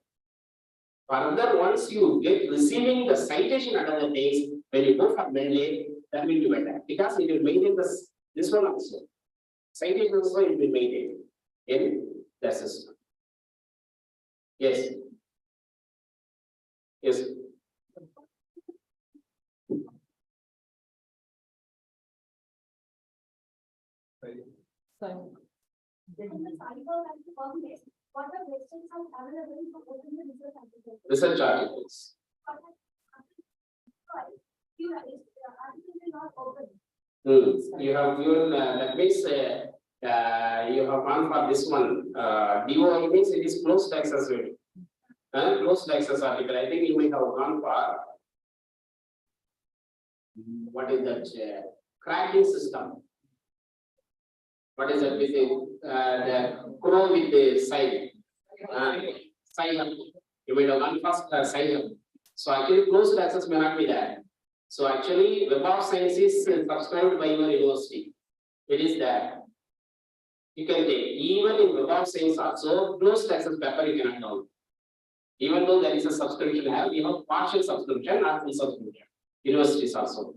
Further, once you get receiving the citation under the text, when you go for Mendeley, that will be better because it will maintain this one also. Citation also it will maintain in the system. Yes. Yes. So. What are questions are available for open the research articles? Research articles. You are articles are not open. You have given that means you have gone for this one. DOI means it is closed access. Closed access article. I think you may have gone for what is that cracking system. What is that with the crow with the side? Side. You may have gone first side. So actually closed access may not be there. So actually Web of Science is subscribed by your university. It is there. You can take even in Web of Science also closed access paper you cannot download. Even though there is a subscription have, you have partial subscription or full subscription. Universities also.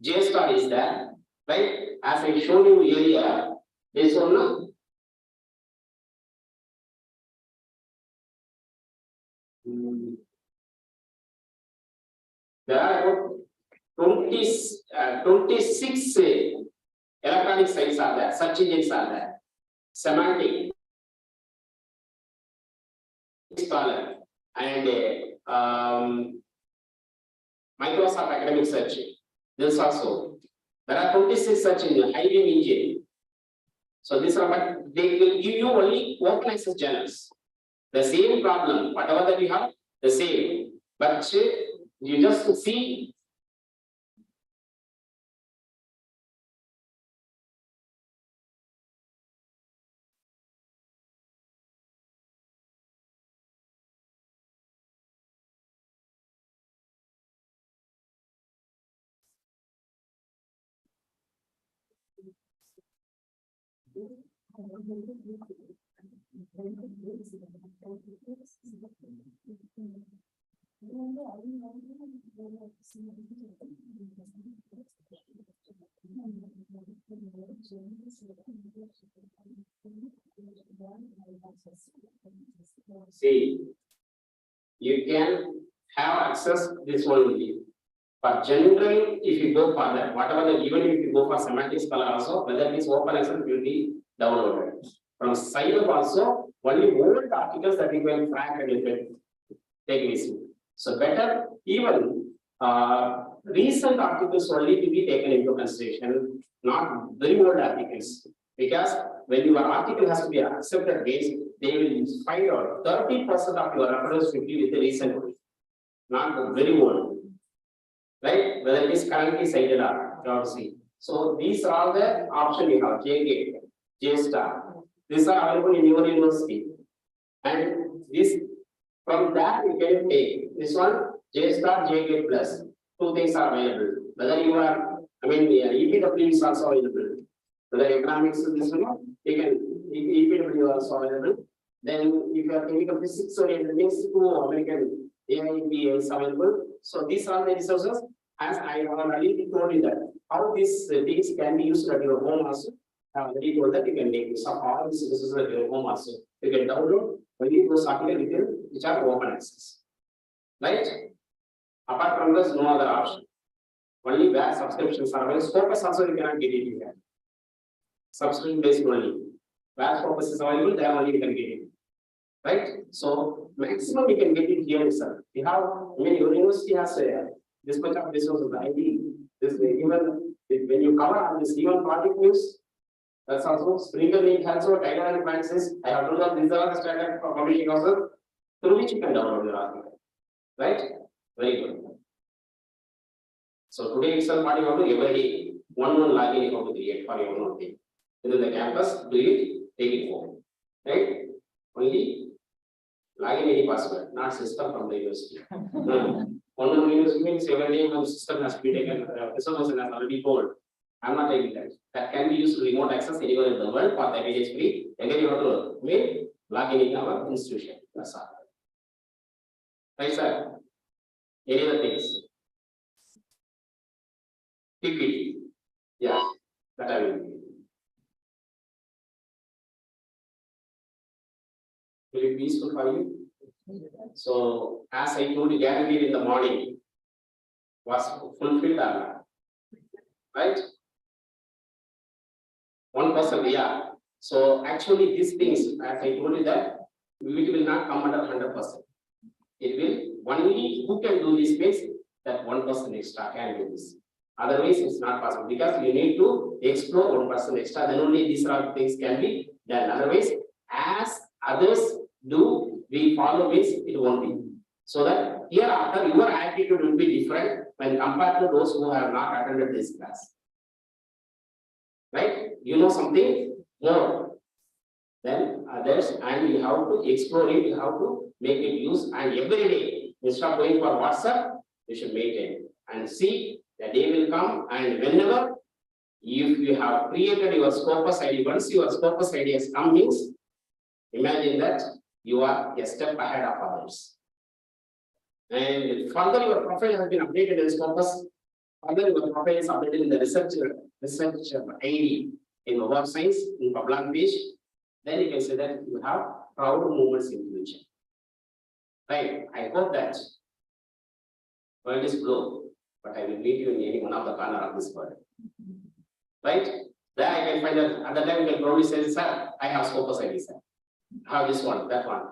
JSTOR is there, right? As I showed you earlier, this one. There are about 26 electronic sites are there, search engines are there. Semantic, Scholar, and Microsoft Academic Search. This also. There are 26 such in the high beam engine. So this are, but they will give you only open access journals. The same problem, whatever that you have, the same. But you just see. See, you can have access this one only. For general, if you go for that, whatever the even if you go for semantic color also, whether it is open access will be downloaded. From Scilab also, only old articles that you can track and you can take this. So better even recent articles only to be taken into consideration, not very old articles. Because when your article has to be accepted base, they will find out 30% of your reference will be with the recent one, not very old. Right? Whether it is currently cited or you have to see. So these are the options you have, JGate, JSTAR. These are available in your university. And this from that you can take this one, JSTAR, JGate plus. Two things are available. Whether you are, EPW is also available. Whether economics is this one, you can EPW also available. Then if you are chemical physics or links to American AIB is available. So these are the resources. As I already told you that how these things can be used at your home also. I already told that you can make use of all these resources at your home also. You can download only those articles which are open access. Right? Apart from this, no other option. Only where subscriptions are available. Scopus also you cannot get it here. Subscription based only. Where Scopus is available, there only you can get it. Right? So maximum you can get it here itself. You have, your university has this much of resources. ID, this even when you cover on this even project news, that's also Springer link also Tiger and Francis. I have told that these are the standard for publishing houses through which you can download your article. Right? Very good. So today itself, what you have to do every day, one login you have to create for your own thing. Within the campus, do it, take it home. Right? Only login any password, not system from the university. One university means every day one system has to be taken. This one has already told. I'm not taking that. That can be used to remote access anywhere in the world for 30 days free. Again, you have to make login in our institution. That's all. Right, sir? Any other things? PPT. Yeah, that I will do. Will it be useful for you? So, as I told you, guaranteed in the morning was fulfilled or not? Right? 1%, yeah. So, actually, these things, as I told you, that it will not come under 100%. It will only who can do this space that 1% extra can do this. Otherwise, it's not possible because you need to explore 1% extra. Then only these are things can be done. Otherwise, as others do, we follow this, it won't be. So that hereafter your attitude will be different when compared to those who have not attended this class. Right? You know something more than others, and you have to explore it, you have to make it use, and every day, instead of going for WhatsApp, you should maintain and see the day will come, and whenever if you have created your Scopus ID, once your Scopus ID has come means, imagine that you are a step ahead of others. And further your profile has been updated in Scopus, further your profile is updated in the research ID in web science, in Pablan page, then you can say that you have proud moments in future. Right? I hope that world is blue, but I will meet you in any one of the corner of this world. Right? Then I can find that at the time you can probably say, sir, I have Scopus ID, sir. I have this one, that one.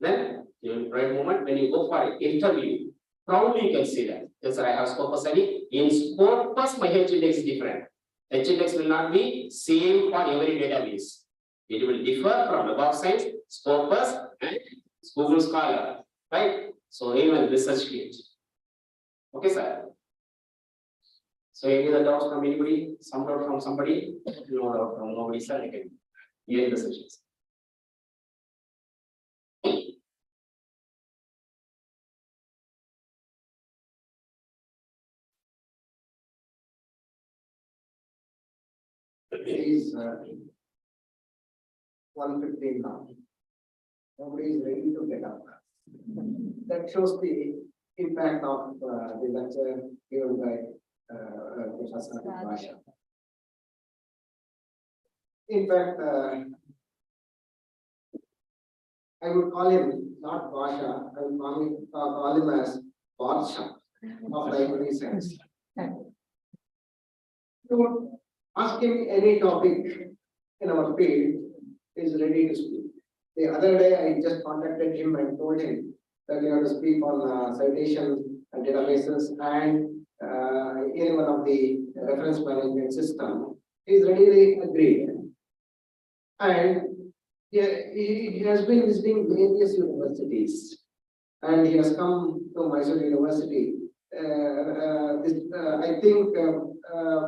Then you will right moment when you go for an interview, probably you can see that. Yes, sir, I have Scopus ID. In Scopus, my H index is different. H index will not be same for every database. It will differ from Web of Science, Scopus, and Google Scholar, right? So even ResearchGate. Okay, sir. So any other doubts from anybody? Some doubt from somebody? No doubt from nobody, sir. I can hear the sessions. It is 1:15 now. Nobody is ready to get up. That shows the impact of the lecture given by Professor Basha. In fact, I would call him not Basha, I would call him as Badsha of library science. You would ask him any topic in our field, he is ready to speak. The other day, I just contacted him and told him that you have to speak on citation databases and any one of the reference management system. He is readily agreed. And he has been visiting various universities and he has come to Mysore University. I think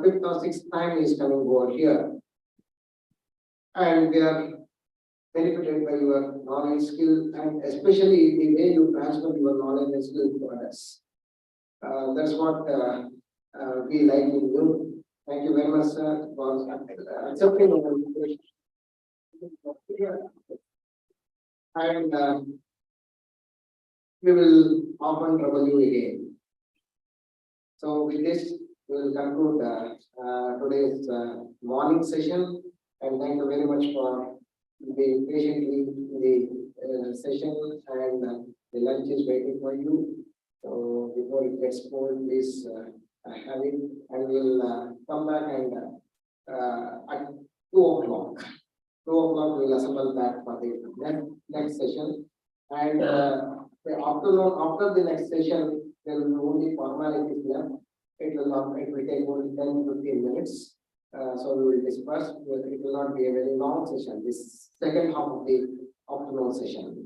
fifth or sixth time he is coming over here. And we are benefited by your knowledge, skill, and especially the way you transfer your knowledge and skill to others. That's what we like in you. Thank you very much, sir, for accepting our invitation. And we will often trouble you again. So with this, we will conclude today's morning session. And thank you very much for being patiently in the session, and the lunch is waiting for you. So before it gets cold, please have it, and we'll come back and at 2 o'clock. 2 o'clock we will assemble back for the next session. And the afternoon after the next session, there will be only formalities left. It will take only 10 to 15 minutes. So we will discuss. It will not be a very long session. This second half of the afternoon session.